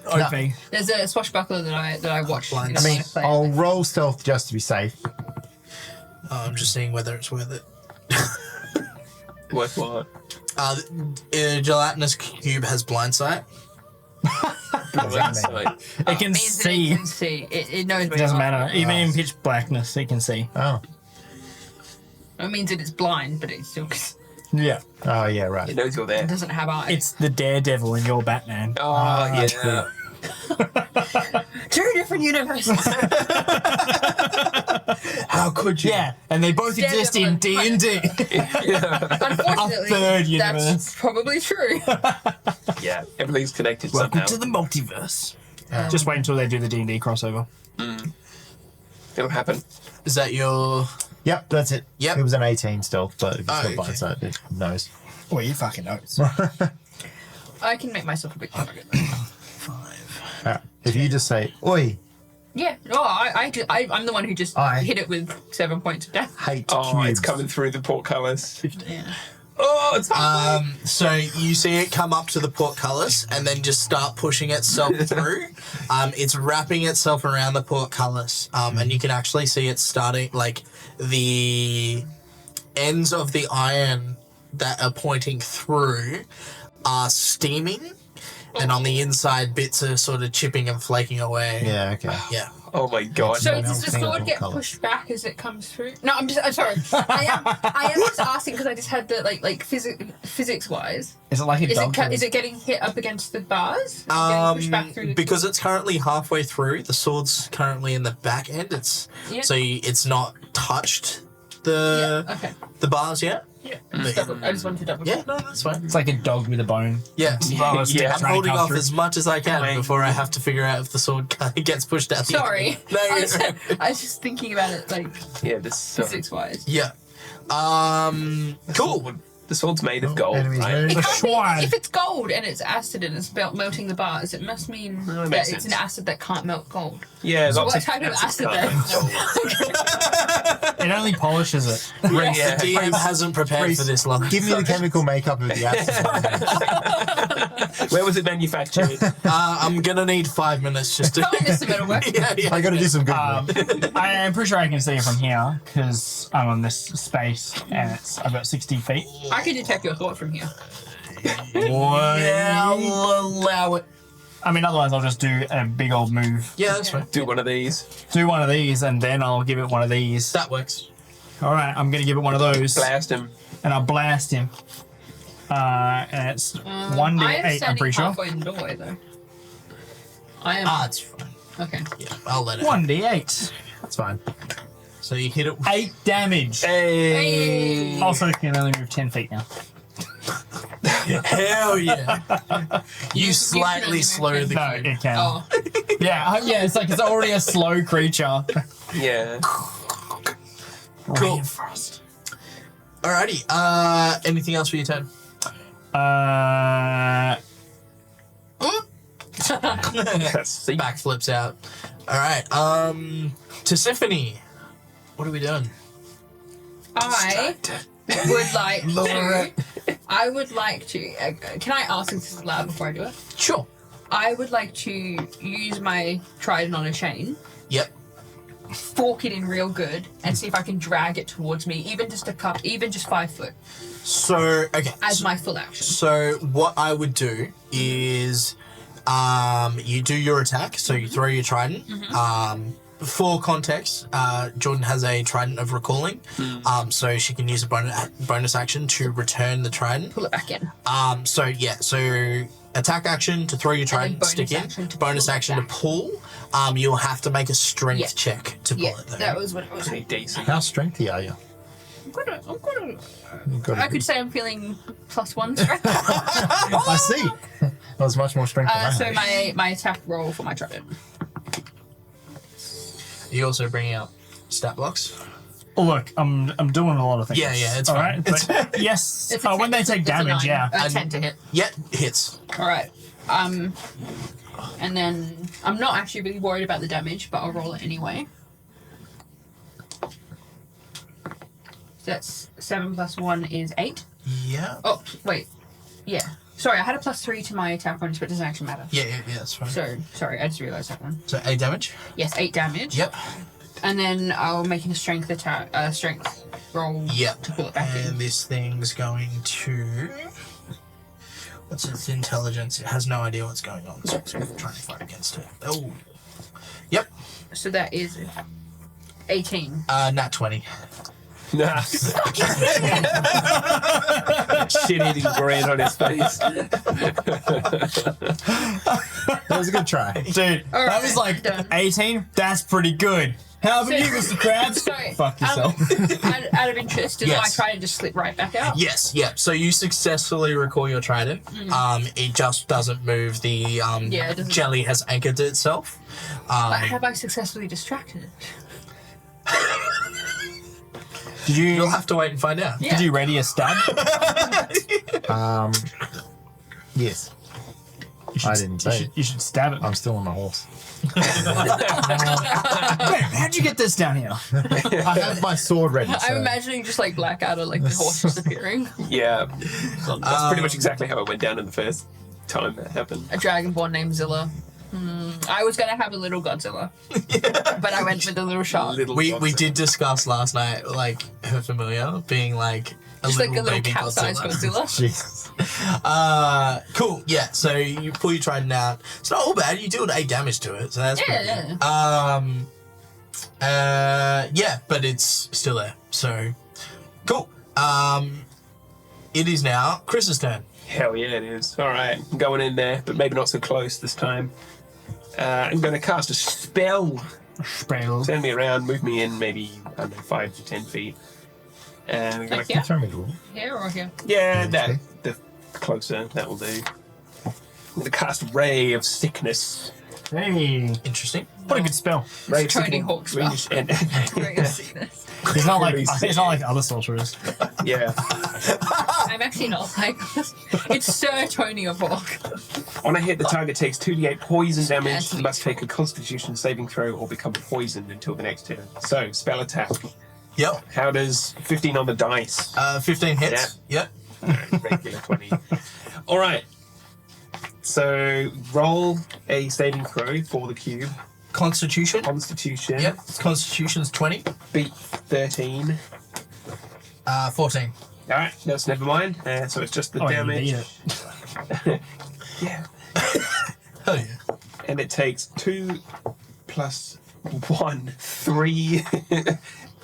OP. There's a swashbuckler that I watched. Blind. You know, I mean, when play. I'll roll stealth just to be safe. I'm just seeing whether it's worth it. Worth what? Gelatinous cube has blind sight. It can Means that see. It can see. It knows where It doesn't you are. matter. Even in pitch blackness, it can see. Oh. It means that it's blind, but it still Yeah. Oh, yeah, right. It knows you're there. doesn't have eyes. It's the Daredevil and you're Batman. Oh, yeah. Two different universes. How could you? Yeah, and they both exist in Daredevil D&D. Unfortunately, A third universe. that's probably true. Yeah, everything's connected Welcome somehow. to the multiverse. Just wait until they do the D&D crossover. It'll happen. Is that your? Yep, that's it. Yep. It was an 18 stealth, but if it's got okay. blind sight, it knows. Oh, you fucking knows. I can make myself a big target. 5. Alright. If you just say, oi, Yeah. Oh, I'm the one who just I- hit it with 7 points of death. hate Oh, cubes. it's coming through the portcullis. Yeah. Oh, it's So you see it come up to the portcullis and then just start pushing itself through. It's wrapping itself around the portcullis, and you can actually see it starting, like, the ends of the iron that are pointing through are steaming, and on the inside bits are sort of chipping and flaking away. Yeah, okay. Yeah. Oh my god. So No, does the thing sword of get colour. pushed back as it comes through? No, I'm sorry. I am just asking because I just had the like physics wise. Is it like a dog? Is it getting hit up against the bars? Is it getting pushed back through the Because it's currently halfway through, the sword's currently in the back end. It's Yeah. so it's not touched Yeah, the okay. the bars yet. Yeah. I just wanted to double Yeah, check. no, that's fine. It's like a dog with a bone. Yeah, Well, it's Yeah, I'm trying to holding cut off through. as much as I can before I have to figure out if the sword gets pushed out. the Sorry. end. No, I you're was just thinking about it like Yeah, this physics wise. yeah. Cool. The The sword's made of gold, enemies right? move. It A can't shrine. be, if it's gold and it's acid and it's melting the bars, it must mean that that makes it's an sense. acid that can't melt gold. Yeah, So lots what type of acid can't then? melt gold. It only polishes it. Yeah. The DM hasn't prepared Rhys, for this long. Give me the chemical makeup of the acid. Where was it manufactured? I'm gonna need 5 minutes just to. Tell me this a bit of work. I got to do some good work. I am pretty sure I can see it from here because I'm on this space and it's about 60 feet. I can detect your thought from here. Yeah, I'll allow it. I mean, otherwise I'll just do a big old move. Yeah, that's fine. Do one of these. Do one of these and then I'll give it one of these. That works. All right, I'm gonna give it one of those Blast him. and I'll blast him. And it's I am 1d8. I'm standing pretty sure. halfway in the doorway though. I am. It's fine. Okay. Yeah, I'll let it. 1d8. That's fine. So you hit it. 8 damage. Hey. Also, can only move 10 feet now. Hell yeah! You slightly slow the No, cube. it can. Oh. Yeah, it's like it's already a slow creature. Yeah. Cool. Alrighty. Anything else for your turn? See? Backflips out. Alright. To Symphony. What are we doing? I would like to. I would like to. Can I ask if this is loud before I do it? Sure. I would like to use my trident on a chain, Yep. fork it in real good, and see if I can drag it towards me, even just a cup, even just 5 foot, So, okay. as my full action. So what I would do is you do your attack, so you throw your trident. For context, Jordan has a trident of recalling, so she can use a bonus action to return the trident. Pull it back in. So attack action to throw your trident, bonus stick in. action to Bonus pull it action to back. pull. You'll have to make a strength Yeah. check to pull Yeah, it though. that was what it was. Pretty decent. How strengthy are you? You've got I could say I'm feeling +1 strength. I see. That was much more strength than I So had. my attack roll for my trident. You also bring out stat blocks. Look, I'm doing a lot of things. Yeah, it's all fine. right. But yes. It's a When 10 they take it's a damage, 9, yeah. 10 to hit. Yeah, hits. All right. And then I'm not actually really worried about the damage, but I'll roll it anyway. So that's 7 + 1 is 8. Yeah. Oh, wait. Yeah. Sorry, I had a +3 to my attack bonus, but it doesn't actually matter. Yeah, that's fine. So, sorry, I just realised that one. So 8 damage? Yes, 8 damage. Yep. And then I'll make a strength strength roll Yep. to pull it back And in. this thing's going to. What's its intelligence? It has no idea what's going on, so it's trying to fight against it. Oh. Yep. So that is 18. Nat 20. Nah. Shit-eating grin on his face. That was a good try. Dude, All that right, was like done. 18. That's pretty good. How about you, Mr. Krabs? Sorry. Fuck yourself. Out of interest, did Yes. I try and just slip right back out? Yes, yep. So you successfully recall your trident. It just doesn't move. The it doesn't. jelly has anchored itself. But have I successfully distracted it? Did you You'll have to wait and find out. Yeah. did you ready a stab? Yes. You should, I didn't say. You should stab it. I'm still on my horse. Wait, how'd you get this down here? I have my sword ready. I'm So. imagining just like blackout or like the horse disappearing. Yeah. That's pretty much exactly how it went down in the first time that happened. A dragonborn named Zilla. I was gonna have a little Godzilla, but I went with a little shark. Little We Godzilla. did discuss last night, like her familiar being like a Just little like a little baby cat-sized Godzilla. Godzilla. Jesus. Cool. Yeah. So you pull your trident out. It's not all bad. You deal 8 damage to it, so that's pretty good. Yeah, but it's still there. So cool. It is now Chris's turn. Hell yeah, it is. All right, I'm going in there, but maybe not so close this time. I'm going to cast a spell. Spell. Send me around, move me in maybe, I don't know, 5 to 10 feet. And I'm going Like to... here? Throw me a little. Here or here? Yeah, Okay. the closer, that will do. I'm going to cast Ray of Sickness. Hey, Interesting. what a good spell. It's Tony Hawk spell. And, Great to see this. He's not like other sorcerers. yeah. I'm actually not like this. It's Sir Tony of Hawk. On a hit, the target takes 2d8 poison damage, Yes. must take a Constitution saving throw, or become poisoned until the next turn. So, spell attack. Yep. How does 15 on the dice? 15 hits. Yep. Regular 20. All right. So, roll a saving throw for the cube. Constitution. Constitution. Yep. Constitution's 20. Beat 13. 14. All right, that's never mind. So it's just the Oh, you damage. beat it. Yeah. Oh yeah. And it takes 2 plus 1, 3,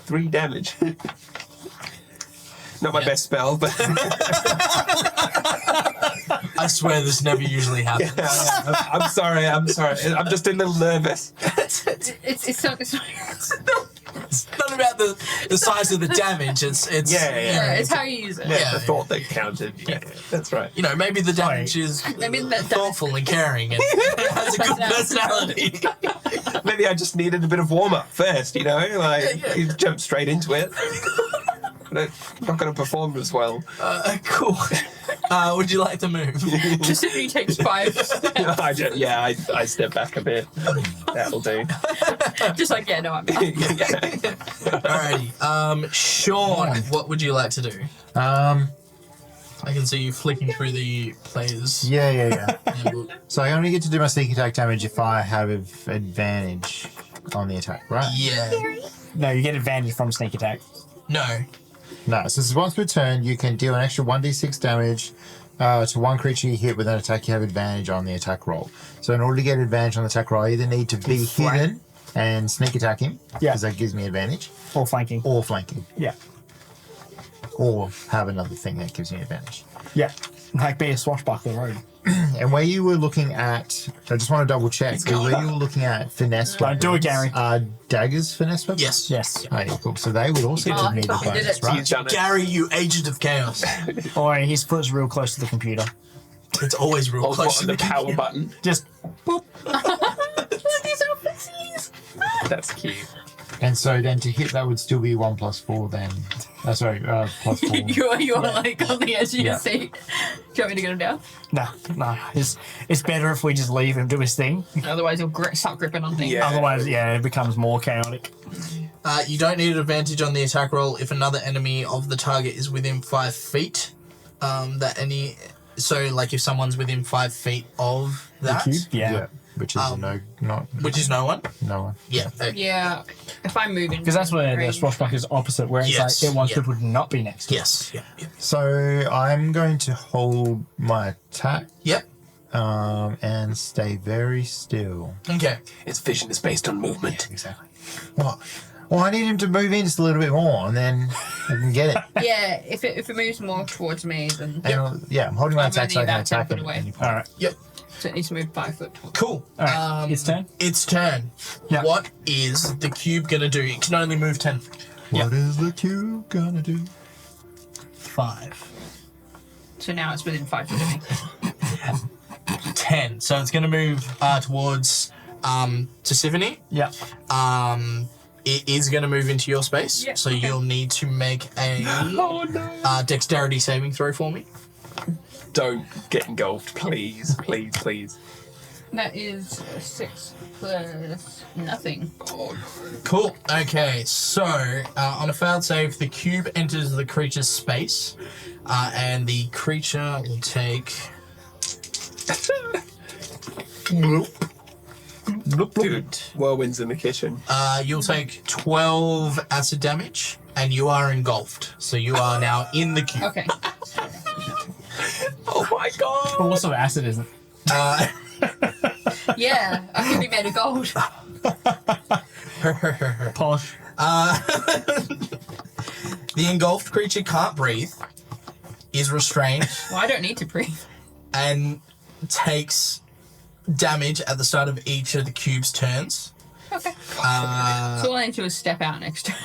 3 damage. Not my Yeah. best spell, but I swear this never usually happens. I'm sorry. I'm just a little nervous. It's not. It's not about the size of the damage. It's Yeah, It's how you use it. Yeah, Yeah, the thought that counted. Yeah, that's right. you know, maybe the damage is Maybe that thoughtful and caring and has a good personality. Maybe I just needed a bit of warm up first. You know, like you jump straight into it. But I'm not going to perform as well. Cool. Would you like to move? Specifically takes 5 steps. I step back a bit. That'll do. Just like, yeah, no, I'm not. Yeah. Alrighty. Sean, what would you like to do? I can see you flicking through the players. Yeah. handbook. So I only get to do my sneak attack damage if I have advantage on the attack, right? Yeah. No, you get advantage from sneak attack. No. No, so this is once per turn, you can deal an extra 1d6 damage to one creature you hit with an attack you have advantage on the attack roll. So in order to get advantage on the attack roll, I either need to be hidden and sneak attack him, Yeah. because that gives me advantage, Or flanking. or flanking, Yeah. or have another thing that gives me advantage. Yeah. Like be a swashbuckler road. And where you were looking at, I just want to double check, so where you were looking at finesse weapons, do it, Gary. are daggers finesse weapons? Yes. Yes. Oh, yeah, cool. So they would also Oh, need the I did bonus, it. right? He's done it. Gary, you agent of chaos. Or his foot's real close to the computer. It's always real Hold close to the the power computer. button. Just boop. These little pixies. That's cute. And so then to hit that would still be 1 plus 4 then. Plus 4. You are like on the edge of your seat. Do you want me to get him down? No. It's better if we just leave him do his thing. Otherwise, he'll start gripping on things. Yeah. Otherwise, yeah, it becomes more chaotic. You don't need an advantage on the attack roll if another enemy of the target is within 5 feet. So like if someone's within 5 feet of that, Cube? Yeah. Which is which is no one. no one. Yeah. Yeah. If I'm moving. Because that's where the range. swashbuckler is opposite, where it's Yes, like it wants yeah. people to not be next to it. Yes. Yeah. So I'm going to hold my attack Yep. and stay very still. Okay. Its vision is based on movement. Exactly. What? Well, I need him to move in just a little bit more, and then I can get it. Yeah, if it moves more towards me, then And I'm holding my I'm attack so I only can about 10 attack foot him away. at any point. All right. Yep. so it needs to move 5 foot towards. Cool. All right. It's turn. Its turn. Yeah. What is the cube gonna do? It can only move 10. What is the cube gonna do? 5. So now it's within 5 foot of me. 10. So it's gonna move towards Tisiphone. Yeah. It is gonna move into your space. Yeah, So okay. you'll need to make a Oh no! dexterity saving throw for me. Don't get engulfed, please, please, please. That is 6 plus nothing. Oh, Cool. Okay, so on a failed save, the cube enters the creature's space, and the creature will take. dude, whirlwinds in the kitchen. You'll take 12 acid damage, and you are engulfed. So you are now in the cube. Okay. Oh my god! But what sort of acid is it? Yeah, I can be made of gold. Polish. The engulfed creature can't breathe, is restrained, Well, I don't need to breathe. and takes damage at the start of each of the cube's turns. Okay. So all I need to do is step out next turn.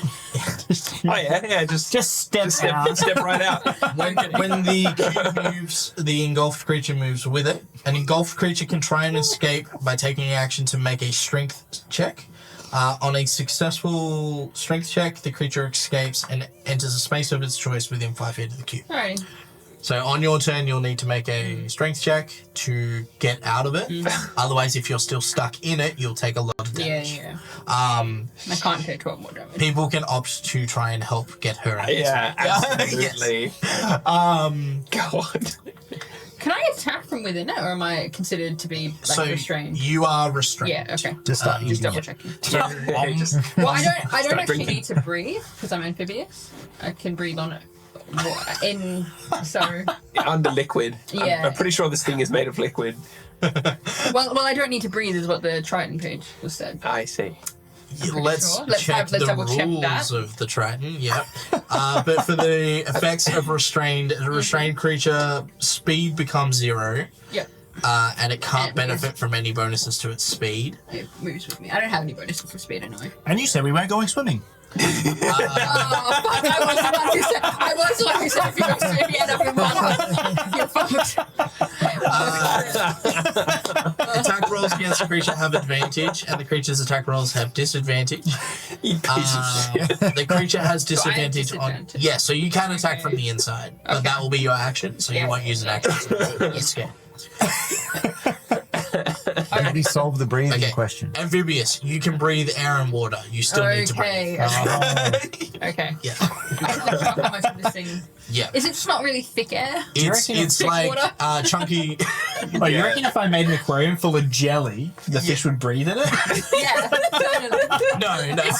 Oh yeah, just step step, out. step right out. When the cube moves, the engulfed creature moves with it. An engulfed creature can try and escape by taking action to make a strength check. On a successful strength check, the creature escapes and enters a space of its choice within 5 feet of the cube. Alrighty. So on your turn, you'll need to make a strength check to get out of it. Otherwise, if you're still stuck in it, you'll take a lot of damage. Yeah. I can't take 12 more damage. People can opt to try and help get her out. Yeah, absolutely. God. Can I attack from within it, or am I considered to be like So restrained? you are restrained. Yeah. Okay. Just start Just using double it. checking. Just Well, I don't Start actually drinking. need to breathe because I'm amphibious. I can breathe on it. So under liquid. Yeah. I'm pretty sure this thing is made of liquid. well, I don't need to breathe is what the Triton page was said. I see. Let's sure. Let's check the double check rules that. of the Triton. Yep. But for the effects of restrained, a restrained creature, speed becomes 0, Yep. and it can't And benefit from any bonuses to its speed. It moves with me. I don't have any bonuses for speed anyway. And you said we weren't going swimming. Oh, fuck, I was the one who said if you go swimming, you end up in water. You're fucked. Attack rolls against the creature have advantage, and the creature's attack rolls have disadvantage. You piece of shit. The creature has disadvantage on. disadvantage? Yeah, so you can attack from the inside, but that will be your action, so you Yeah. won't use an action to escape. Maybe solve the breathing Okay. question. Amphibious, you can breathe air and water. You still need to breathe. Okay. Yeah. I don't know how much of this thing. Yeah. Is it just not really thick air? It's Thick like water? chunky. Oh, you reckon if I made an aquarium full of jelly, the fish would breathe in it? Yeah. Totally. No.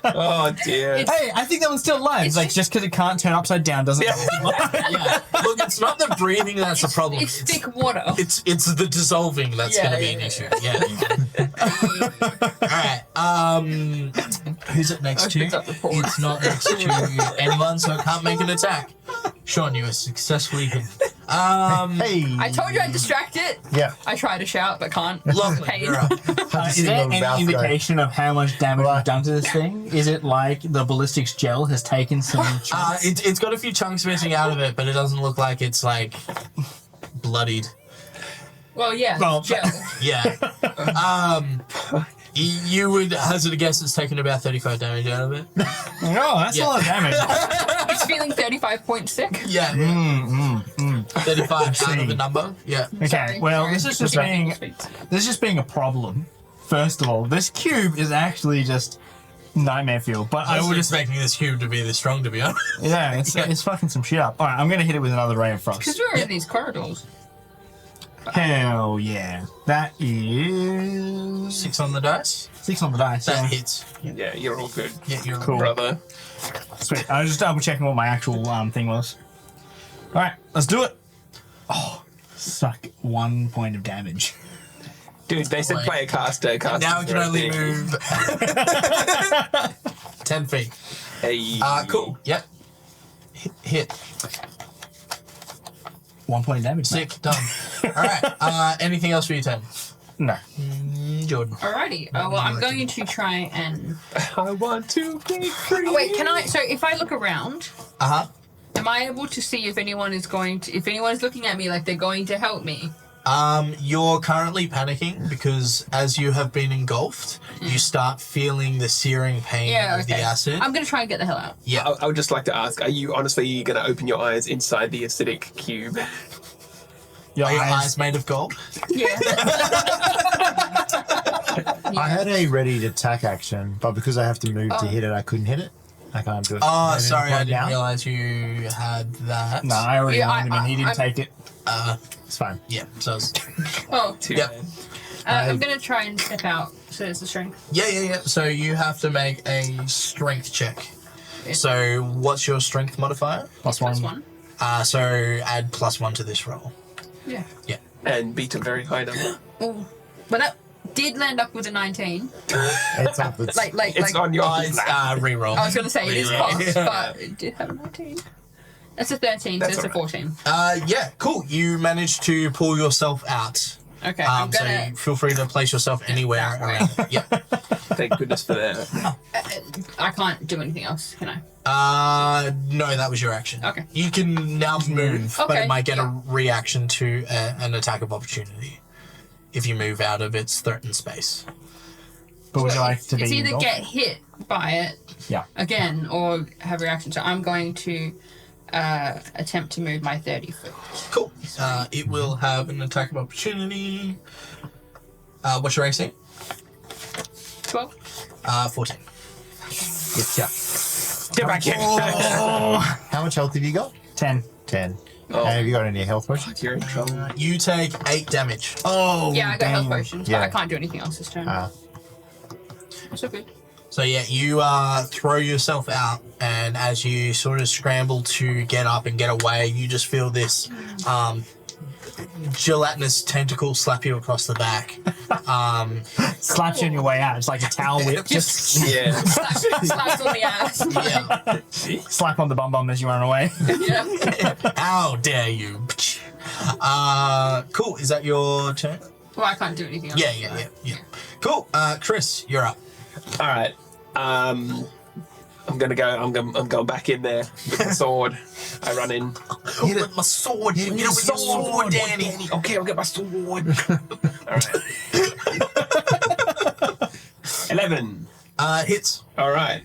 Oh dear. Hey, I think that one's still alive. It's Like, just because it can't turn upside down doesn't mean it's alive. Yeah. Look, it's not the breathing that's the problem. It's thick water. It's the dissolving that's Yeah, going to be an yeah, issue. Yeah. All right. Who's it next to? Opens up the port. It's not next to anyone, so it can't make an attack. Sean, you are successfully hidden. Hey. I told you I'd distract it. Yeah. I try to shout, but can't. Lovely. Pain. You're up. Is there any indication of how much damage we've done to this thing? Is it like the ballistics gel has taken some chunks? It's got a few chunks missing out of it, but it doesn't look like it's like bloodied. Well, yeah. Well, gel. Yeah. You would hazard a guess it's taken about 35 damage out of it. Oh, that's a lot of damage. It's feeling 35 points sick. Yeah. 35 out of the number. Yeah. Okay, Sorry, well, sorry. this is just being a problem. First of all, this cube is actually just nightmare fuel. But I I was would just expecting this cube to be this strong, to be honest. yeah, it's fucking some shit up. All right, I'm gonna hit it with another ray of frost. Because we're in these corridors. Hell yeah, that is 6 on the dice. 6 on the dice. That Yeah. hits. Yeah, you're all good, Yeah, you're Cool. brother. Sweet. I was just double checking what my actual thing was. All right, let's do it. Oh, suck 1 point of damage. Dude, they said Wait. play a caster. Now we can only move 10 feet. Hey. Cool. Yep. Hit. 1 point of damage. Sick. Done. All right. Anything else for you, 10? No. Jordan. Alrighty. Well, I'm going to try and. I want to be free. Oh, wait, can I? So if I look around, Uh-huh. am I able to see if anyone is going to? If anyone's looking at me like they're going to help me? You're currently panicking because as you have been engulfed, you start feeling the searing pain Yeah. of Okay. the acid. I'm going to try and get the hell out. Yeah. I would just like to ask, are you honestly going to open your eyes inside the acidic cube? Your Are your eyes. eyes made of gold? Yeah. I had a ready to attack action, but because I have to move to hit it, I couldn't hit it. I can't do it. Oh, Maybe sorry, I right didn't now? realize you had that. No, I already Yeah, warned him and he didn't I'm- take it. It's fine. Yeah, so it's, Oh, Too Yep. bad. I'm going to try and step out. So it's the strength. yeah. So you have to make a strength check. So what's your strength modifier? Plus Plus one. one. So add +1 to this roll. Yeah. Yeah. And beat a very high number. Oh, but that did land up with a 19. It's up. It's, It's on your It's reroll. I was going to say it is Reroll. cost, but it did have a 19. That's a 13, That's so it's a alright. 14. Yeah, cool. You managed to pull yourself out Okay, I'm So gonna. you feel free to place yourself anywhere around. Yep. Thank goodness for that. I can't do anything else, can I? No, that was your action. Okay. You can now move, but Okay, it might get yeah. a reaction to an attack of opportunity if you move out of its threatened space. But would you like to It's be either engulfed? get hit by it Yeah. again or have a reaction. So I'm going to attempt to move my 30 foot. Cool. It will have an attack of opportunity. What's your AC? 12. 14. Yeah. Get back here. How much health have you got? 10. 10. Oh. And have you got any health potions? You're in trouble. You take 8 damage. Oh, Yeah, I got health potions, Yeah. but I can't do anything else this turn. It's so good. So yeah, you throw yourself out, and as you sort of scramble to get up and get away, you just feel this gelatinous tentacle slap you across the back. slaps you on your way out. It's like a towel whip. Just Yeah. Slaps on the ass. Yeah. slap on the bum bum as you run away. Yeah. How dare you? Cool. Is that your turn? Well, I can't do anything else. Yeah. Cool. Chris, you're up. All right. I'm gonna go. I'm going back in there with the sword. I run in. Hit it with my sword. Hit it with your sword, Danny. Okay, I'll get my sword. All right. 11. Hits. All right.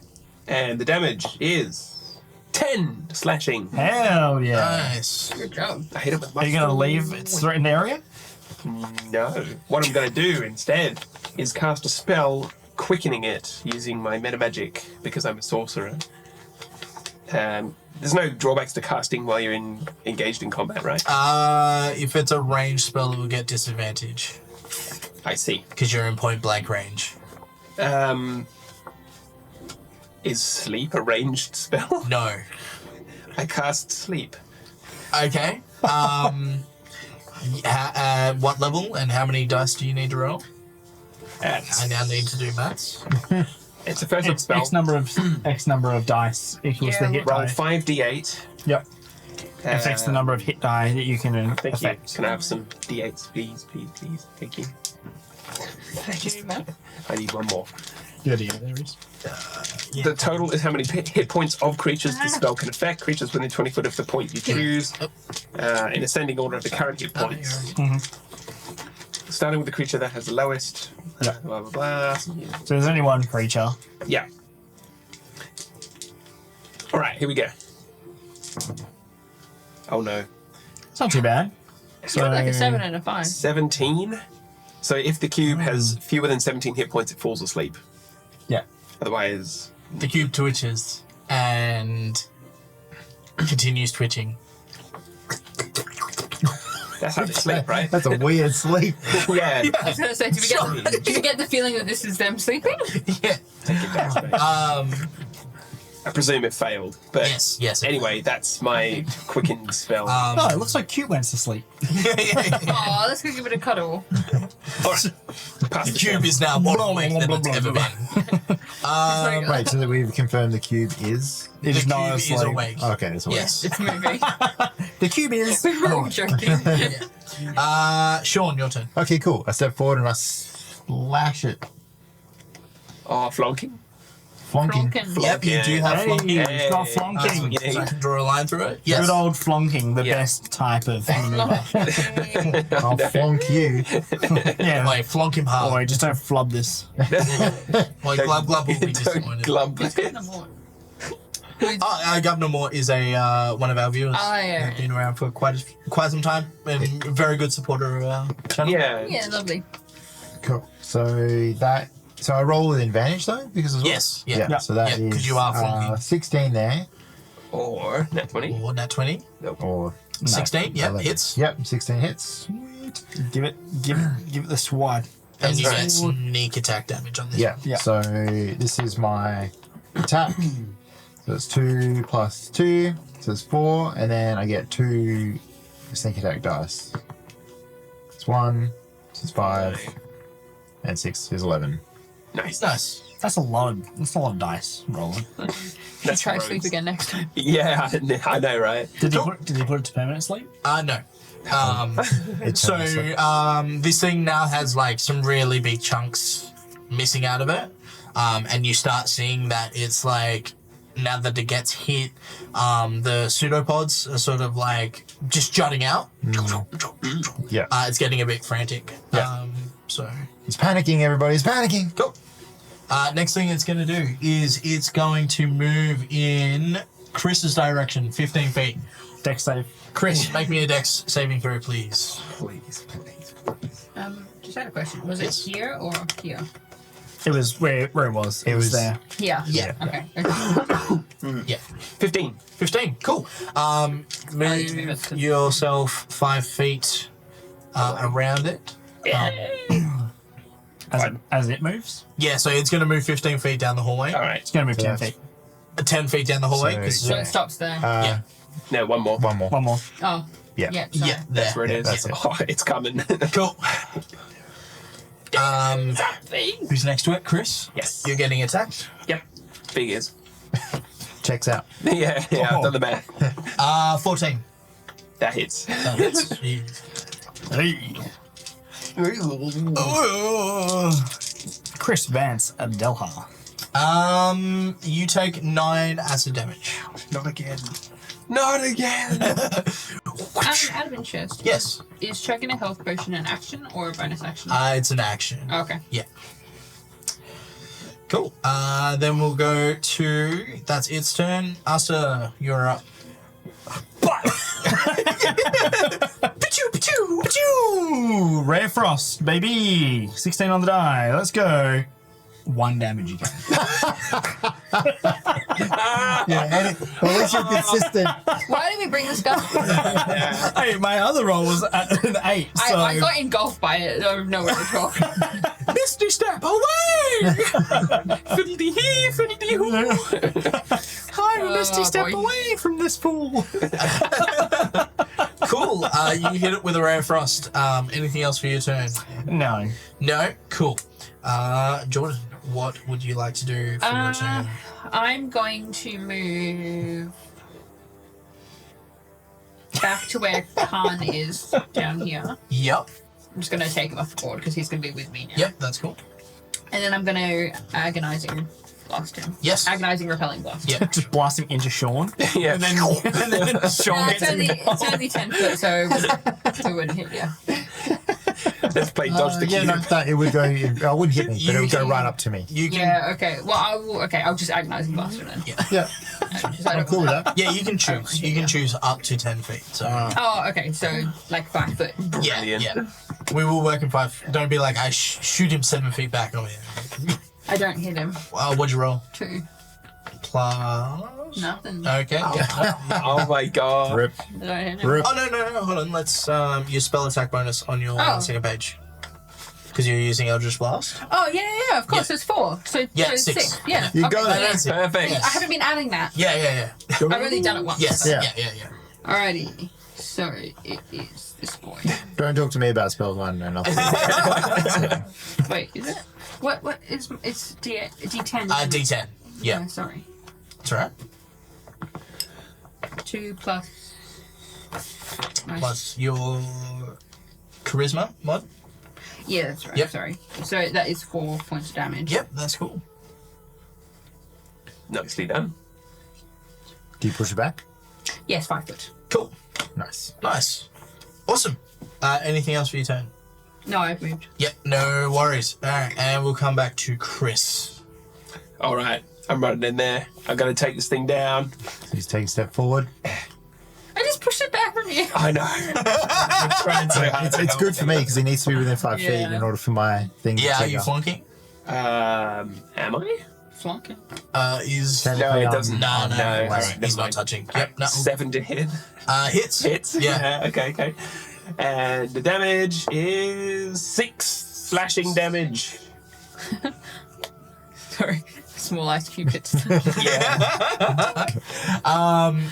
And the damage is 10 slashing. Hell yeah. Nice. Good job. I hit it with my Are you going to sword. leave its threatened area? No. What I'm going to do instead is cast a spell quickening it using my meta magic because I'm a sorcerer. There's no drawbacks to casting while you're engaged in combat, right? If it's a ranged spell, it will get disadvantage I see. because you're in point blank range. Is sleep a ranged spell? No. I cast sleep. Okay. What level and how many dice do you need to roll? I now need to do maths. It's a first level It's spell. X number of dice equals Yeah, the hit Roll die. 5d8. Yep. Affects the number of hit die that you can Thank affect. you. Can I have some d8s, please? Thank you. I need one more. Yeah, there is. The total is how many hit points of creatures the spell can affect. Creatures within 20 foot of the point you choose. In ascending order of the current hit points. Starting with the creature that has the lowest. Yeah. Blah, blah, blah. So there's only one creature. Yeah. All right, here we go. Oh no. It's not too bad. So Like a 7 and a 5. 17. So if the cube has fewer than 17 hit points, it falls asleep. yeah. Otherwise, The cube twitches and continues twitching. that's how they sleep, right? That's a weird sleep. Yeah. I was going to say, do you get the feeling that this is them sleeping? Yeah. I presume it failed, but Yes. anyway, that's my quickened spell. Oh, it looks like Cute went to sleep. Oh, let's go give it a cuddle. All right. Pass The the cube is now more awake than it's ever been. Wait, so that we've confirmed the cube is? It The is not cube is asleep. awake. Okay, it's awake. Yes. It's moving. The cube is. We're all joking. Sean, your turn. Okay, cool. I step forward and I slash it. Oh, flonking. Flonking. Flonking. Yep, you do have Hey, flonking. it's got flonking. Yeah. So I can draw a line through it. Yes. Good old flonking, the Yeah. best type of maneuver. I'll flonk you. Yeah. Wait, flonk him hard. Boy, just don't flub this. Like Glub Glub will be Don't disappointed. glump. Governor Moore is a one of our viewers. Oh, yeah. Been around for quite some time and a very good supporter of our channel. Yeah. Yeah, lovely. Cool. So I roll with advantage though, because as well? Yes. Yeah. Yeah. So that Yeah, is 'cause you are flonking. 16 there, Or net 20. Or nat 20. or 16. Yep, 11. hits. Yep, 16 hits. Sweet. Give it the swat. And you That's get right. sneak attack damage on this. Yeah. Yeah. So this is my attack. So it's 2 plus 2, so it's 4, and then I get 2 sneak attack dice. It's 1, so it's 5, and 6 is 11. Nice. Nice. That's a lot of dice rolling. Should try sleep again next time. Yeah, I know, right? Did he put it to permanent sleep? No. It's So this thing now has like some really big chunks missing out of it, and you start seeing that it's like now that it gets hit, the pseudopods are sort of like just jutting out. Yeah. It's getting a bit frantic. Yeah. So He's panicking, everybody. He's panicking. cool. Next thing it's going to do is it's going to move in Chris's direction, 15 feet. Dex save. Chris, make me a dex saving throw, please. Please. Just had a question. Was it here or here? It was where it was. It was there. Yeah. Yeah. Okay. Yeah. 15. 15. Cool. Move yourself 5 feet around it. As it moves, Yeah, so it's going to move 15 feet down the hallway. All right. it's going to move 10 Yeah. feet. 10 feet down the hallway. So- 'cause- So it stops there. yeah. No, one more. One more. One more. Oh. Yeah. Yeah. Sorry. Yeah, there. That's where it Yeah, is. that's it. Oh, it's coming. Cool. Who's next to it? Chris? Yes. You're getting attacked. Yep. Figures. Checks out. Yeah, I've done the math. 14. That hits. That hits. Hey. Chris Vance Abdelha. You take 9 acid damage. Not again. Not again. Out of interest, Yes. is chugging a health potion an action or a bonus action? It's an action. Okay. Yeah. Cool. Then we'll go to... That's its turn. Asa, you're up. Pachoo, pachoo, pachoo! Rare Frost, baby. 16 on the die. Let's go. 1 damage again. Yeah, at least you're consistent. Why did we bring this guy? Hey, my other roll was at an 8, so... I got engulfed by it. I don't know where to talk. Misty step away! Fiddly hee, fiddly hoo. I'm Misty Step boy. away from this pool. Cool. You hit it with a ray of frost. Anything else for your turn? No. No? Cool. Jordan, what would you like to do for your turn? I'm going to move back to where Khan is down here. Yep. I'm just going to take him off the board because he's going to be with me now. Yep, that's cool. And then I'm going to agonizing blast him. Yes. Agonizing repelling blast. Yep. Just blasting into Sean. Yeah. And then Sean No, gets him. it's only 10 foot, so it wouldn't hit you. Let's play dodge the Yeah, cube. no, that it would go. It wouldn't hit me, but it would go You- right up to me. You can... Yeah, okay. Well, I'll just agonizing blast him then. Yeah, Just, I I'm don't cool with want that. Yeah, you can choose. You can choose up to 10 feet. So Oh, okay. So, like 5 foot. yeah, Brilliant. yeah. We will work in 5. Don't be like I shoot him 7 feet back. Oh yeah. I don't hit him. What'd you roll? 2. Plus. Nothing. Okay. Oh my god. Rip, I don't hit him. rip. Oh no! Hold on. Let's your spell attack bonus on your Oh. second page. Because you're using Eldritch Blast. Oh, yeah, of course. Yeah. It's 4. So, Yeah, so it's 6. 6. Yeah. You okay, got it. yeah. That's it. Perfect. I haven't been adding that. Yeah. I've only done it once. Yes. Yeah. Yeah. Alrighty. So, it is this boy. Don't talk to me about spells. I don't know nothing. Wait, is it? What is... It's D10. D10. Yeah. Oh, sorry. That's right. 2 plus... Nice. Plus your charisma mod. Yeah, that's right. Yep. Sorry. So, that is 4 points of damage. Yep, that's cool. Nicely done. Do you push it back? Yes, 5 foot. Cool. Nice. Nice. Awesome. Anything else for your turn? No, I've moved. Yep, no worries. Alright, and we'll come back to Chris. All right. I'm running in there. I'm going to take this thing down. So he's taking a step forward. I just pushed it back from you. I know. I'm trying so hard to It's help good for me because he needs to be within 5 feet Yeah. in order for my thing to Yeah, are trigger. you flunking? Am I? Flunking. Is... Can- No, it doesn't. No, No, alright, never he's not mind. touching. Yep, no. 7 to hit. Hits. Hits? Yeah. Okay. And the damage is 6 slashing damage. Sorry. small ice cube hits.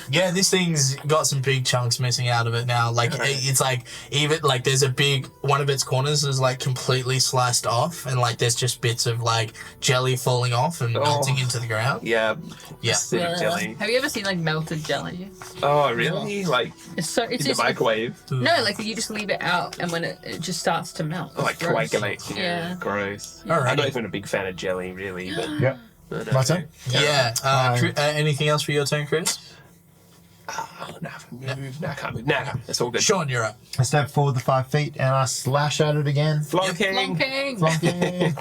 Yeah, this thing's got some big chunks missing out of it now. Like it's like even like there's a big one of its corners is like completely sliced off, and like there's just bits of like jelly falling off and melting into the ground. Yeah. Yeah. Acidic jelly. Have you ever seen like melted jelly? Oh, really? Like It's so it's in the just microwave? no, like you just leave it out, and when it just starts to melt. Oh, like It's gross. coagulates. Yeah. Gross. Alrighty. I'm not even a big fan of jelly, really. But Yep. My turn? Yeah. Anything else for your turn, Chris? no, move. No, I can't move. No, it's all good. Sean, you're up. I step forward the 5 feet and I slash at it again. Flunking. Flunking. Flunking.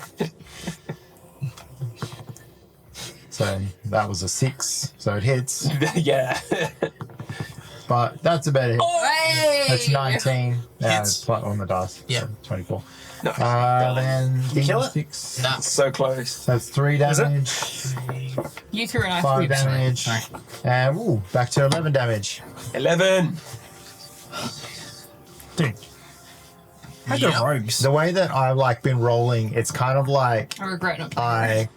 So that was a 6, so it hits. Yeah. But that's about it. Hey! That's 19. Yeah, Hits. it's flat on the dice. Yeah. So 24. Nice. Then kill it? 6. Nah. So close. So that's 3 damage, You threw an ice 5 cube. damage, and back to 11 damage. 11. Dude. How's Yep. the rogues? The way that I've like been rolling, it's kind of like I regret not. I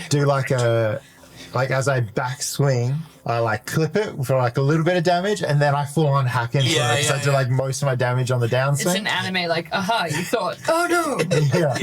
do like as I backswing, I like clip it for like a little bit of damage, and then I full on hack into Yeah, it. So yeah, I do like most of my damage on the It's downswing. an anime like, aha, you thought, oh no. Yeah.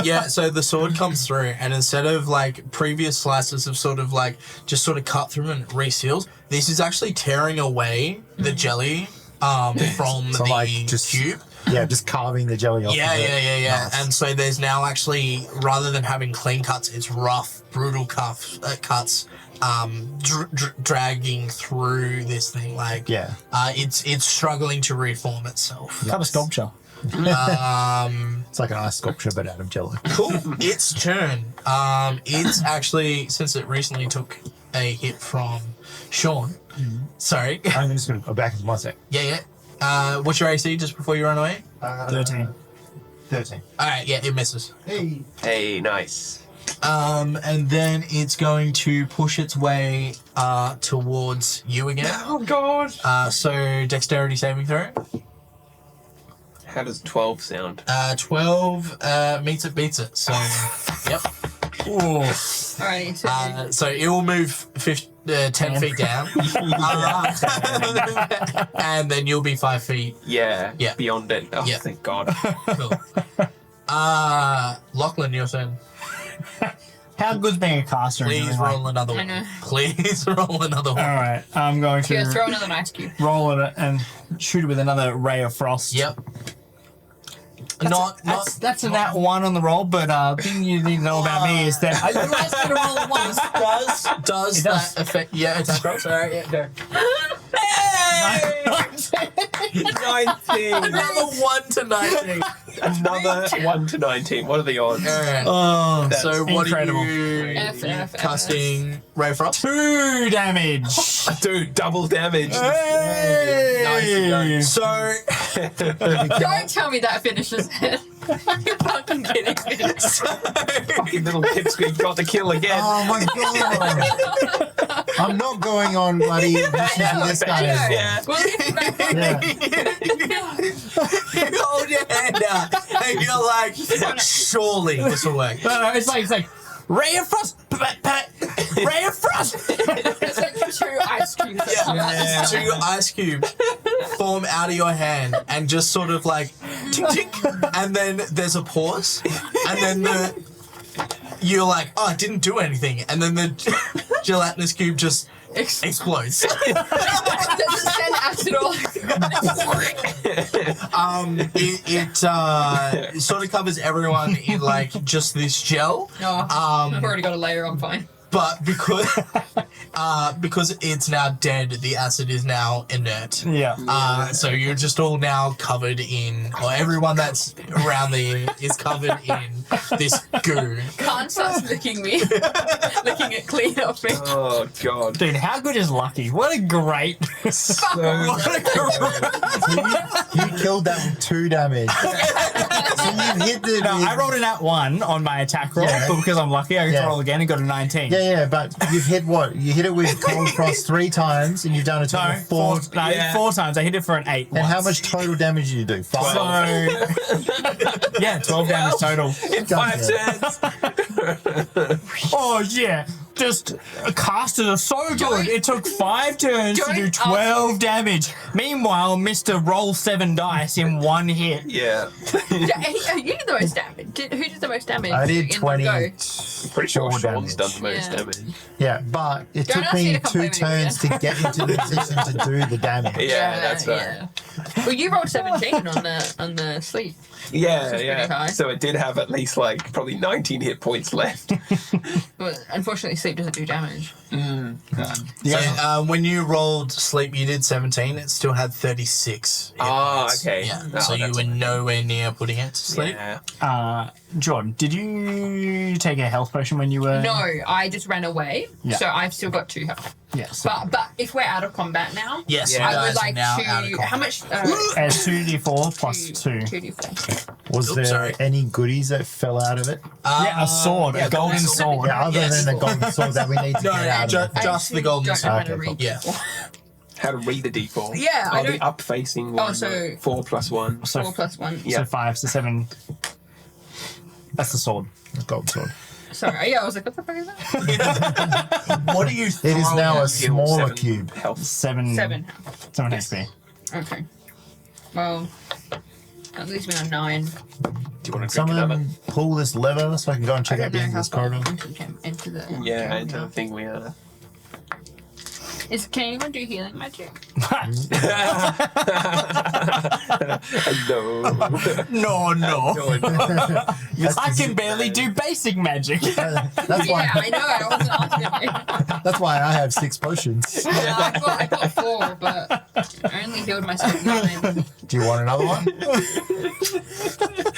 Yeah, so the sword comes through, and instead of like previous slices of sort of like just sort of cut through and resealed, this is actually tearing away the jelly from So the like just cube. Yeah, just carving the jelly off. Yeah, of it. yeah. Nice. And so there's now actually, rather than having clean cuts, it's rough, brutal cuts, dragging through this thing. Like, Yeah. it's struggling to reform itself. Cut a sculpture. It's like an ice sculpture, but out of jello. Cool. Its turn. It's actually, since it recently took a hit from Sean. Sorry. I'm just going to go back in 1 sec. Yeah. What's your AC just before you run away? 13. 13. Alright, yeah, it misses. Hey. Hey, nice. And then it's going to push its way towards you again. Oh, God. So dexterity saving throw. How does 12 sound? 12 meets it, beats it. So, yep. Alright, so So it will move 10 feet down. And then you'll be 5 feet. Yeah. Yeah. Beyond it. Oh, Yeah. thank God. Cool. Lachlan, your turn. How good's being a caster? Please roll another I one. know. Please roll another one. Alright, I'm going yeah, throw to another ice cube. roll it and shoot it with another ray of frost. Yep. That's a nat 1 on the roll, but thing you need to know about me is that you asked me to roll it once. Does It that does. affect? Yeah, attack rolls. All right, yeah, go. 19. Another 1 to 19. Another 1 to 19. What are the odds? All right. Oh, So what incredible. are you F. casting? Ray of Frost. 2 damage. Dude, double damage. Hey! So Don't tell me that finishes it. You're fucking kidding me. Fucking little pipsqueak got the kill again. Oh my god! I'm not going on bloody missions with this guy anymore. Yeah. Well, it's back on. Yeah. you hold your hand out and you're like, surely this will work. No, it's like ray of frost. Ray of frost. It's like 2 ice cubes. that come out. Yeah. 2 ice cubes form out of your hand and just sort of like tink tink, and then there's a pause, and then you're like, oh, it didn't do anything, and then the gelatinous cube just explodes. Does it send acid all It sort of covers everyone in like just this gel. No, I've already got a layer on fine. But because it's now dead, the acid is now inert. Yeah. So you're just all now covered in, or everyone that's around there is covered in this goo. Can't start licking me. Licking it clean off me. Oh, God. Dude, how good is Lucky? What a great. What a You killed that with 2 damage. So you've hit the. No, I rolled an @1 on my attack roll, Yeah. but because I'm lucky, I get Yeah. to roll again and got a 19. Yeah, but you've hit what? You hit it with Cold Frost 3 times, and you've done a total No, of 4. Yeah. 4 times. I hit it for an 8. And how much total damage did you do? 5. So, yeah, 12 damage total. In 5 turns. Oh, yeah. Just casters are so good. Don't- It took 5 turns to do don't 12 damage. Meanwhile, Mr. Roll 7 dice in 1 hit. Yeah. You did the most damage. Who did the most damage? I did in 20. one go? Pretty sure 4 Sean's done damage. the most Yeah. damage. Yeah, but it Don't took ask me me to come 2 play with you turns to get into the position to do the damage. Yeah, that's right. Yeah. Well, you rolled 17 on the sleep. Yeah, pretty yeah. high. So it did have at least like probably 19 hit points left. But unfortunately, sleep doesn't do damage. So, when you rolled sleep, you did 17. It still had 36. hit Ah, points. okay. Yeah. Oh, So you that's were okay. nowhere near putting it to sleep. Yeah. Jordan, did you take a health potion when you were... No, I just ran away, Yeah. so I've still got 2 health. Yes. But if we're out of combat now, Yes, Yeah. you I would guys like are now out of to. combat. How much? As 2d4 plus 2. 2d4. Was Oops, there sorry. any goodies that fell out of it? Yeah, a sword, yeah, a golden the sword. Yeah, other Yes. than the golden sword that we need to No, get out ju- of it. just the golden don't know how sword. to Okay, read Yeah. D4. How to read the d4. Yeah, I Oh, the don't. up facing one. so- 4 plus 1. So, 4 plus 1. Yeah. so 5, so 7. That's the sword. Golden sword. Sorry, yeah, I was like, what the fuck is that? What are you It is now a at? smaller 7 cube. Health. 7. 7. 7 HP. Okay. Well, at least we're on 9. Do you want to drink another? Someone pull this lever so I can go and check I out don't the know end of how this far corridor. into the. Yeah, into the thing we are. Can anyone do healing magic? No. No, no. That's, I can barely do basic magic. that's Yeah, why. I know. I wasn't asking. That's why I have 6 potions. Yeah, I got 4, but I only healed myself 9. Do you want another one?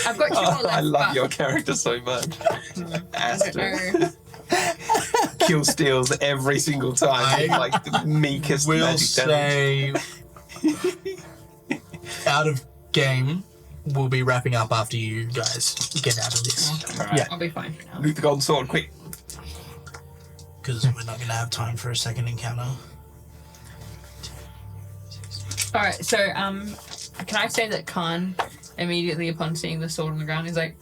I've got 2 more left. I love but your character so much. I don't Aston know. kill steals every single time. I Like the meekest We'll magic damage. say out of game. We'll be wrapping up after you guys get out of this Yeah. I'll be fine for now. Loot the golden sword, quick. because we're not going to have time for a second encounter. Alright, so, can I say that Khan, immediately upon seeing the sword on the ground, is like,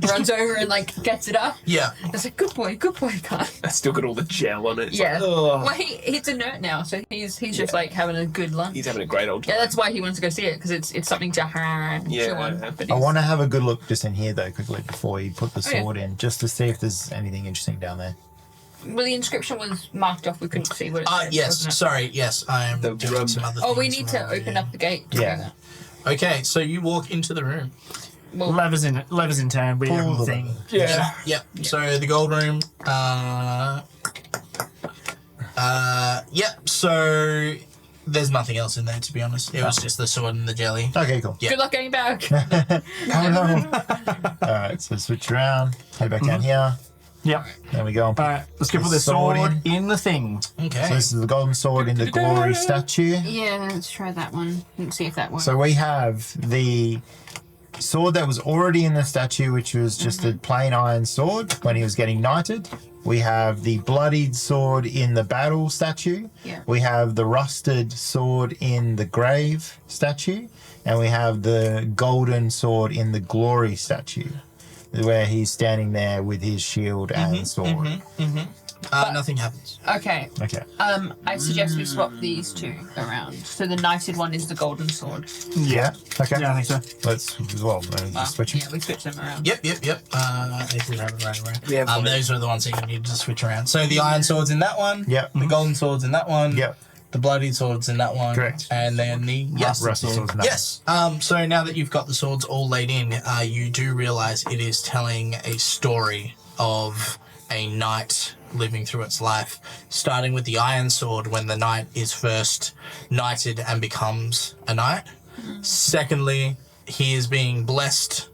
runs over and, like, gets it up. Yeah. It's like, good boy, Khan. It's still got all the gel on it. It's Yeah. Like, ugh. Well, he's inert now, so he's just, like, having a good lunch. He's having a great old time. Yeah, that's why he wants to go see it, because it's something to chew on. But I he's- want to have a good look just in here though, quickly before you put the Oh, yeah. sword in, just to see if there's anything interesting down there. Well, the inscription was marked off. We couldn't see what it said. Yes. wasn't it? Sorry. Yes, I am The doing room. some other Oh, we things need to while open we're- up the gate. To Yeah. do that. Okay, so you walk into the room. Well, Levers in turn with Pull the everything. lever. Yeah. Yep. So the gold room. Yep. So there's nothing else in there, to be honest. It was just the sword and the jelly. Okay, cool. Yeah. good luck getting back. Oh no! Alright, so switch around, head back down here, Yep. then we go and put Alright, let's go put the Sword sword in the thing. Okay. So this is the golden sword in the glory statue. Yeah, let's try that one. Let's see if that works. So we have the sword that was already in the statue, which was just a plain iron sword when he was getting knighted. We have the bloodied sword in the battle statue. Yeah. We have the rusted sword in the grave statue. And we have the golden sword in the glory statue, where he's standing there with his shield and sword. Nothing happens. Okay. Okay. I suggest we swap these two around. So the knighted one is the golden sword. Yeah. Okay. Yeah, I think so. Let's as well. Just switch it. Yeah, we switch them around. Yep. If we have it right away. We have one. Those are the ones that you need to switch around. So the iron sword's in that one. Yep. The golden sword's in that one. Yep. The bloodied sword's in that one. Correct. And then the Rusty sword's in that Yes. So now that you've got the swords all laid in, you do realize it is telling a story of a knight living through its life, starting with the iron sword when the knight is first knighted and becomes a knight. Secondly, he is being blessed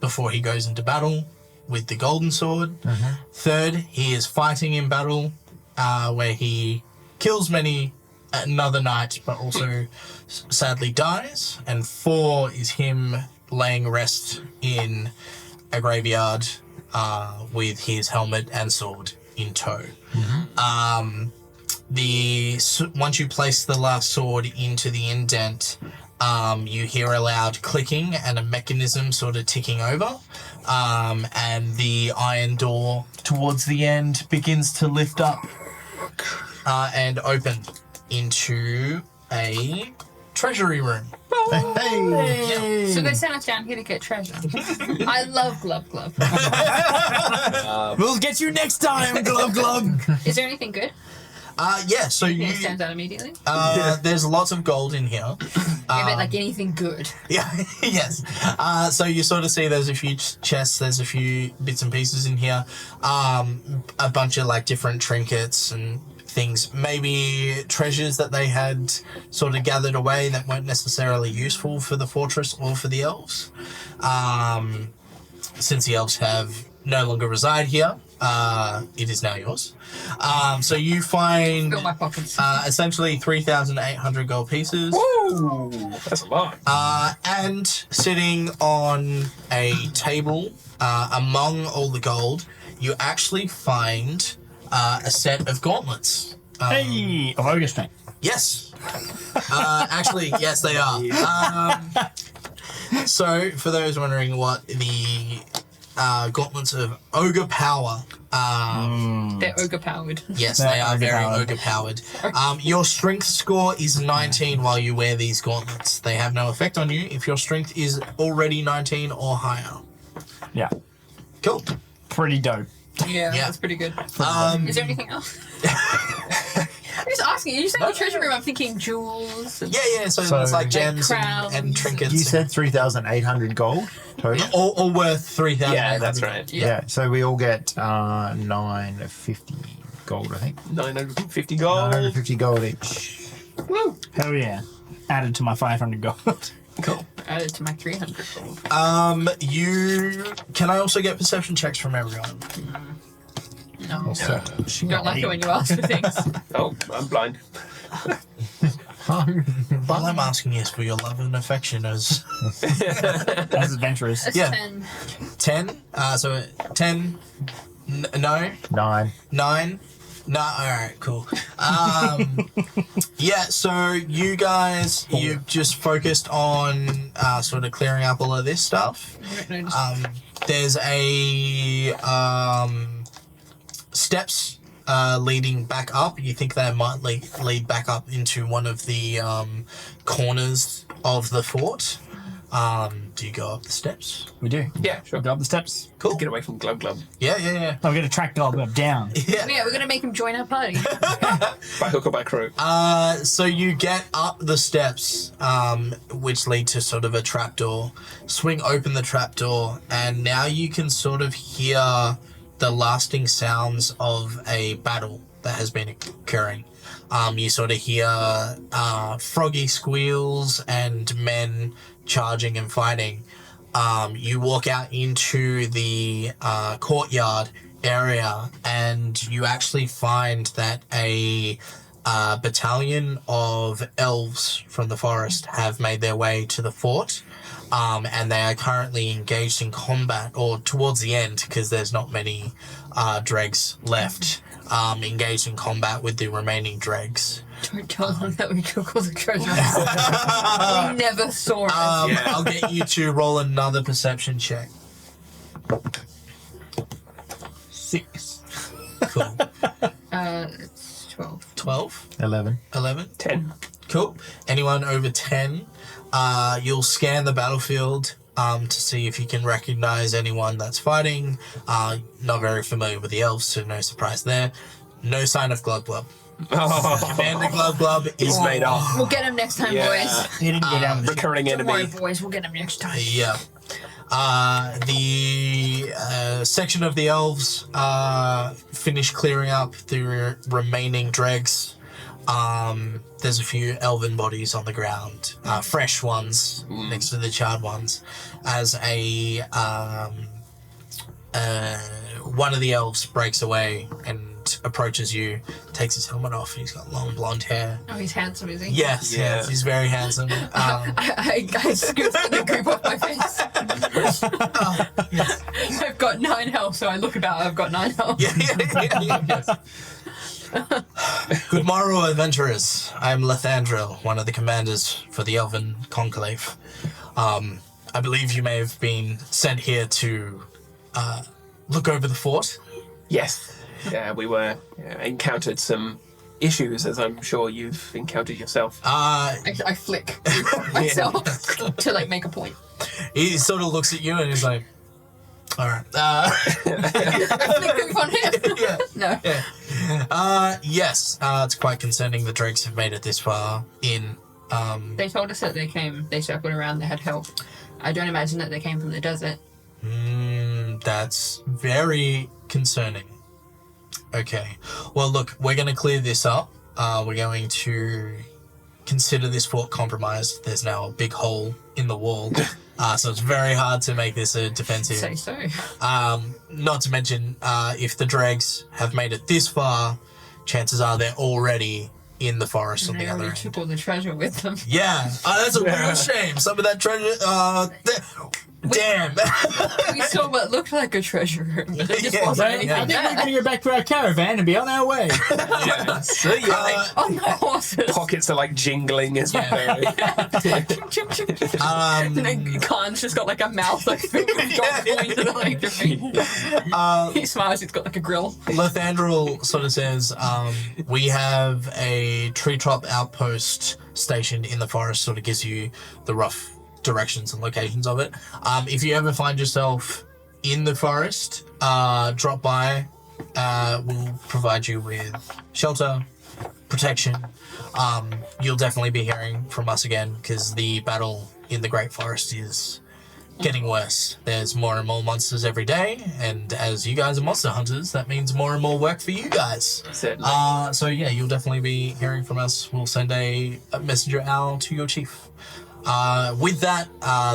before he goes into battle with the golden sword. Third, he is fighting in battle where he kills many another knight, but also sadly dies. And 4 is him laying rest in a graveyard with his helmet and sword in tow. Once you place the last sword into the indent, you hear a loud clicking and a mechanism sort of ticking over, and the iron door towards the end begins to lift up and open into a treasury room. Hey! So they sent us down here to get treasure. I love Glub Glub. We'll get you next time, Glub Glub. Is there anything good? Yeah, so Yeah, you... it stands out immediately. There's lots of gold in here. I meant like anything good. Yeah, yes. So you sort of see there's a few chests, there's a few bits and pieces in here. A bunch of like different trinkets and things. Maybe treasures that they had sort of gathered away that weren't necessarily useful for the fortress or for the elves. Since the elves have no longer reside here, it is now yours. So you find Fill my pockets. essentially 3,800 gold pieces. Woo! That's a lot. And sitting on a table among all the gold, you actually find a set of gauntlets. Hey, of ogre strength. Yes. Actually, yes, they are. So, for those wondering what the gauntlets of ogre power. They're ogre powered. Yes, They're they are very ogre-powered. ogre-powered. Your strength score is 19 while you wear these gauntlets. They have no effect on you if your strength is already 19 or higher. Yeah, Cool. pretty dope. Yeah, Yeah. that's pretty good. Is there anything else? I'm just asking. You said the treasure room. I'm thinking jewels. And Yeah, so So- it's like gems crowns and trinkets. You said 3,800 gold total? all worth 3,000. Yeah, that's right. Yeah. So we all get 950 gold, I think. 950 gold. 950 gold each. Woo! Hell yeah. Added to my 500 gold. Cool. Added to my 300 gold. Can I also get perception checks from everyone? No. So, Don't like it when you ask for things. Oh, I'm blind. All I'm asking is for your love and affection as As adventurers. That's Yeah. 10. 10. So 10. No. 9. 9. No. All right. Cool. Yeah. So you guys, you've just focused on sort of clearing up all of this stuff. There's a steps leading back up. You think they might lead back up into one of the corners of the fort. Do you go up the steps? We do. Yeah, sure. Go up the steps. Cool. Get away from Glub Glub. Yeah. Oh, we're going to track Glub Glub down. Yeah. Yeah, we're going to make him join our party. By hook or by crook. So you get up the steps, which lead to sort of a trapdoor. Swing open the trapdoor, and now you can sort of hear the lasting sounds of a battle that has been occurring. You sort of hear froggy squeals and men charging and fighting. You walk out into the courtyard area, and you actually find that a battalion of elves from the forest have made their way to the fort. And they are currently engaged in combat, or towards the end, because there's not many dregs left, engaged in combat with the remaining dregs. Don't tell them that we took all the treasure. We never saw it. Yeah. I'll get you to roll another perception check. 6. Cool. It's 12. 12? 11. 11? 10. Cool. Anyone over 10, you'll scan the battlefield to see if you can recognize anyone that's fighting. Not very familiar with the elves, so no surprise there. No sign of Glub Glub. Oh, Commander Glub Glub is made off. We'll get him next time, Yeah. boys. He didn't go down with the ship. Recurring Don't worry, enemy. boys. We'll get him next time. Yeah. The section of the elves finish clearing up the remaining dregs. There's a few elven bodies on the ground, fresh ones next to the charred ones, as one of the elves breaks away and approaches you, takes his helmet off, and he's got long blonde hair. Oh, he's handsome, is he? Yes, Yeah. yes, he's very handsome. I scoot the group off my face. I've got 9 health, so I look about. I've got 9 health. Yes. Good morrow, adventurers. I'm Lethandril, one of the commanders for the Elven Conclave. I believe you may have been sent here to look over the fort. Yes. Yeah, we were encountered some issues, as I'm sure you've encountered yourself. I flick myself to like make a point. He sort of looks at you and he's like, all right. Flick move on him. Yeah. No. Yes, it's quite concerning the drakes have made it this far in. They told us that they circled around, they had help. I don't imagine that they came from the desert. That's very concerning. Okay. Well, look, we're going to clear this up. We're going to consider this fort compromised. There's now a big hole in the wall. So it's very hard to make this a defensive. Say so. Not to mention, if the dregs have made it this far, chances are they're already in the forest on And they the other already end. took all the treasure with them. Yeah, that's a real shame. Some of that treasure, damn. We saw what looked like a treasure room, but it just Yeah, wasn't yeah, anything yeah. I think we're there. going to go back to our caravan and be on our way. Yeah. So On my horses. pockets are like jingling as well. Chim, chim, chim. And then Khan's just got like a mouth like going to the like he smiles, he's got like a grill. Lethandril sort of says, we have a treetop outpost stationed in the forest, sort of gives you the rough directions and locations of it. If you ever find yourself in the forest, drop by. We'll provide you with shelter, protection. You'll definitely be hearing from us again because the battle in the Great Forest is getting worse. There's more and more monsters every day, and as you guys are monster hunters, that means more and more work for you guys. Certainly. So yeah, you'll definitely be hearing from us. We'll send a messenger owl to your chief. With that,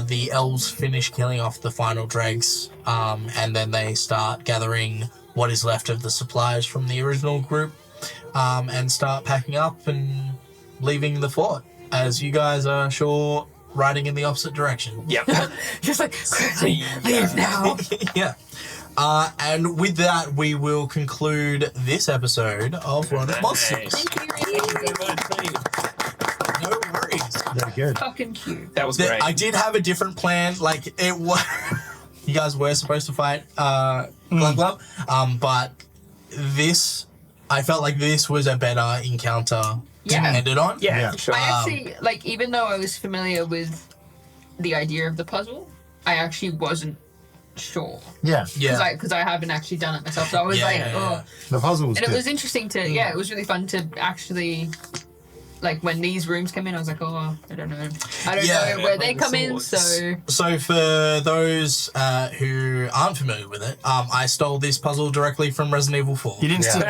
the elves finish killing off the final dregs, and then they start gathering what is left of the supplies from the original group, and start packing up and leaving the fort, as you guys are sure riding in the opposite direction. Yep. Just like, quickly, leave now. Yeah. And with that, we will conclude this episode of Running Monsters. No worries. Very good. Fucking cute. That was great. I did have a different plan. Like, it was... you guys were supposed to fight Glub Glub. But this... I felt like this was a better encounter to Yeah. end it on. yeah, Yeah. for sure. I actually, like, even though I was familiar with the idea of the puzzle, I actually wasn't sure. Yeah. Yeah. Because I haven't actually done it myself. So I was Yeah, like, yeah, oh. yeah. The puzzle was And good. it was interesting to, it was really fun to actually, like, when these rooms come in, I was like, oh, I don't know. I don't Yeah. know where they The come in, swords. so. So for those who aren't familiar with it, I stole this puzzle directly from Resident Evil 4. You didn't steal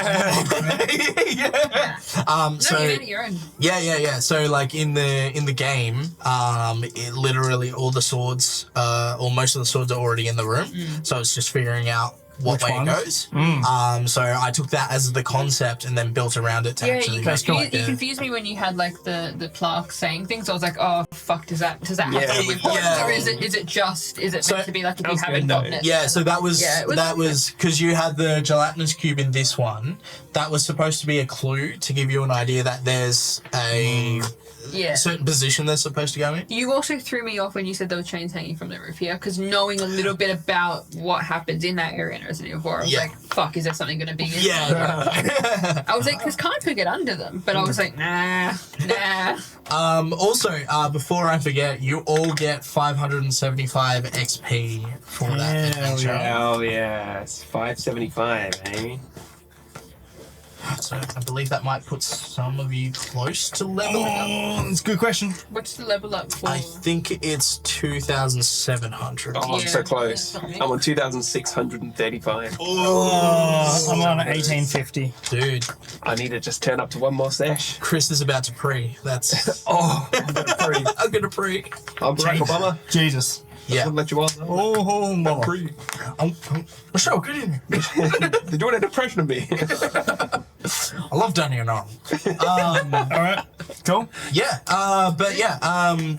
yeah. No, So you made it your own. yeah. So like in the game, it literally all the swords, or most of the swords are already in the room. So it's just figuring out what Which way ones? it goes. So I took that as the concept and then built around it to Yeah, actually you, make it. you confused me when you had like the plaque saying things. I was like, oh fuck, does that have Yeah, to do with points, yeah. or is it just So- meant to be like if you was haven't good, gotten though. it? Yeah, so that was Yeah, it was- that was because you had the gelatinous cube in this one. That was supposed to be a clue to give you an idea that there's a Yeah. certain position they're supposed to go in. You also threw me off when you said there were chains hanging from the roof here, because knowing a little bit about what happens in that area in Resident Evil 4, I was Yeah. like, fuck, is there something going to be in there? Yeah. I was like, because can't we get under them? But I was like, nah. Also, before I forget, you all get 575 XP for that Hell adventure. Oh yeah, it's 575, eh? So I believe that might put some of you close to leveling up. That's a good question. What's the level up for? I think it's 2,700. Oh, I'm Yeah, so close. yeah, something. I'm on 2,635. Oh, I'm on 1850. Dude, I need to just turn up to one more sesh. Chris is about to pre. That's... Oh, I'm gonna pre. I'm gonna pre. I'm Barack Obama. Jesus. Yeah. I'll let you on. Oh, mama. Free. Michelle, get in here. They're doing an impression of me. I love Danny and Arm. All right. Cool. Yeah,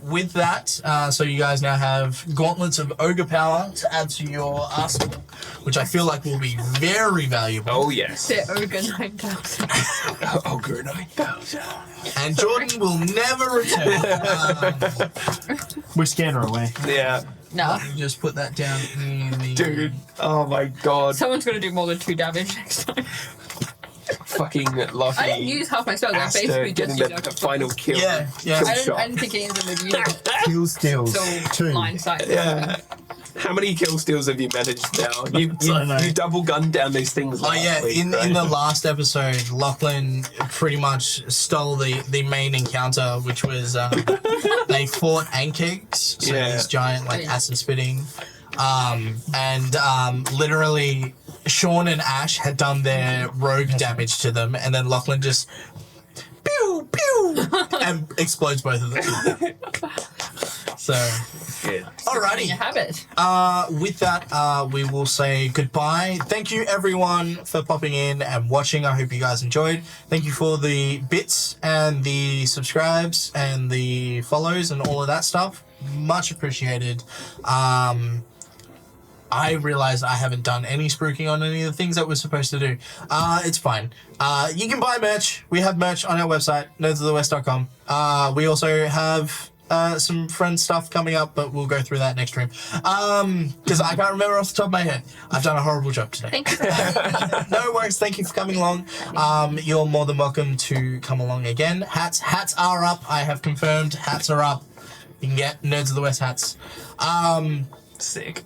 with that, so you guys now have gauntlets of ogre power to add to your arsenal, which I feel like will be very valuable. Oh, yes. They're ogre 9,000. Ogre 9,000. And Jordan will never return. We scared her away. Yeah. No. Just put that down in the... Dude. Oh, my God. Someone's gonna do more than 2 damage next time. Fucking lucky. I didn't use half my spells. I Aster basically getting just used the final kill. Yeah. Kill I shot. didn't think any of them would use it. Kill steals. So 2. line sight. Yeah. How many kill steals have you managed now? You I know. double gunned down these things. Oh last yeah, week, in right? the last episode, Lachlan pretty much stole the main encounter, which was they fought Ankegs, so Yeah. these giant like acid spitting, and literally Sean and Ash had done their rogue damage to them, and then Lachlan just pew pew and explodes both of them. So. Good. Alrighty. You have it. With that, we will say goodbye. Thank you, everyone, for popping in and watching. I hope you guys enjoyed. Thank you for the bits and the subscribes and the follows and all of that stuff. Much appreciated. I realized I haven't done any spruiking on any of the things that we're supposed to do. It's fine. You can buy merch. We have merch on our website, nerdsofthewest.com. We also have some friend stuff coming up, but we'll go through that next stream. Because I can't remember off the top of my head. I've done a horrible job today. Thank you for that. No worries. Thank you for coming along. You're more than welcome to come along again. Hats are up. I have confirmed. Hats are up. You can get Nerds of the West hats. Sick.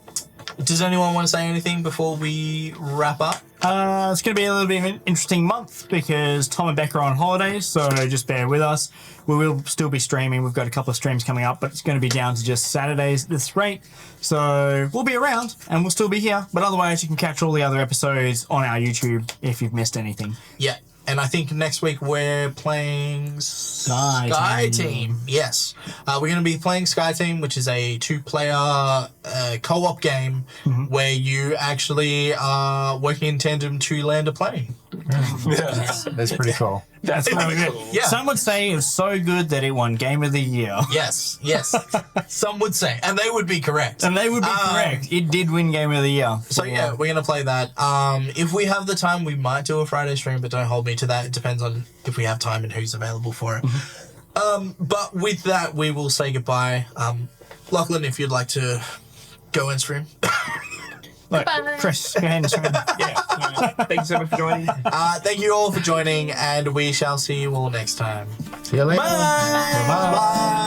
Does anyone want to say anything before we wrap up? It's going to be a little bit of an interesting month because Tom and Becca are on holidays, so just bear with us. We will still be streaming. We've got a couple of streams coming up, but it's going to be down to just Saturdays at this rate. So we'll be around and we'll still be here. But otherwise, you can catch all the other episodes on our YouTube if you've missed anything. Yeah. And I think next week we're playing Sky Team. Yes. We're going to be playing Sky Team, which is a 2-player co-op game where you actually are working in tandem to land a plane. Yeah. That's pretty cool. That's really good. cool. Yeah. Some would say it was so good that it won Game of the Year. Yes. Some would say. And they would be correct. And they would be correct. It did win Game of the Year. So yeah, we're going to play that. If we have the time, we might do a Friday stream, but don't hold me to that. It depends on if we have time and who's available for it. But with that, we will say goodbye. Lachlan, if you'd like to go and stream. Look, Bye. Chris, go ahead and stream. Yeah. Thanks so much for joining. Thank you all for joining, and we shall see you all next time. See you later. Bye. Bye. Bye.